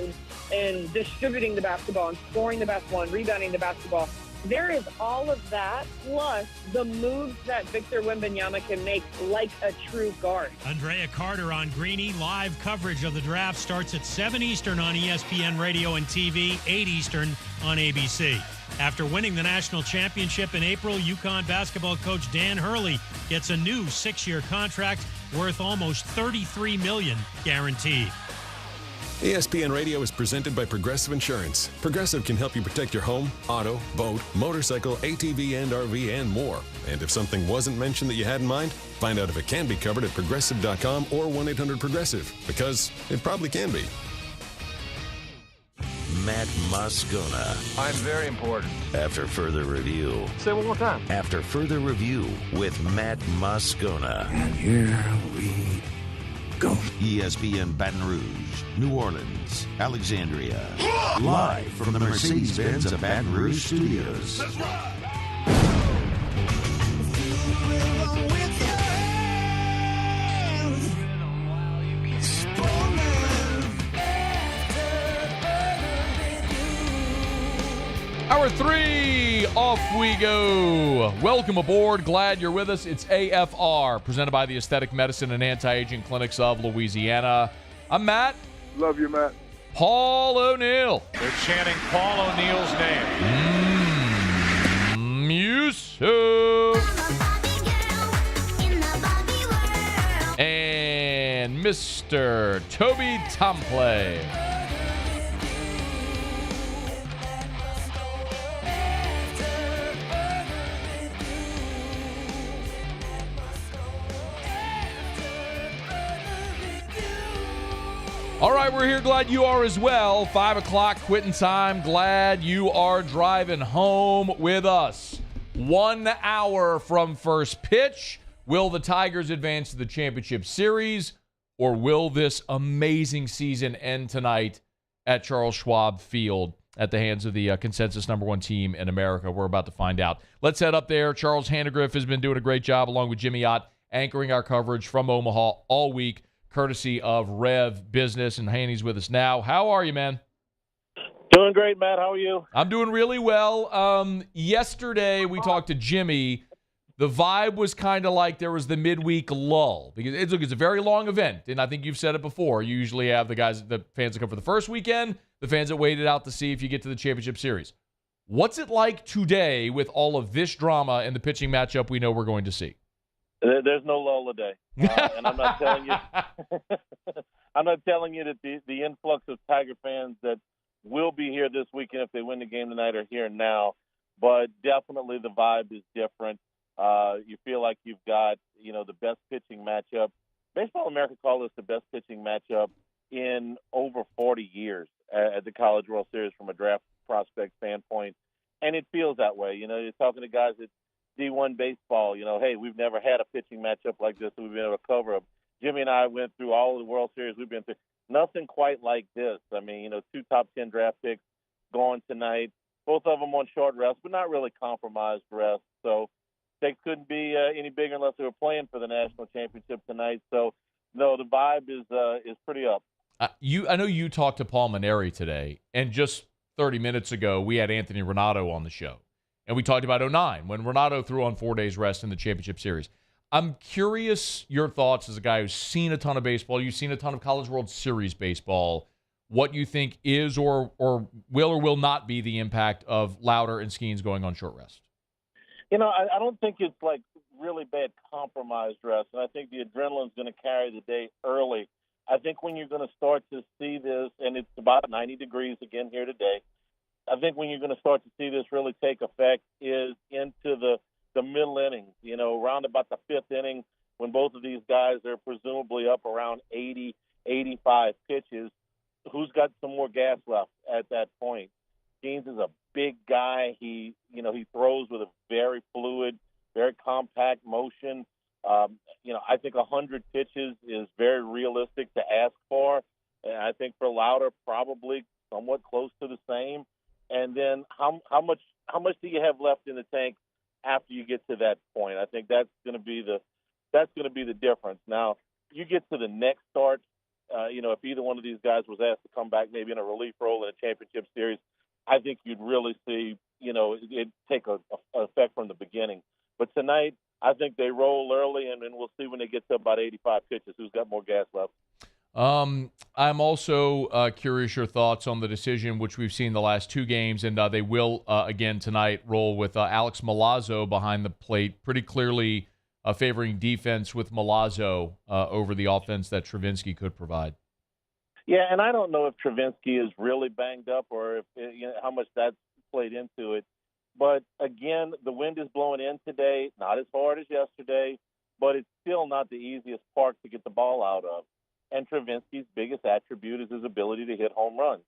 and distributing the basketball and scoring the basketball and rebounding the basketball, there is all of that, plus the moves that Victor Wembanyama can make like a true guard. Andrea Carter on Greeny. Live coverage of the draft starts at 7 Eastern on ESPN Radio and TV, 8 Eastern on ABC. After winning the national championship in April, UConn basketball coach Dan Hurley gets a new 6-year contract worth almost $33 million guaranteed. ESPN Radio is presented by Progressive Insurance. Progressive can help you protect your home, auto, boat, motorcycle, ATV, and RV, and more. And if something wasn't mentioned that you had in mind, find out if it can be covered at Progressive.com or 1-800-PROGRESSIVE, because it probably can be. Matt Moscona. I'm very important. After further review. Say it one more time. After further review with Matt Moscona. And here we go. ESPN Baton Rouge, New Orleans, Alexandria. Live from the Mercedes-Benz of Baton Rouge studios. That's right. Hour 3, off we go. Welcome aboard. Glad you're with us. It's AFR, presented by the Aesthetic Medicine and Anti-Aging Clinics of Louisiana. I'm Matt. Love you, Matt. Paul O'Neill. They're chanting Paul O'Neill's name. Musso. And Mr. Toby Tomplay. All right, we're here. Glad you are as well. 5 o'clock quitting time. Glad you are driving home with us. 1 hour from first pitch. Will the Tigers advance to the championship series, or will this amazing season end tonight at Charles Schwab Field at the hands of the consensus #1 team in America? We're about to find out. Let's head up there. Charles Hanagriff has been doing a great job, along with Jimmy Ott, anchoring our coverage from Omaha all week, courtesy of Rev Business, and Haney's with us now. How are you, man? Doing great, Matt. How are you? I'm doing really well. Yesterday, we talked to Jimmy. The vibe was kind of like there was the midweek lull, because it's a very long event, and I think you've said it before. You usually have the fans that come for the first weekend, the fans that waited out to see if you get to the championship series. What's it like today with all of this drama and the pitching matchup we know we're going to see? There's no lull today, and I'm not telling you. I'm not telling you that the influx of Tiger fans that will be here this weekend if they win the game tonight are here now, but definitely the vibe is different. You feel like you've got the best pitching matchup. Baseball America called this the best pitching matchup in over 40 years at the College World Series from a draft prospect standpoint, and it feels that way. You know, you're talking to guys at D1 baseball, you know, hey, we've never had a pitching matchup like this that we've been able to cover them. Jimmy and I went through all of the World Series we've been through. Nothing quite like this. I mean, you know, 2 top 10 draft picks gone tonight. Both of them on short rest, but not really compromised rest. So they couldn't be any bigger unless they were playing for the national championship tonight. So, no, the vibe is pretty up. I know you talked to Paul Maneri today, and just 30 minutes ago we had Anthony Ranaudo on the show, and we talked about 2009 when Ronaldo threw on 4 days rest in the championship series. I'm curious your thoughts as a guy who's seen a ton of baseball. You've seen a ton of College World Series baseball. What you think is or will not be the impact of Lauder and Skenes going on short rest? You know, I don't think it's like really bad compromised rest, and I think the adrenaline's going to carry the day early. I think when you're going to start to see this, and it's about 90 degrees again here today, I think when you're going to start to see this really take effect is into the middle innings, you know, around about the 5th inning when both of these guys are presumably up around 80, 85 pitches. Who's got some more gas left at that point? Skenes is a big guy. He throws with a very fluid, very compact motion. I think 100 pitches is very realistic to ask for. And I think for Lauder, probably somewhat close to the same. And then how much do you have left in the tank after you get to that point? I think that's going to be the difference. Now, you get to the next start. If either one of these guys was asked to come back maybe in a relief role in a championship series, I think you'd really see, it take a effect from the beginning. But tonight, I think they roll early, and then we'll see when they get to about 85 pitches who's got more gas left. I'm also curious your thoughts on the decision, which we've seen the last 2 games, and they will, again tonight, roll with Alex Milazzo behind the plate, pretty clearly favoring defense with Milazzo over the offense that Travinski could provide. Yeah, and I don't know if Travinski is really banged up or if how much that's played into it. But, again, the wind is blowing in today, not as hard as yesterday, but it's still not the easiest park to get the ball out of. And Travinski's biggest attribute is his ability to hit home runs.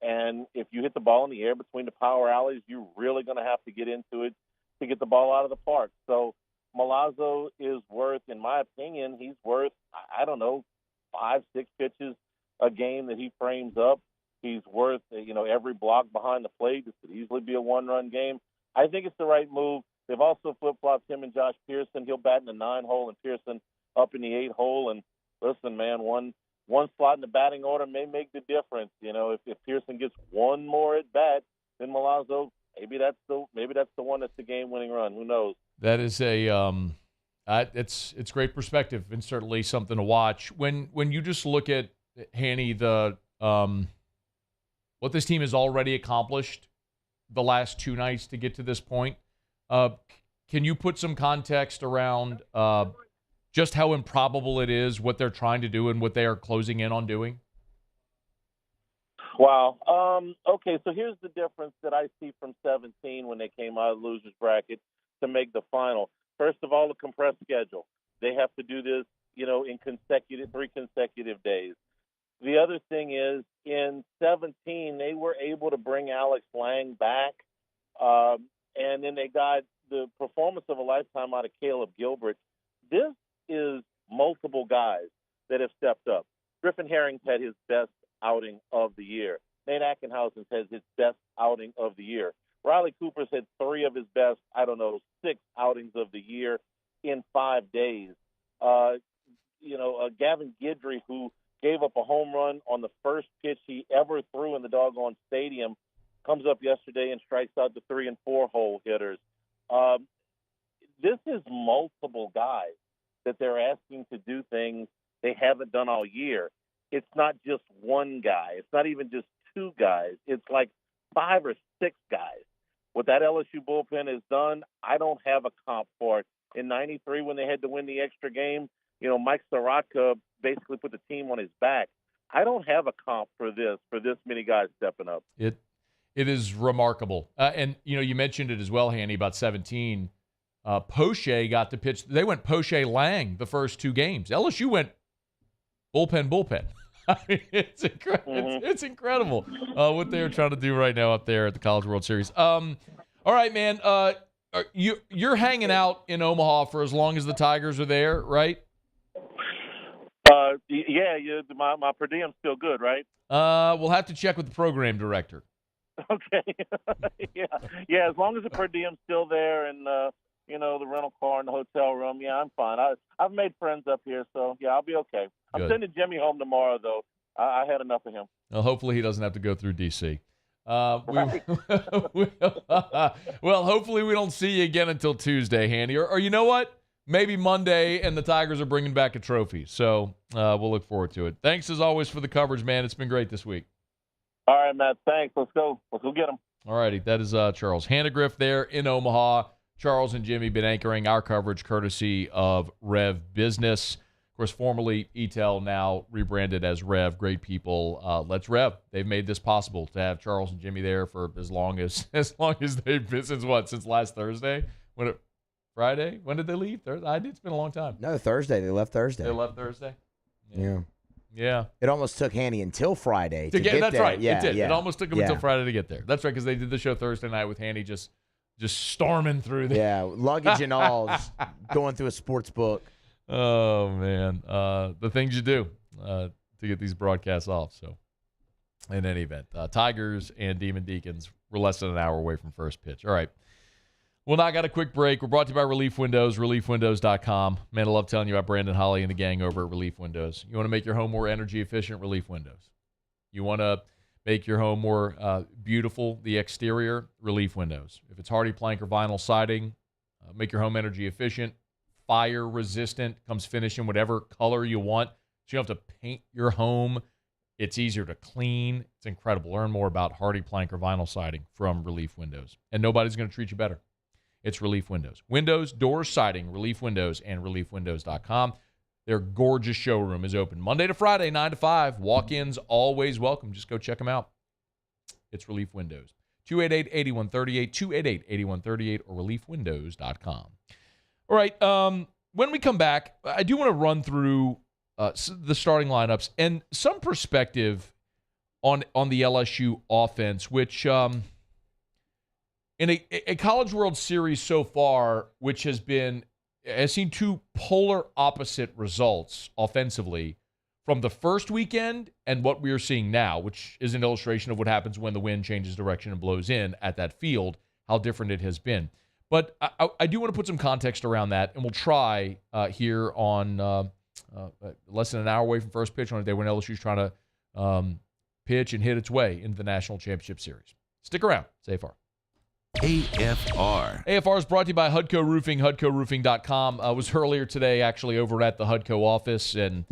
And if you hit the ball in the air between the power alleys, you're really going to have to get into it to get the ball out of the park. So Milazzo is worth, in my opinion, he's worth, 5-6 pitches a game that he frames up. He's worth, every block behind the plate. This could easily be a 1-run game. I think it's the right move. They've also flip-flopped him and Josh Pearson. He'll bat in the 9 hole and Pearson up in the 8 hole. And listen, man, one slot in the batting order may make the difference. If Pearson gets one more at bat than Milazzo, maybe that's the one that's the game-winning run. Who knows? That is it's great perspective and certainly something to watch. When you just look at Hanny, what this team has already accomplished the last 2 nights to get to this point, can you put some context around just how improbable it is, what they're trying to do and what they are closing in on doing? Wow. Okay, so here's the difference that I see from 17 when they came out of the loser's bracket to make the final. First of all, the compressed schedule. They have to do this, in 3 consecutive days. The other thing is, in 17, they were able to bring Alex Lang back, and then they got the performance of a lifetime out of Caleb Gilbert. This is multiple guys that have stepped up. Griffin Herring's had his best outing of the year. Nate Ackenhausen's had his best outing of the year. Riley Cooper's had 3 of his best, 6 outings of the year in 5 days. Gavin Guidry, who gave up a home run on the first pitch he ever threw in the doggone stadium, comes up yesterday and strikes out the 3 and 4 hole hitters. This is multiple guys that they're asking to do things they haven't done all year. It's not just one guy. It's not even just 2 guys. It's like 5 or 6 guys. What that LSU bullpen has done, I don't have a comp for it. In 93, when they had to win the extra game, Mike Soroka basically put the team on his back. I don't have a comp for this many guys stepping up. It is remarkable. And, you mentioned it as well, Hanny, about 17. Poche got to pitch. They went Poche Lang the first 2 games. LSU went bullpen. I mean, it's incredible what they are trying to do right now up there at the College World Series. All right, man. You're hanging out in Omaha for as long as the Tigers are there, right? Yeah. My per diem's still good, right? We'll have to check with the program director. Okay. Yeah. As long as the per diem's still there and the rental car and the hotel room, yeah, I'm fine. I've made friends up here, so yeah, I'll be okay. I'm sending Jimmy home tomorrow, though. I had enough of him. Well, hopefully he doesn't have to go through D.C. Well, hopefully we don't see you again until Tuesday, Handy. Or you know what? Maybe Monday, and the Tigers are bringing back a trophy. So we'll look forward to it. Thanks, as always, for the coverage, man. It's been great this week. All right, Matt. Thanks. Let's go get them. All righty. That is Charles Hanagriff there in Omaha. Charles and Jimmy been anchoring our coverage courtesy of Rev Business. Of course, formerly ETEL, now rebranded as Rev. Great people. Let's Rev. They've made this possible to have Charles and Jimmy there for as long as they've been since last Thursday? Friday? When did they leave? Thursday? It's been a long time. No, Thursday. They left Thursday. They left Thursday? Yeah. It almost took Hanny until Friday to get that's there. right. Yeah, it did. Yeah. It almost took them until Friday to get there. That's right, because they did the show Thursday night with Hanny just storming through there. Yeah, luggage and all, just going through a sports book. Oh, man. The things you do to get these broadcasts off. So, in any event, Tigers and Demon Deacons were less than an hour away from first pitch. All right. Well, now I got a quick break. We're brought to you by Relief Windows, reliefwindows.com. Man, I love telling you about Brandon Holly and the gang over at Relief Windows. You want to make your home more energy efficient? Relief Windows. You want to make your home more beautiful, the exterior? Relief Windows. If it's hardy plank or vinyl siding, make your home energy efficient, fire resistant, comes finished in whatever color you want. So you don't have to paint your home. It's easier to clean. It's incredible. Learn more about hardy plank or vinyl siding from Relief Windows. And nobody's going to treat you better. It's Relief Windows. Windows, doors, siding, Relief Windows, and reliefwindows.com. Their gorgeous showroom is open Monday to Friday, 9 to 5. Walk-ins always welcome. Just go check them out. It's Relief Windows. 288-8138, 288-8138, or reliefwindows.com. All right, when we come back, I do want to run through the starting lineups and some perspective on the LSU offense, which in a College World Series so far, which has seen two polar opposite results offensively from the first weekend and what we are seeing now, which is an illustration of what happens when the wind changes direction and blows in at that field, how different it has been. But I do want to put some context around that, and we'll try here on less than an hour away from first pitch on a day when LSU's trying to pitch and hit its way into the National Championship Series. Stick around. It's AFR. AFR. AFR is brought to you by Hudco Roofing, HudcoRoofing.com. I was earlier today actually over at the Hudco office, and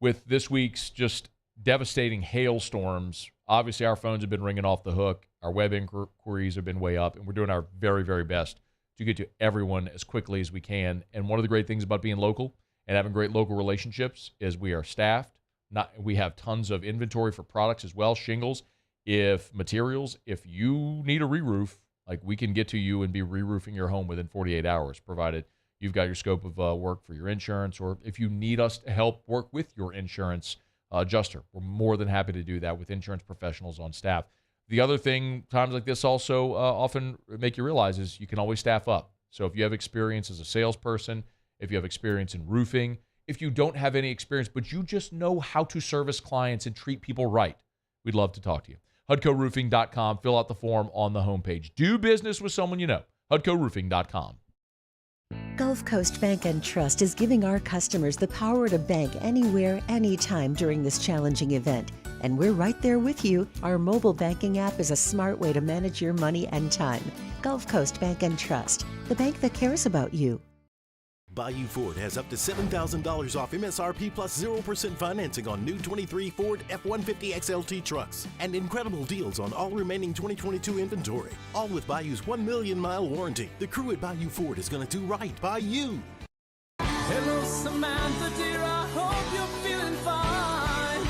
with this week's just devastating hailstorms, obviously our phones have been ringing off the hook. Our web inquiries have been way up, and we're doing our very, very best to get to everyone as quickly as we can. And one of the great things about being local and having great local relationships is we are staffed. We have tons of inventory for products as well, shingles, if you need a re-roof, like we can get to you and be re-roofing your home within 48 hours, provided you've got your scope of work for your insurance, or if you need us to help work with your insurance adjuster, we're more than happy to do that with insurance professionals on staff. The other thing, times like this also often make you realize is you can always staff up. So if you have experience as a salesperson, if you have experience in roofing, if you don't have any experience, but you just know how to service clients and treat people right, we'd love to talk to you. HudcoRoofing.com. Fill out the form on the homepage. Do business with someone you know. HudcoRoofing.com. Gulf Coast Bank and Trust is giving our customers the power to bank anywhere, anytime during this challenging event. And we're right there with you. Our mobile banking app is a smart way to manage your money and time. Gulf Coast Bank and Trust, the bank that cares about you. Bayou Ford has up to $7,000 off MSRP plus 0% financing on new 23 Ford F-150 XLT trucks and incredible deals on all remaining 2022 inventory. All with Bayou's 1 million-mile warranty. The crew at Bayou Ford is going to do right by you. Hello, Samantha, dear, I hope you're feeling fine.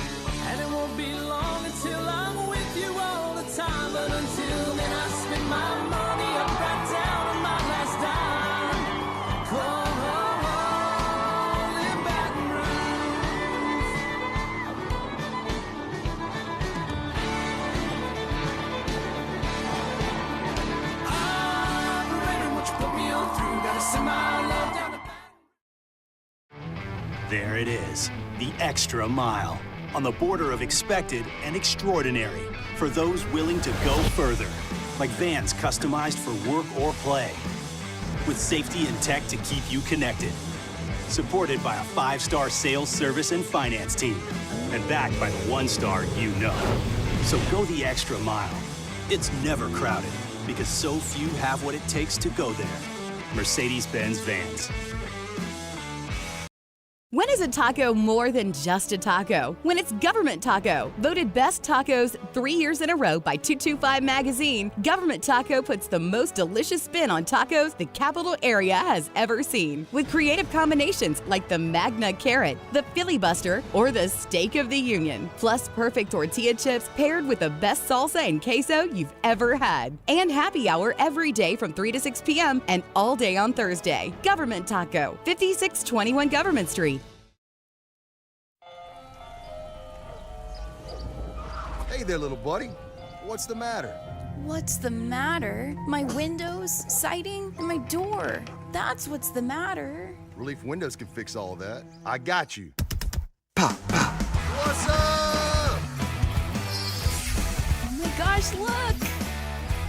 And it won't be long until I'm with you all the time. But until then, I spend my money up right down on my last dime. Send my love down the There it is, the extra mile, on the border of expected and extraordinary for those willing to go further, like vans customized for work or play, with safety and tech to keep you connected, supported by a 5-star sales, service, and finance team, and backed by the 1-star you know. So go the extra mile. It's never crowded, because so few have what it takes to go there. Mercedes-Benz Vans. When is a taco more than just a taco? When it's Government Taco. Voted best tacos 3 years in a row by 225 Magazine, Government Taco puts the most delicious spin on tacos the capital area has ever seen. With creative combinations like the Magna Carrot, the Filibuster, or the Steak of the Union. Plus perfect tortilla chips paired with the best salsa and queso you've ever had. And happy hour every day from 3 to 6 p.m. and all day on Thursday. Government Taco, 5621 Government Street. Hey there, little buddy. What's the matter? What's the matter? My windows, siding, and my door. That's what's the matter. Relief Windows can fix all that. I got you. Pop, pop. What's up? Oh my gosh, look!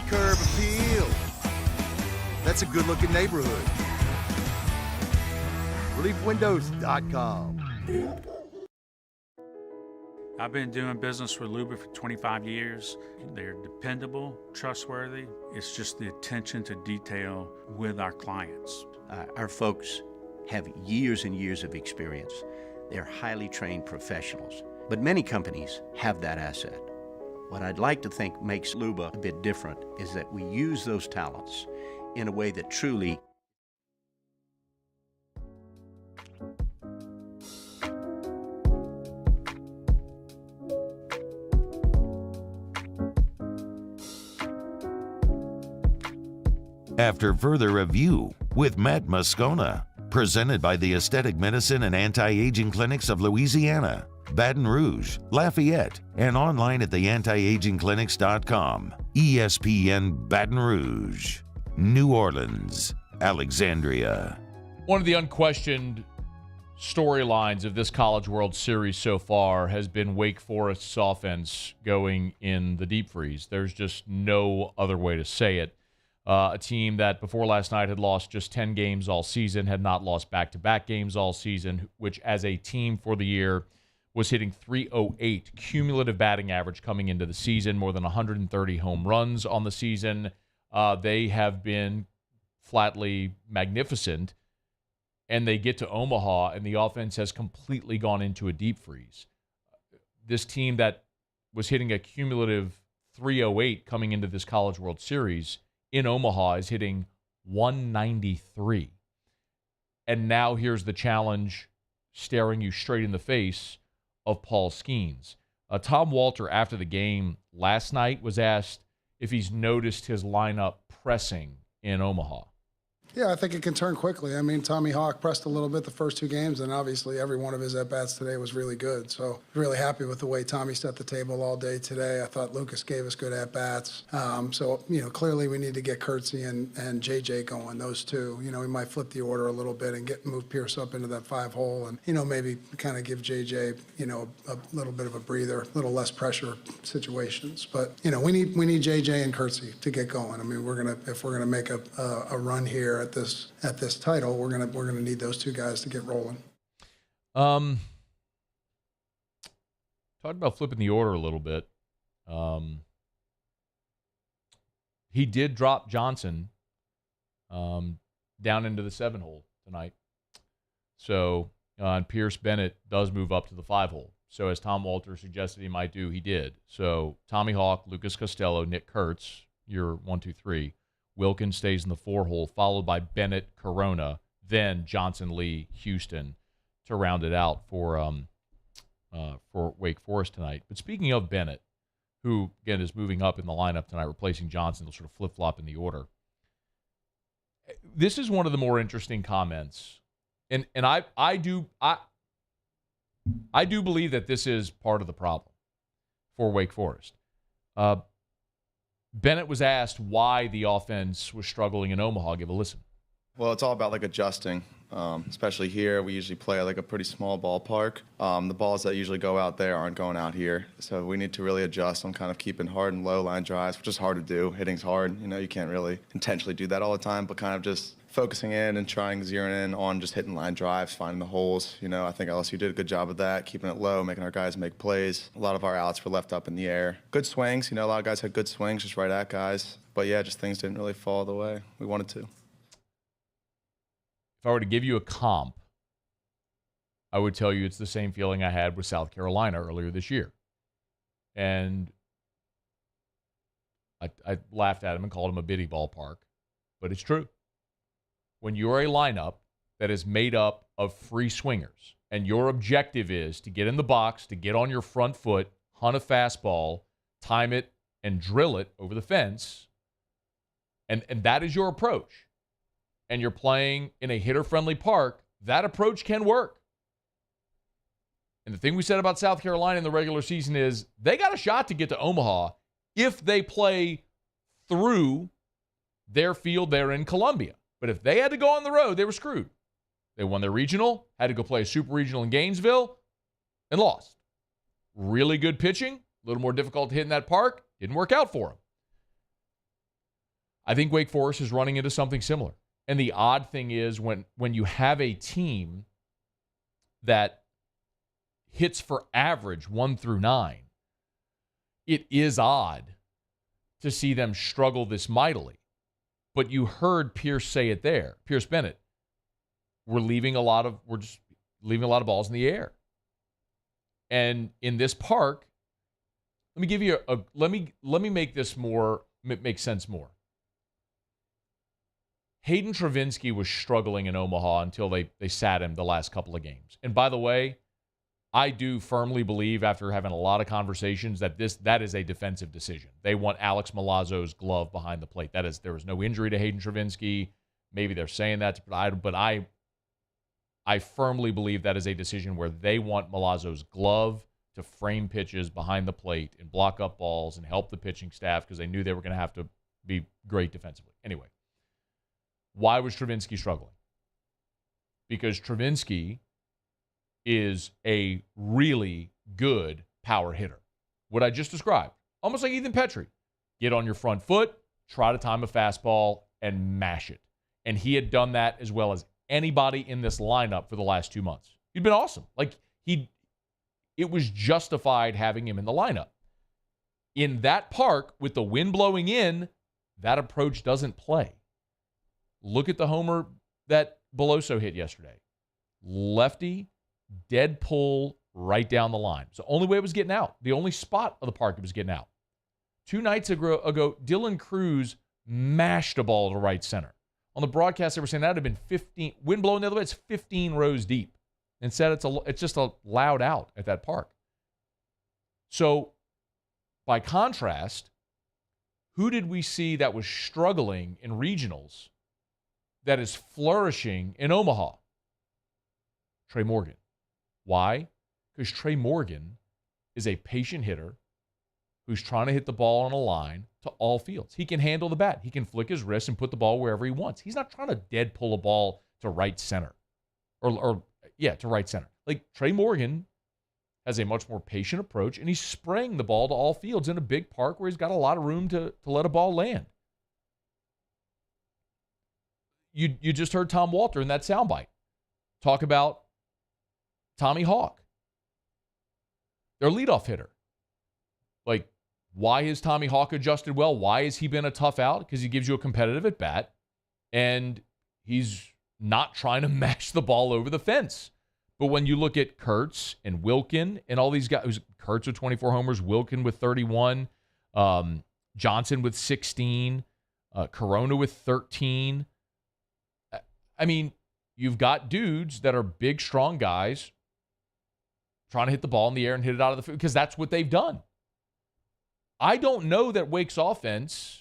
Curb appeal. That's a good-looking neighborhood. ReliefWindows.com. I've been doing business with Luba for 25 years. They're dependable, trustworthy. It's just the attention to detail with our clients. Our folks have years and years of experience. They're highly trained professionals, but many companies have that asset. What I'd like to think makes Luba a bit different is that we use those talents in a way that truly After further review with Matt Moscona, presented by the Aesthetic Medicine and Anti-Aging Clinics of Louisiana, Baton Rouge, Lafayette, and online at theantiagingclinics.com. ESPN Baton Rouge, New Orleans, Alexandria. One of the unquestioned storylines of this College World Series so far has been Wake Forest's offense going in the deep freeze. There's just no other way to say it. A team that before last night had lost just 10 games all season, had not lost back-to-back games all season, which as a team for the year was hitting .308 cumulative batting average coming into the season, more than 130 home runs on the season. They have been flatly magnificent, and they get to Omaha, and the offense has completely gone into a deep freeze. This team that was hitting a cumulative .308 coming into this College World Series in Omaha is hitting 193. And now here's the challenge staring you straight in the face of Paul Skenes. Tom Walter, after the game last night, was asked if he's noticed his lineup pressing in Omaha. Yeah, I think it can turn quickly. I mean, Tommy Hawk pressed a little bit the first two games, and obviously every one of his at-bats today was really good. So really happy with the way Tommy set the table all day today. I thought Lucas gave us good at-bats. So, clearly we need to get Kurtzy and JJ going, those two. We might flip the order a little bit and move Pierce up into that 5-hole and, maybe kind of give JJ, a little bit of a breather, a little less pressure situations. But, we need JJ and Kurtzy to get going. I mean, if we're gonna make a run here at this title, we're gonna need those two guys to get rolling. Talked about flipping the order a little bit. He did drop Johnson down into the 7-hole tonight. So and Pierce Bennett does move up to the 5-hole. So as Tom Walter suggested he might do, he did. So Tommy Hawk, Lucas Costello, Nick Kurtz, your 1, 2, 3. Wilkins stays in the 4-hole, followed by Bennett, Corona, then Johnson, Lee, Houston to round it out for Wake Forest tonight. But speaking of Bennett, who, again, is moving up in the lineup tonight, replacing Johnson, they'll sort of flip-flop in the order. This is one of the more interesting comments. And I do believe that this is part of the problem for Wake Forest. Bennett was asked why the offense was struggling in Omaha. Give a listen. Well, it's all about like adjusting, especially here. We usually play like a pretty small ballpark. The balls that usually go out there aren't going out here. So we need to really adjust on kind of keeping hard and low line drives, which is hard to do. Hitting's hard. You know, you can't really intentionally do that all the time, but kind of just focusing in and zeroing in on just hitting line drives, finding the holes. You know, I think LSU did a good job of that, keeping it low, making our guys make plays. A lot of our outs were left up in the air. Good swings. You know, a lot of guys had good swings just right at guys. But yeah, just things didn't really fall the way we wanted to. If I were to give you a comp, I would tell you it's the same feeling I had with South Carolina earlier this year. And I laughed at him and called him a bitty ballpark, but it's true. When you're a lineup that is made up of free swingers and your objective is to get in the box, to get on your front foot, hunt a fastball, time it, and drill it over the fence, and that is your approach, and you're playing in a hitter-friendly park, that approach can work. And the thing we said about South Carolina in the regular season is they got a shot to get to Omaha if they play through their field there in Columbia. But if they had to go on the road, they were screwed. They won their regional, had to go play a super regional in Gainesville, and lost. Really good pitching, a little more difficult to hit in that park, didn't work out for them. I think Wake Forest is running into something similar. And the odd thing is when you have a team that hits for average 1 through 9, it is odd to see them struggle this mightily. But you heard Pierce say it there, Pierce Bennett. We're just leaving a lot of balls in the air. And in this park, let me give you let me make this make sense more. Hayden Travinski was struggling in Omaha until they sat him the last couple of games. And by the way, I do firmly believe, after having a lot of conversations, that that is a defensive decision. They want Alex Milazzo's glove behind the plate. There was no injury to Hayden Travinski. Maybe they're saying that, but I firmly believe that is a decision where they want Milazzo's glove to frame pitches behind the plate and block up balls and help the pitching staff because they knew they were going to have to be great defensively. Anyway, why was Travinski struggling? Because Travinski is a really good power hitter. What I just described, almost like Ethan Petrie. Get on your front foot, try to time a fastball, and mash it. And he had done that as well as anybody in this lineup for the last 2 months. He'd been awesome. It was justified having him in the lineup. In that park, with the wind blowing in, that approach doesn't play. Look at the homer that Beloso hit yesterday. Lefty, dead pull right down the line. It's the only way it was getting out. The only spot of the park it was getting out. 2 nights ago, Dylan Cruz mashed a ball to right center. On the broadcast, they were saying that would have been 15. Wind blowing the other way, it's 15 rows deep. Instead, it's just a loud out at that park. So, by contrast, who did we see that was struggling in regionals that is flourishing in Omaha? Trey Morgan. Why? Because Trey Morgan is a patient hitter who's trying to hit the ball on a line to all fields. He can handle the bat. He can flick his wrist and put the ball wherever he wants. He's not trying to dead pull a ball to right center. To right center. Like, Trey Morgan has a much more patient approach, and he's spraying the ball to all fields in a big park where he's got a lot of room to let a ball land. You just heard Tom Walter in that soundbite talk about Tommy Hawk, their leadoff hitter. Like, why has Tommy Hawk adjusted well? Why has he been a tough out? Because he gives you a competitive at bat, and he's not trying to mash the ball over the fence. But when you look at Kurtz and Wilkin and all these guys, Kurtz with 24 homers, Wilkin with 31, Johnson with 16, Corona with 13. I mean, you've got dudes that are big, strong guys trying to hit the ball in the air and hit it out of the field because that's what they've done. I don't know that Wake's offense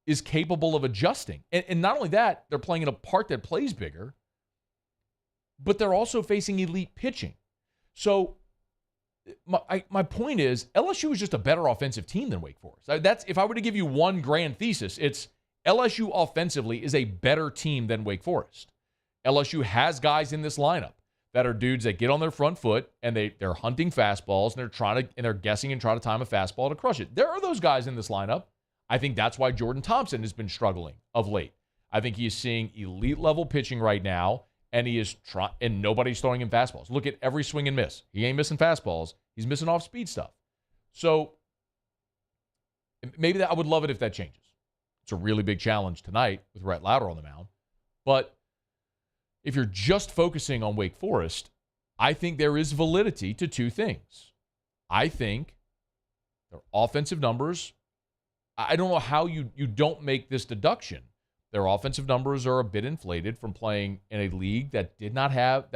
is capable of adjusting. And not only that, they're playing in a park that plays bigger, but they're also facing elite pitching. So my point is, LSU is just a better offensive team than Wake Forest. That's, if I were to give you one grand thesis, it's LSU offensively is a better team than Wake Forest. LSU has guys in this lineup that are dudes that get on their front foot and they're hunting fastballs and they're guessing and trying to time a fastball to crush it. There are those guys in this lineup. I think that's why Jordan Thompson has been struggling of late. I think he is seeing elite level pitching right now, and and nobody's throwing him fastballs. Look at every swing and miss. He ain't missing fastballs. He's missing off speed stuff. So maybe I would love it if that changes. It's a really big challenge tonight with Ranaudo on the mound. But if you're just focusing on Wake Forest, I think there is validity to two things. I think their offensive numbers, I don't know how you don't make this deduction. Their offensive numbers are a bit inflated from playing in a league that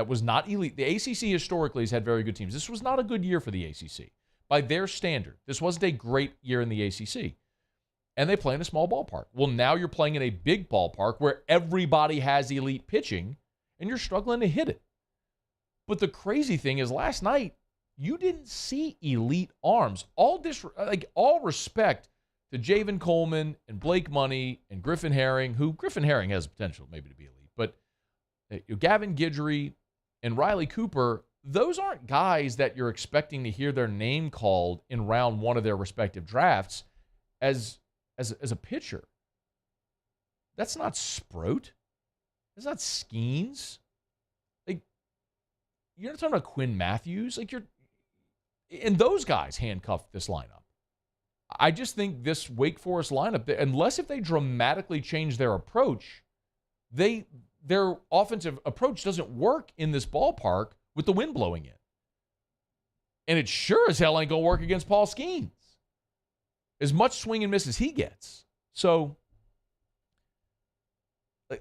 was not elite. The ACC historically has had very good teams. This was not a good year for the ACC. By their standard, this wasn't a great year in the ACC. And they play in a small ballpark. Well, now you're playing in a big ballpark where everybody has elite pitching, and you're struggling to hit it. But the crazy thing is, last night, you didn't see elite arms. All respect to Javen Coleman and Blake Money and Griffin Herring, who Griffin Herring has potential maybe to be elite. But Gavin Guidry and Riley Cooper, those aren't guys that you're expecting to hear their name called in round one of their respective drafts as a pitcher. That's not Sproat. That's not Skenes. Like, you're not talking about Quinn Matthews. And those guys handcuffed this lineup. I just think this Wake Forest lineup, unless if they dramatically change their approach, their offensive approach doesn't work in this ballpark with the wind blowing in. And it sure as hell ain't going to work against Paul Skenes. As much swing and miss as he gets. So,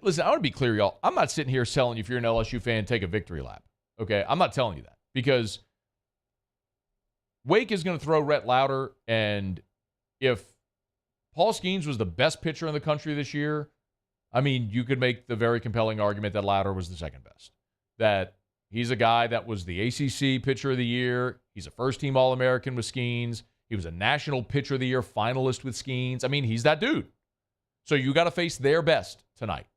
listen, I want to be clear, y'all. I'm not sitting here telling you, if you're an LSU fan, take a victory lap. Okay? I'm not telling you that. Because Wake is going to throw Rhett Lauder, and if Paul Skenes was the best pitcher in the country this year, I mean, you could make the very compelling argument that Lauder was the second best. That he's a guy that was the ACC Pitcher of the Year. He's a first-team All-American with Skenes. He was a National Pitcher of the Year finalist with Skenes. I mean, he's that dude. So you got to face their best tonight.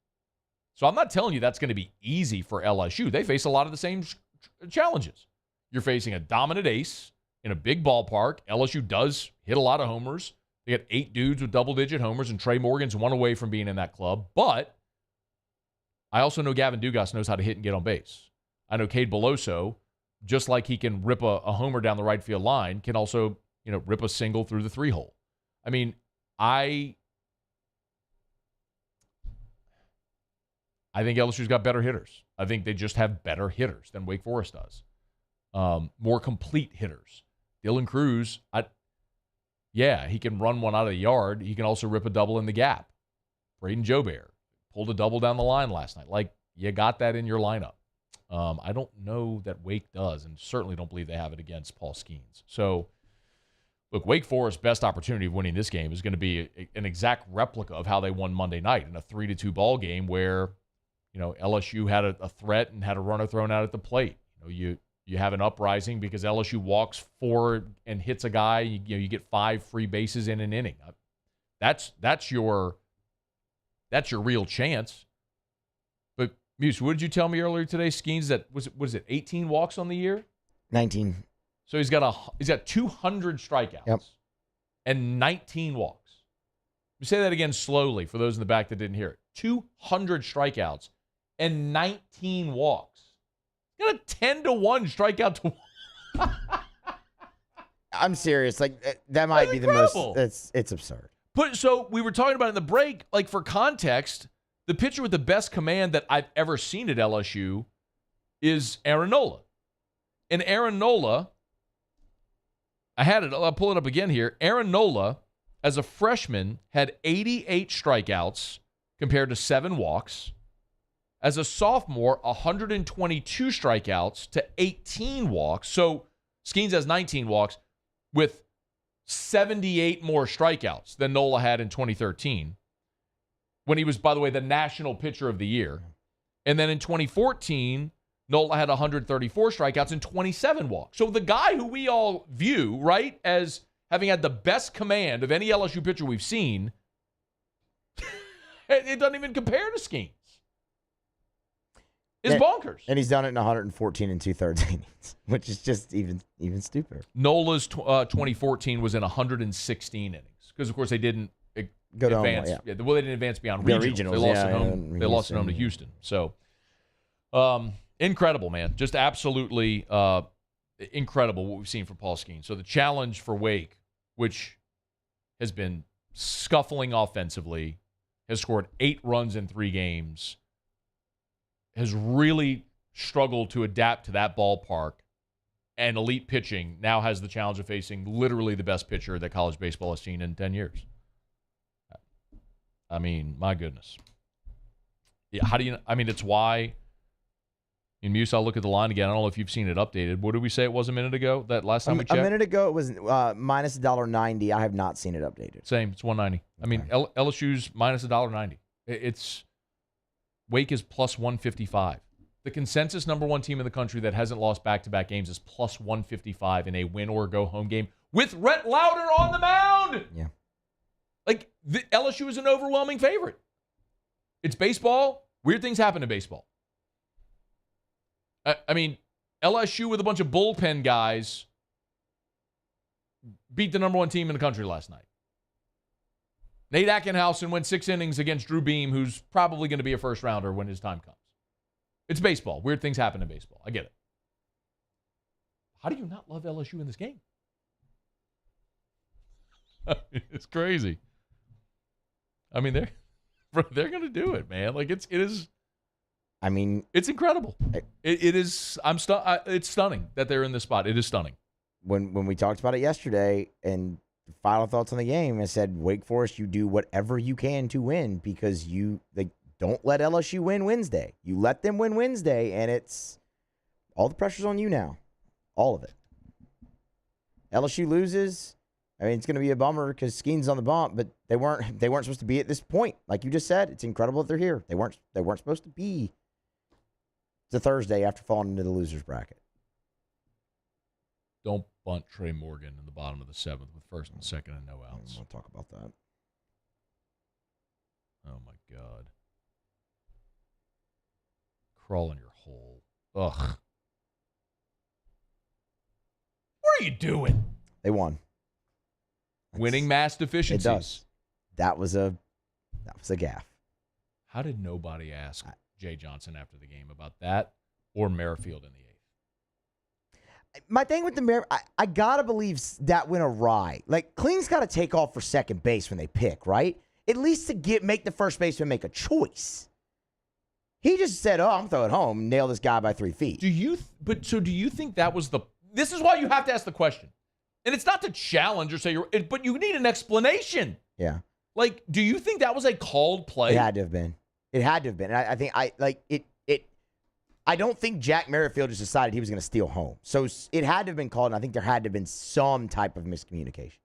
So I'm not telling you that's going to be easy for LSU. They face a lot of the same challenges. You're facing a dominant ace in a big ballpark. LSU does hit a lot of homers. They got 8 dudes with double-digit homers, and Trey Morgan's one away from being in that club. But I also know Gavin Dugas knows how to hit and get on base. I know Cade Beloso, just like he can rip a homer down the right field line, can also rip a single through the 3-hole. I mean, I think LSU's got better hitters. I think they just have better hitters than Wake Forest does. More complete hitters. Dylan Cruz, he can run one out of the yard. He can also rip a double in the gap. Braden Jobert pulled a double down the line last night. Like, you got that in your lineup. I don't know that Wake does, and certainly don't believe they have it against Paul Skenes. So, look, Wake Forest's best opportunity of winning this game is going to be an exact replica of how they won Monday night in a 3-2 ball game where, LSU had a threat and had a runner thrown out at the plate. You have an uprising because LSU walks 4 and hits a guy. You get 5 free bases in an inning. That's your real chance. But Muse, what did you tell me earlier today? Skenes, that was it 18 walks on the year? 19. So he's got 200 strikeouts. Yep. And 19 walks. Let me say that again slowly for those in the back that didn't hear it. 200 strikeouts and 19 walks. He's got a 10-1 strikeout to I'm serious. Like, that might be incredible. The most. It's absurd. So we were talking about in the break, like, for context, the pitcher with the best command that I've ever seen at LSU is Aaron Nola. And Aaron Nola, I'll pull it up again here. Aaron Nola, as a freshman, had 88 strikeouts compared to 7 walks. As a sophomore, 122 strikeouts to 18 walks. So Skenes has 19 walks with 78 more strikeouts than Nola had in 2013, when he was, by the way, the National Pitcher of the Year. And then in 2014, Nola had 134 strikeouts and 27 walks. So the guy who we all view, right, as having had the best command of any LSU pitcher we've seen, It doesn't even compare to Skenes. It's bonkers. And he's done it in 114 and 2/3 innings, which is just even stupider. Nola's 2014 was in 116 innings because, of course, they didn't advance. Yeah. Well, they didn't advance beyond Yeah, regionals. They lost at home. They lost at home to Houston. So, incredible, man. Just absolutely incredible what we've seen from Paul Skenes. So the challenge for Wake, which has been scuffling offensively, has scored 8 runs in 3 games, has really struggled to adapt to that ballpark, and elite pitching now has the challenge of facing literally the best pitcher that college baseball has seen in 10 years. I mean, my goodness. Yeah, it's why, in Muse, I'll look at the line again. I don't know if you've seen it updated. What did we say it was a minute ago? That last time we checked? A minute ago, it was minus $1.90. I have not seen it updated. Same. It's 190. Okay. I mean, LSU's minus $1.90. It's Wake is plus 155. The consensus number 1 team in the country that hasn't lost back-to-back games is plus 155 in a win-or-go-home game with Rhett Lauder on the mound. Yeah. Like, the LSU is an overwhelming favorite. It's baseball. Weird things happen in baseball. I mean, LSU with a bunch of bullpen guys beat the number 1 team in the country last night. Nate Ackenhausen went 6 innings against Drew Beam, who's probably going to be a first-rounder when his time comes. It's baseball. Weird things happen in baseball. I get it. How do you not love LSU in this game? It's crazy. I mean, they're going to do it, man. Like, it is. I mean, it's incredible. It is. It's stunning that they're in this spot. It is stunning. When we talked about it yesterday, and the final thoughts on the game, I said, Wake Forest, you do whatever you can to win because don't let LSU win Wednesday. You let them win Wednesday, and it's all the pressure's on you now, all of it. LSU loses. I mean, it's going to be a bummer because Skenes on the bump, but they weren't supposed to be at this point. Like you just said, it's incredible that they're here. They weren't supposed to be. It's a Thursday after falling into the loser's bracket. Don't bunt Trey Morgan in the bottom of the 7th with 1st and 2nd and no outs. We'll talk about that. Oh, my God. Crawl in your hole. Ugh. What are you doing? They won. Winning mass deficiencies. It does. That was a gaffe. How did nobody ask Jay Johnson after the game about that or Merrifield in the 8th? My thing with the I got to believe that went awry. Like, Kling's got to take off for second base when they pick, right? At least to make the first baseman make a choice. He just said, I'm throwing home, nail this guy by 3 feet. Do you think that was this is why you have to ask the question. And it's not to challenge or say but you need an explanation. Yeah. Like, do you think that was a called play? It had to have been. It had to have been. I think I don't think Jack Merrifield just decided he was going to steal home. So it had to have been called, and I think there had to have been some type of miscommunication.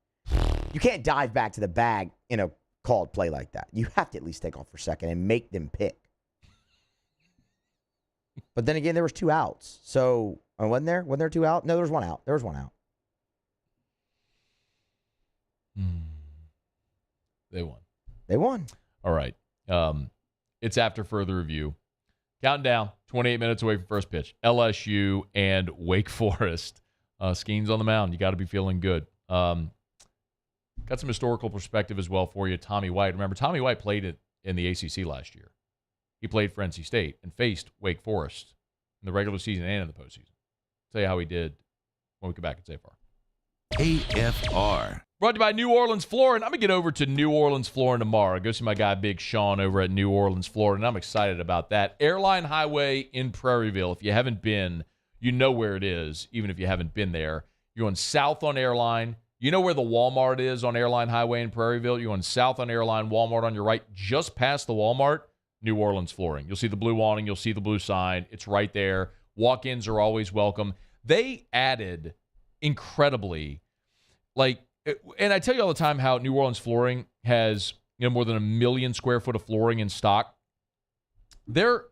You can't dive back to the bag in a called play like that. You have to at least take off for second and make them pick. But then again, there was 2 outs. So wasn't there? Wasn't there 2 out? No, there was 1 out. There was 1 out. They won. They won. All right. It's after further review. Counting down, 28 minutes away from first pitch. LSU and Wake Forest. Skenes on the mound. You got to be feeling good. Got some historical perspective as well for you. Tommy White. Remember, Tommy White played it in the ACC last year. He played for NC State and faced Wake Forest in the regular season and in the postseason. Tell you how he did when we come back at AFR. AFR. Brought to you by New Orleans Flooring. I'm going to get over to New Orleans Flooring tomorrow. Go see my guy Big Sean over at New Orleans Flooring, and I'm excited about that. Airline Highway in Prairieville. If you haven't been, you know where it is, even if you haven't been there. You're going south on Airline. You know where the Walmart is on Airline Highway in Prairieville? You're going south on Airline, Walmart on your right, just past the Walmart, New Orleans Flooring. You'll see the blue awning. You'll see the blue sign. It's right there. Walk-ins are always welcome. They added incredibly, and I tell you all the time how New Orleans Flooring has more than 1 million square foot of flooring in stock. They're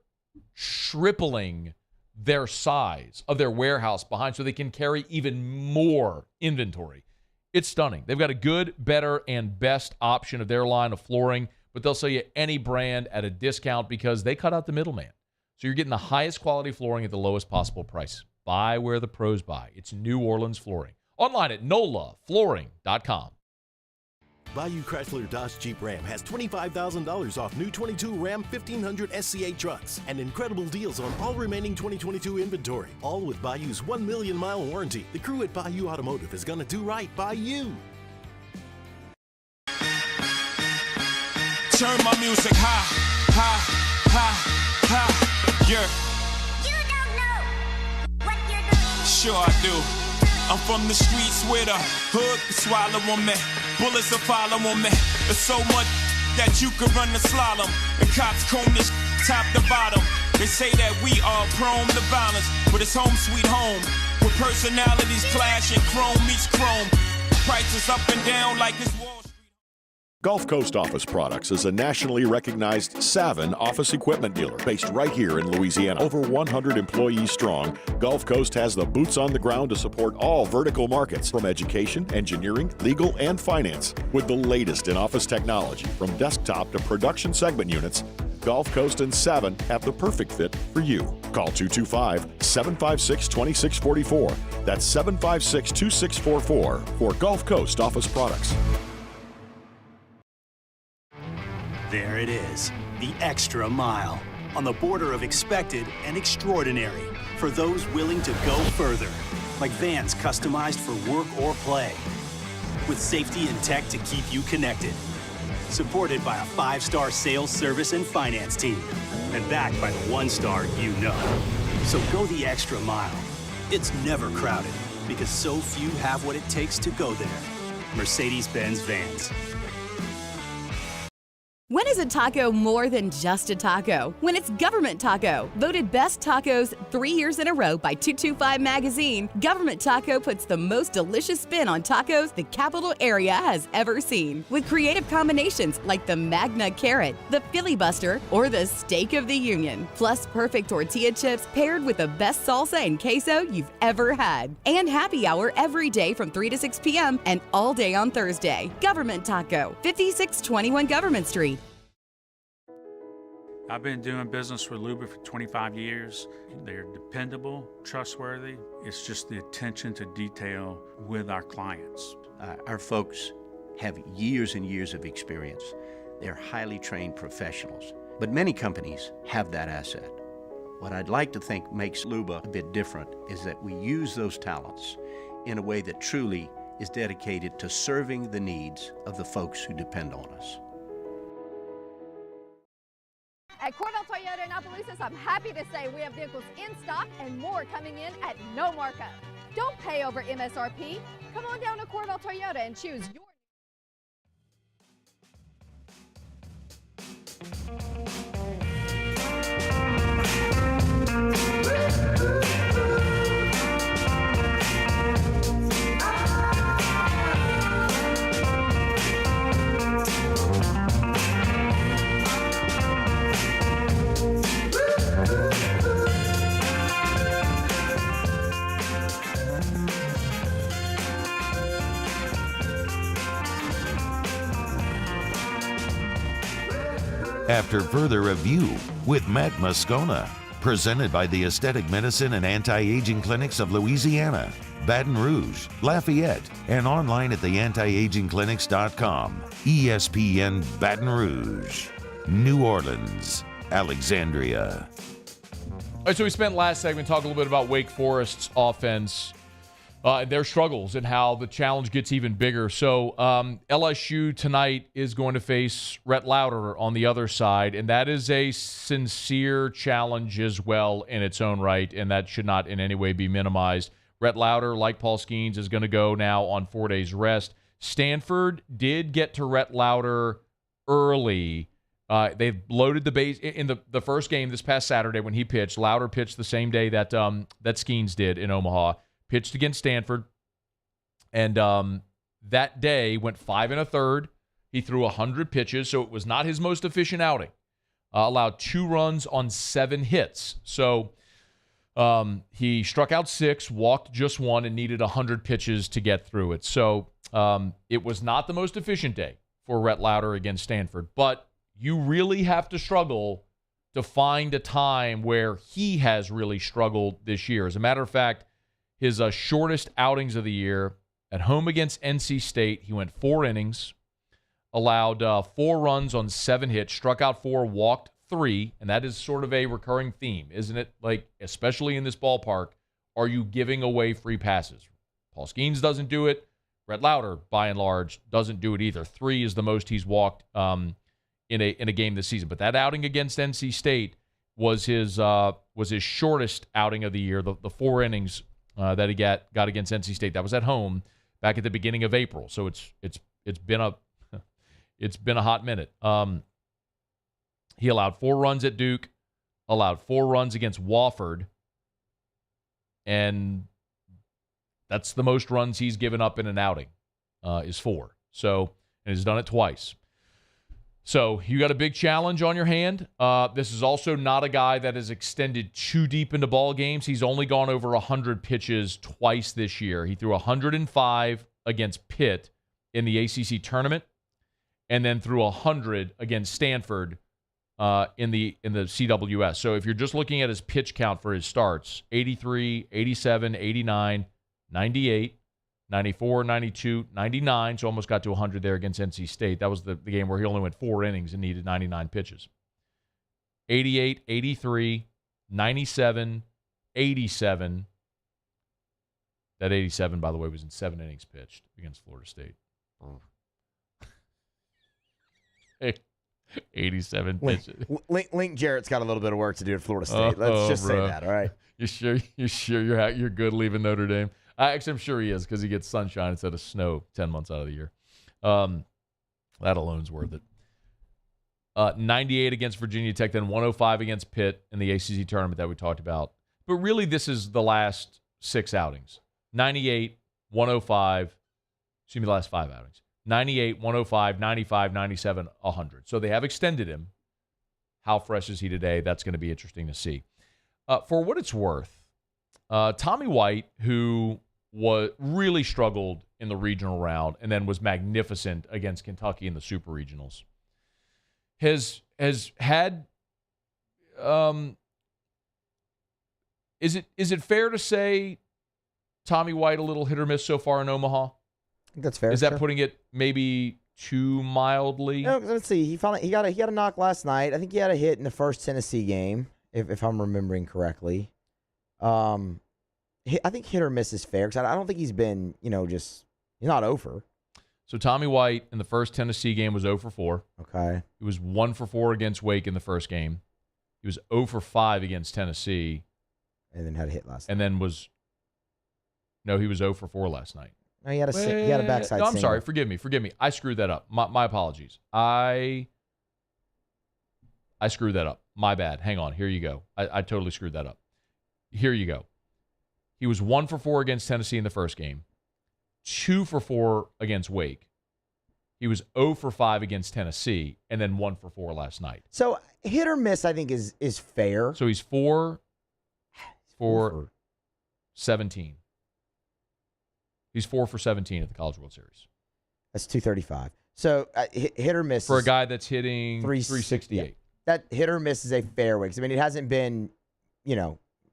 tripling their size of their warehouse behind so they can carry even more inventory. It's stunning. They've got a good, better, and best option of their line of flooring, but they'll sell you any brand at a discount because they cut out the middleman. So you're getting the highest quality flooring at the lowest possible price. Buy where the pros buy. It's New Orleans Flooring. Online at nolaflooring.com. Bayou Chrysler Dodge Jeep Ram has $25,000 off new 22 Ram 1500 SCA trucks and incredible deals on all remaining 2022 inventory. All with Bayou's 1 million mile warranty. The crew at Bayou Automotive is going to do right by you. Turn my music high, high, high, high, yeah. You don't know what you're doing. Sure I do. I'm from the streets where the hood can swallow on me. Bullets will follow on me. There's so much that you could run the slalom. And cops comb this top to bottom. They say that we are prone to violence, but it's home sweet home. Where personalities clash and chrome meets chrome. Prices up and down like it's Wall Street. Gulf Coast Office Products is a nationally recognized Savin office equipment dealer based right here in Louisiana. Over 100 employees strong, Gulf Coast has the boots on the ground to support all vertical markets, from education, engineering, legal, and finance. With the latest in office technology, from desktop to production segment units, Gulf Coast and Savin have the perfect fit for you. Call 225-756-2644. That's 756-2644 for Gulf Coast Office Products. There it is, the extra mile, on the border of expected and extraordinary, for those willing to go further, like vans customized for work or play, with safety and tech to keep you connected, supported by a 5-star sales, service, and finance team, and backed by the 1-star you know. So go the extra mile. It's never crowded, because so few have what it takes to go there. Mercedes-Benz Vans. When is a taco more than just a taco? When it's Government Taco. Voted best tacos 3 years in a row by 225 Magazine, Government Taco puts the most delicious spin on tacos the capital area has ever seen. With creative combinations like the Magna Carrot, the Filibuster, or the Steak of the Union. Plus perfect tortilla chips paired with the best salsa and queso you've ever had. And happy hour every day from 3 to 6 p.m. and all day on Thursday. Government Taco, 5621 Government Street. I've been doing business with Luba for 25 years. They're dependable, trustworthy. It's just the attention to detail with our clients. Our folks have years and years of experience. They're highly trained professionals. But many companies have that asset. What I'd like to think makes Luba a bit different is that we use those talents in a way that truly is dedicated to serving the needs of the folks who depend on us. At Corvette Toyota in Opelousas, I'm happy to say we have vehicles in stock and more coming in at no markup. Don't pay over MSRP. Come on down to Corvette Toyota and choose your... After further review with Matt Moscona, presented by the Aesthetic Medicine and Anti-Aging Clinics of Louisiana, Baton Rouge, Lafayette, and online at theantiagingclinics.com. ESPN Baton Rouge, New Orleans, Alexandria. All right, so we spent last segment talking a little bit about Wake Forest's offense, their struggles, and how the challenge gets even bigger. So LSU tonight is going to face Rhett Lauder on the other side, and that is a sincere challenge as well in its own right, and that should not in any way be minimized. Rhett Lauder, like Paul Skenes, is going to go now on 4 days rest. Stanford did get to Rhett Lauder early. They loaded the base in the first game this past Saturday when he pitched. Lauder pitched the same day that Skenes did in Omaha. Pitched against Stanford, and that day went 5 1/3. He threw 100 pitches, so it was not his most efficient outing. Allowed 2 runs on 7 hits. So he struck out 6, walked just 1, and needed 100 pitches to get through it. So it was not the most efficient day for Rhett Lauder against Stanford, but you really have to struggle to find a time where he has really struggled this year. As a matter of fact, his shortest outings of the year, at home against NC State, he went 4 innings, allowed 4 runs on 7 hits, struck out 4, walked 3, and that is sort of a recurring theme, isn't it? Like, especially in this ballpark, are you giving away free passes? Paul Skenes doesn't do it. Brett Lauder, by and large, doesn't do it either. 3 is the most he's walked in a game this season. But that outing against NC State was his shortest outing of the year. The 4 innings that he got against NC State, that was at home back at the beginning of April. So it's been a hot minute. He allowed 4 runs at Duke, allowed 4 runs against Wofford, and that's the most runs he's given up in an outing, is 4. So, and he's done it twice. So you got a big challenge on your hand. This is also not a guy that has extended too deep into ball games. He's only gone over 100 pitches twice this year. He threw 105 against Pitt in the ACC tournament, and then threw 100 against Stanford in the CWS. So if you're just looking at his pitch count for his starts, 83, 87, 89, 98, 94, 92, 99, so almost got to 100 there against NC State. That was the game where he only went 4 innings and needed 99 pitches. 88, 83, 97, 87. That 87, by the way, was in 7 innings pitched against Florida State. 87 pitches. Link Jarrett's got a little bit of work to do at Florida State. Let's just say that, all right? You sure you're good leaving Notre Dame? Actually, I'm sure he is, because he gets sunshine instead of snow 10 months out of the year. That alone's worth it. 98 against Virginia Tech, then 105 against Pitt in the ACC tournament that we talked about. But really, this is the last 6 outings. 98, 105, excuse me, the last 5 outings. 98, 105, 95, 97, 100. So they have extended him. How fresh is he today? That's going to be interesting to see. For what it's worth, Tommy White, who really struggled in the regional round and then was magnificent against Kentucky in the super regionals, has had. Is it fair to say Tommy White a little hit or miss so far in Omaha? I think that's fair. Is that putting it maybe too mildly? No, let's see. He got a knock last night. I think he had a hit in the first Tennessee game, if I'm remembering correctly. I think hit or miss is fair, because I don't think he's been, he's not over. So Tommy White in the first Tennessee game was 0 for 4. Okay. He was 1 for 4 against Wake in the first game. He was 0 for 5 against Tennessee. And then had a hit last night. And then he was 0 for 4 last night. No, he had a backside No, I'm single. sorry. Forgive me. I screwed that up. My apologies. I screwed that up. My bad. Hang on. Here you go. I totally screwed that up. Here you go. He was 1 for 4 against Tennessee in the first game, 2 for 4 against Wake. He was 0 for 5 against Tennessee, and then 1 for 4 last night. So hit or miss, I think, is fair. So he's 4 for 17. He's 4 for 17 at the College World Series. That's 235. So hit or miss for a guy that's hitting 368. Yeah. That hit or miss is a fair way. 'Cause, it hasn't been,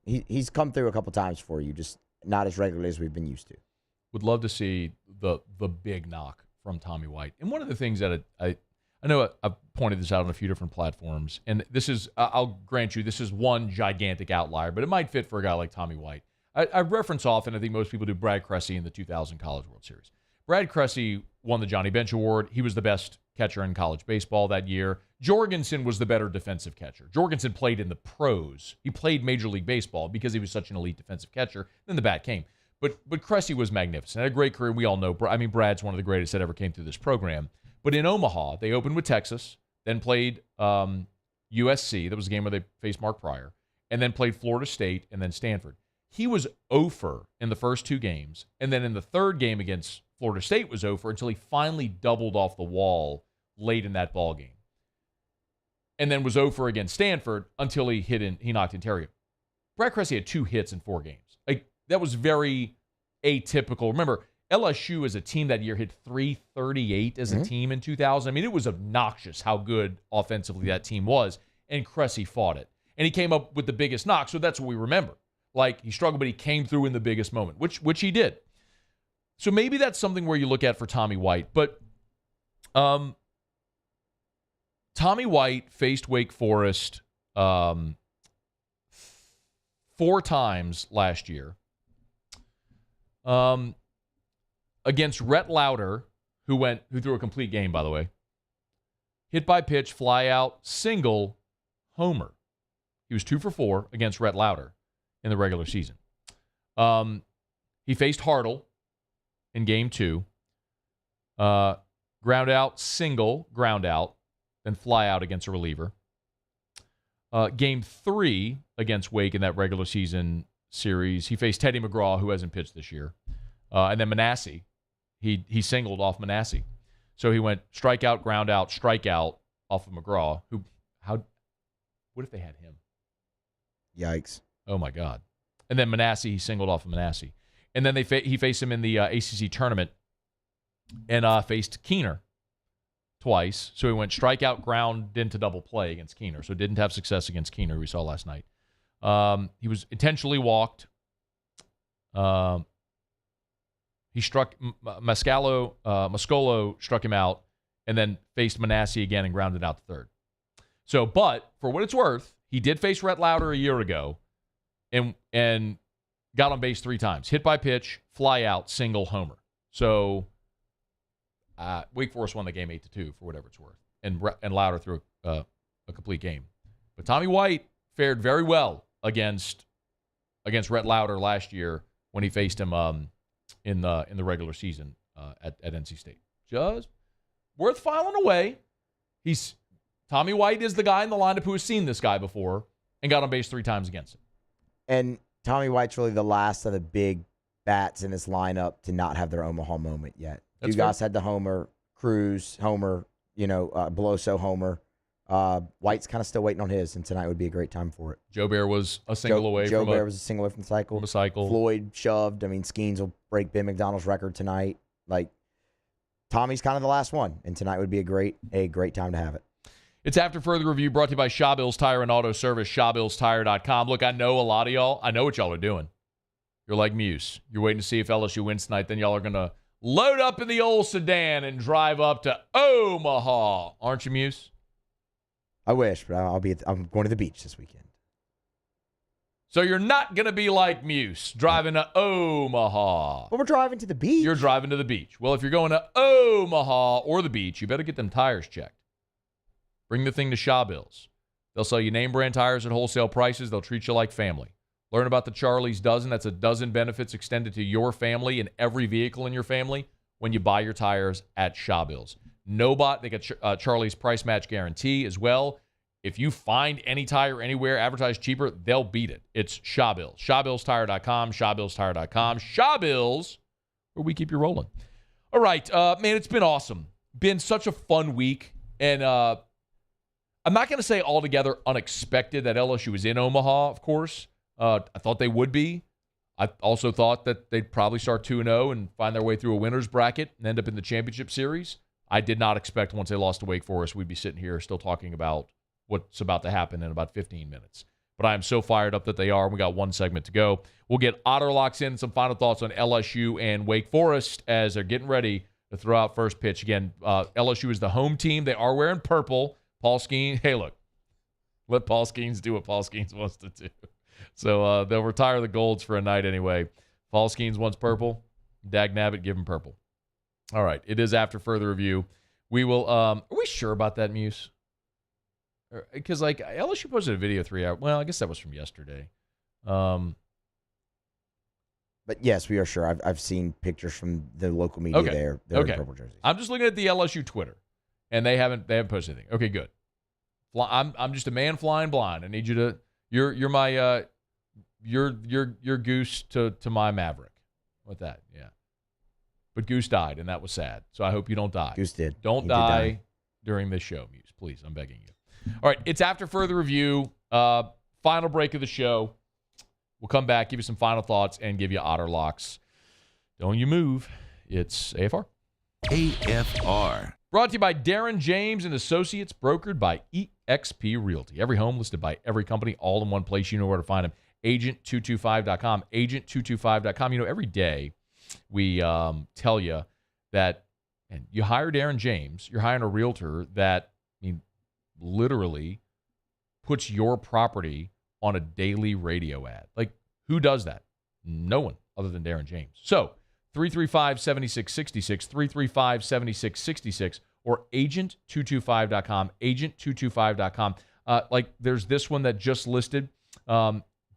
he's come through a couple times for you, just not as regularly as we've been used to. Would love to see the big knock from Tommy White. And one of the things that I know I've pointed this out on a few different platforms, and this is, I'll grant you, this is one gigantic outlier, but it might fit for a guy like Tommy White. I reference often, I think most people do, Brad Cressy in the 2000 College World Series. Brad Cressy won the Johnny Bench Award. He was the best catcher in college baseball that year. Jorgensen was the better defensive catcher. Jorgensen played in the pros. He played Major League Baseball because he was such an elite defensive catcher. Then the bat came. But Cressy was magnificent. Had a great career. We all know. Brad's one of the greatest that ever came through this program. But in Omaha, they opened with Texas, then played USC. That was a game where they faced Mark Pryor. And then played Florida State and then Stanford. He was 0-for in the first 2 games. And then in the third game against Florida State was 0-for until he finally doubled off the wall late in that ball game. And then was 0-for against Stanford until he knocked in Terry. Brad Cressy had 2 hits in 4 games. That was very atypical. Remember, LSU as a team that year hit 338 as a team in 2000. I mean, it was obnoxious how good offensively that team was, and Cressy fought it. And he came up with the biggest knock, so that's what we remember. Like, he struggled, but he came through in the biggest moment, which he did. So maybe that's something where you look at for Tommy White. But Tommy White faced Wake Forest 4 times last year. Against Rhett Lauder, who threw a complete game, by the way. Hit by pitch, fly out, single, homer. He was 2 for 4 against Rhett Lauder in the regular season. He faced Hartle in game 2. Ground out, single, ground out, then fly out against a reliever. Game 3 against Wake in that regular season series, he faced Teddy McGraw, who hasn't pitched this year. And then Manasseh. He singled off Manasseh. So he went strikeout, ground out, strikeout off of McGraw. What if they had him? Yikes. Oh, my God. And then Manasseh, he singled off of Manasseh. And then he faced him in the ACC tournament and faced Keener twice. So he went strikeout, ground into double play against Keener. So didn't have success against Keener, we saw last night. He was intentionally walked. He struck Moscolo struck him out, and then faced Manasseh again and grounded out to third. So, but for what it's worth, he did face Rhett Lauder a year ago, and got on base 3 times. Hit by pitch, fly out, single, homer. So, Wake Forest won the game 8-2 for whatever it's worth, and Lauder threw a complete game. But Tommy White fared very well against Rhett Lauder last year when he faced him in the regular season at NC State. Just worth filing away. Tommy White is the guy in the lineup who has seen this guy before and got on base 3 times against him. And Tommy White's really the last of the big bats in this lineup to not have their Omaha moment yet. That's You guys had the homer, Cruz, homer, Beloso, homer. White's kind of still waiting on his, and tonight would be a great time for it. Joe Bear was a single away Joe from Bear was a single away from the cycle. From a cycle. Floyd shoved. I mean, Skenes will break Ben McDonald's record tonight. Like, Tommy's kind of the last one, and tonight would be a great time to have it. It's After Further Review, brought to you by Shawbills Tire and Auto Service, ShawbillsTire.com. Look, I know a lot of y'all. I know what y'all are doing. You're like Muse. You're waiting to see if LSU wins tonight. Then y'all are going to load up in the old sedan and drive up to Omaha. Aren't you, Muse? I wish, but I'm going to the beach this weekend. So you're not going to be like Muse, driving to Omaha. Well, we're driving to the beach. You're driving to the beach. Well, if you're going to Omaha or the beach, you better get them tires checked. Bring the thing to Shawbills. They'll sell you name brand tires at wholesale prices. They'll treat you like family. Learn about the Charlie's Dozen. That's a dozen benefits extended to your family and every vehicle in your family when you buy your tires at Shawbills. They got Charlie's price match guarantee as well. If you find any tire anywhere advertised cheaper, they'll beat it. It's Shawbills. ShawbillsTire.com, ShawbillsTire.com. Shawbills, where we keep you rolling. All right, man, it's been awesome. Been such a fun week. And I'm not going to say altogether unexpected that LSU was in Omaha, of course. I thought they would be. I also thought that they'd probably start 2-0 and find their way through a winner's bracket and end up in the championship series. I did not expect once they lost to Wake Forest, we'd be sitting here still talking about what's about to happen in about 15 minutes. But I am so fired up that they are. We got one segment to go. We'll get Otter Locks in, some final thoughts on LSU and Wake Forest as they're getting ready to throw out first pitch. Again, LSU is the home team. They are wearing purple. Paul Skenes, hey, look, let Paul Skenes do what Paul Skenes wants to do. So they'll retire the golds for a night anyway. Paul Skenes wants purple. Dag nabbit, give him purple. All right, it is After Further Review. We will, are we sure about that, Muse? Because, like, LSU posted a video 3 hours. Well, I guess that was from yesterday. But, yes, we are sure. I've seen pictures from the local media there. They're in purple jerseys. I'm just looking at the LSU Twitter, and they haven't posted anything. Okay, good. I'm just a man flying blind. I need you to you're my your goose to my Maverick. With that, yeah. But Goose died, and that was sad. So I hope you don't die. Goose did. Don't die during this show, Muse. Please, I'm begging you. All right, it's After Further Review. Final break of the show. We'll come back, give you some final thoughts, and give you Otter Locks. Don't you move. It's AFR. AFR. Brought to you by Darren James and Associates, brokered by eXp Realty. Every home listed by every company, all in one place. You know where to find them. Agent225.com. Agent225.com. Every day we tell you that, and you hire Darren James, you're hiring a realtor that, literally puts your property on a daily radio ad. Like, who does that? No one other than Darren James. So, 335-7666, 335-7666, or agent225.com, agent225.com. There's this one that just listed,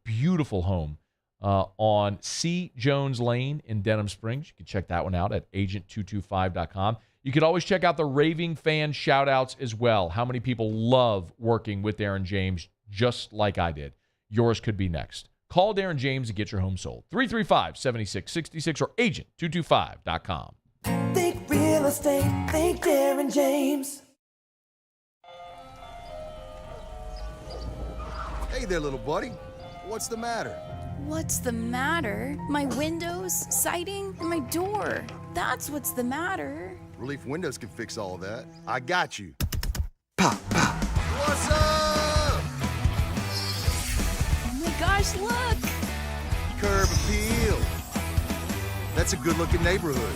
beautiful home on C. Jones Lane in Denham Springs. You can check that one out at agent225.com. You can always check out the Raving Fan shoutouts as well. How many people love working with Darren James just like I did? Yours could be next. Call Darren James and get your home sold. 335-7666 or agent225.com. Think real estate, think Darren James. Hey there, little buddy. What's the matter? What's the matter? My windows, siding, and my door. That's what's the matter. Relief Windows can fix all that. I got you. Pop, pop. What's up? Oh my gosh, look! Curb appeal. That's a good-looking neighborhood.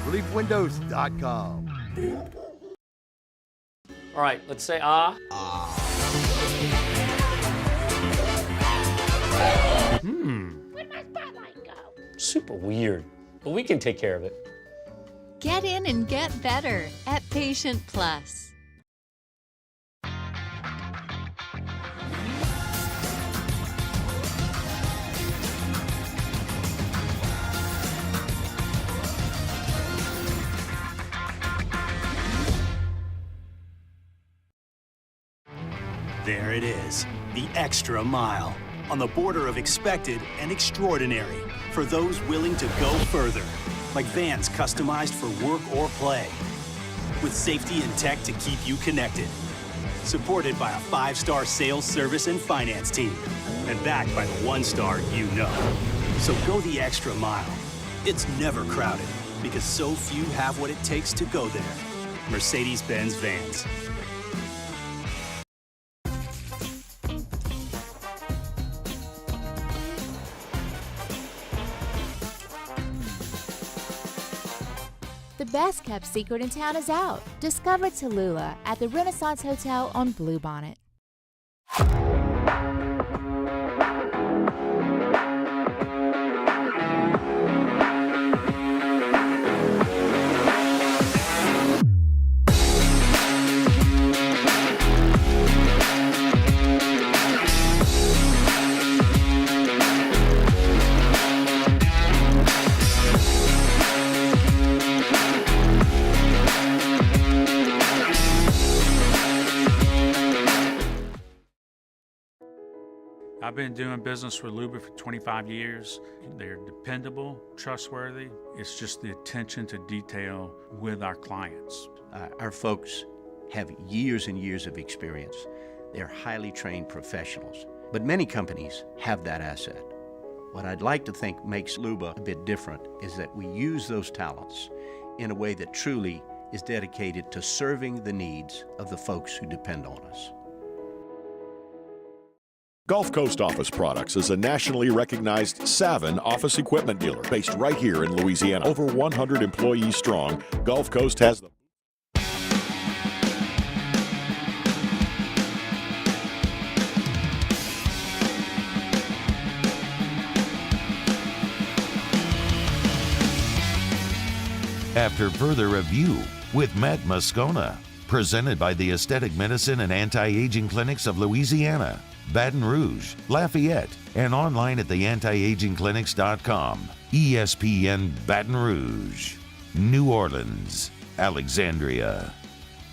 ReliefWindows.com. All right, let's say ah. Where'd my spotlight go? Super weird, but we can take care of it. Get in and get better at Patient Plus. There it is, the extra mile, on the border of expected and extraordinary, for those willing to go further, like vans customized for work or play, with safety and tech to keep you connected, supported by a 5-star sales, service, and finance team, and backed by the 1-star you know. So go the extra mile. It's never crowded, because so few have what it takes to go there. Mercedes-Benz Vans. The best kept secret in town is out. Discover Tallulah at the Renaissance Hotel on Bluebonnet. I've been doing business with Luba for 25 years. They're dependable, trustworthy. It's just the attention to detail with our clients. Our folks have years and years of experience. They're highly trained professionals, but many companies have that asset. What I'd like to think makes Luba a bit different is that we use those talents in a way that truly is dedicated to serving the needs of the folks who depend on us. Gulf Coast Office Products is a nationally recognized Savin office equipment dealer based right here in Louisiana. Over 100 employees strong, Gulf Coast has the After further review with Matt Moscona, presented by the Aesthetic Medicine and Anti-Aging Clinics of Louisiana, Baton Rouge, Lafayette, and online at theantiagingclinics.com. ESPN Baton Rouge, New Orleans, Alexandria.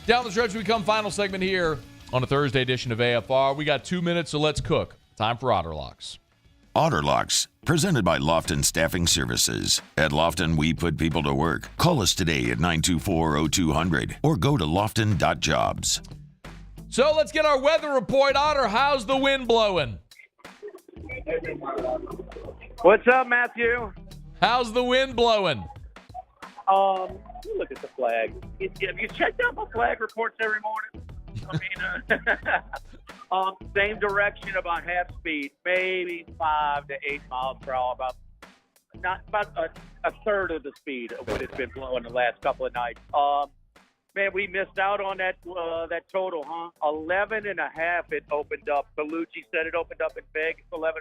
Down the stretch, we come final segment here on a Thursday edition of AFR. We got 2 minutes, so let's cook. Time for Otter Locks. Otter Locks, presented by Lofton Staffing Services. At Lofton, we put people to work. Call us today at 924-0200 or go to lofton.jobs. So let's get our weather report. Otter, how's the wind blowing? What's up, Matthew? How's the wind blowing? You look at the flag. Have you checked out my flag reports every morning? I mean, same direction, about half speed, maybe 5 to 8 miles per hour, about a third of the speed of what it's been blowing the last couple of nights. Man, we missed out on that total, huh? 11.5 it opened up. Bellucci said it opened up in Vegas, 11.5,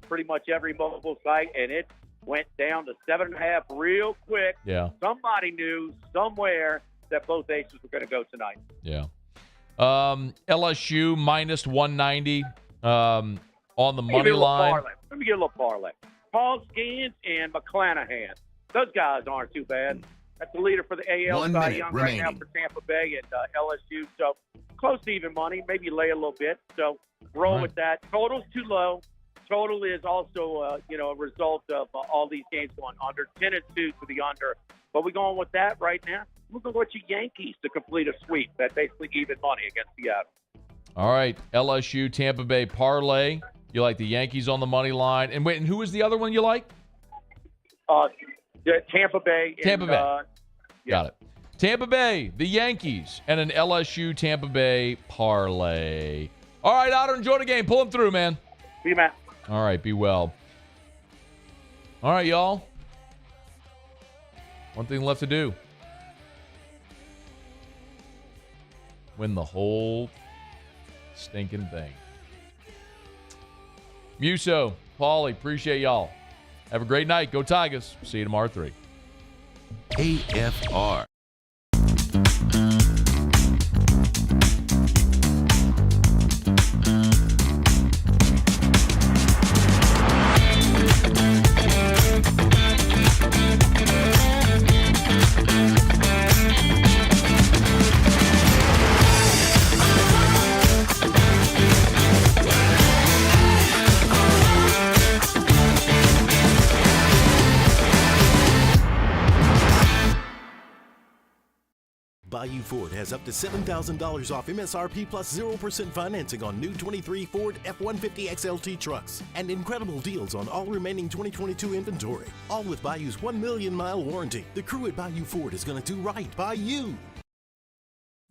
pretty much every mobile site, and it went down to 7.5 real quick. Yeah. Somebody knew somewhere that both aces were going to go tonight. Yeah. LSU minus 190 on the money line. Let me get a little parlay. Paul Skenes and McClanahan. Those guys aren't too bad. That's the leader for the AL. 1 minute Young remaining. right now for Tampa Bay and LSU. So close to even money. Maybe lay a little bit. So roll with that. Total's too low. Total is also a result of all these games going under. 10-2 to the under. But we're going with that right now. We're going with your Yankees to complete a sweep. That's basically even money against Seattle. All right, LSU, Tampa Bay parlay. You like the Yankees on the money line. And wait, and who was the other one you like? Tampa Bay. Tampa Bay. Got it. Tampa Bay, the Yankees, and an LSU Tampa Bay parlay. All right, Otter, enjoy the game. Pull them through, man. See you, Matt. All right, be well. All right, y'all. One thing left to do. Win the whole stinking thing. Muso, Paulie, appreciate y'all. Have a great night. Go Tigers. See you tomorrow at 3. AFR. Bayou Ford has up to $7,000 off MSRP plus 0% financing on new 23 Ford F-150 XLT trucks and incredible deals on all remaining 2022 inventory. All with Bayou's 1 million mile warranty. The crew at Bayou Ford is going to do right by you.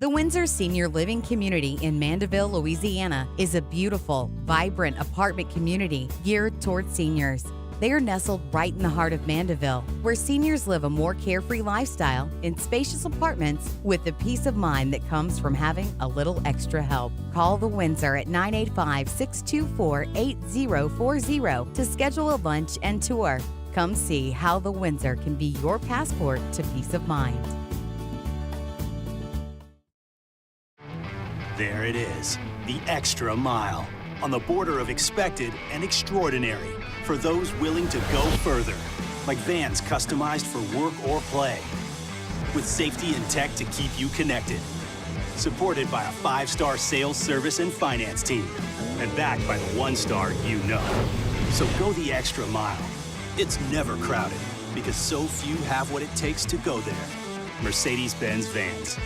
The Windsor Senior Living Community in Mandeville, Louisiana is a beautiful, vibrant apartment community geared toward seniors. They are nestled right in the heart of Mandeville, where seniors live a more carefree lifestyle in spacious apartments with the peace of mind that comes from having a little extra help. Call the Windsor at 985-624-8040 to schedule a lunch and tour. Come see how the Windsor can be your passport to peace of mind. There it is, the extra mile, on the border of expected and extraordinary, for those willing to go further, like vans customized for work or play, with safety and tech to keep you connected, supported by a 5-star sales, service, and finance team, and backed by the 1-star you know. So go the extra mile. It's never crowded, because so few have what it takes to go there. Mercedes-Benz Vans.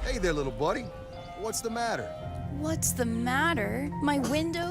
Hey there, little buddy. What's the matter? What's the matter? My window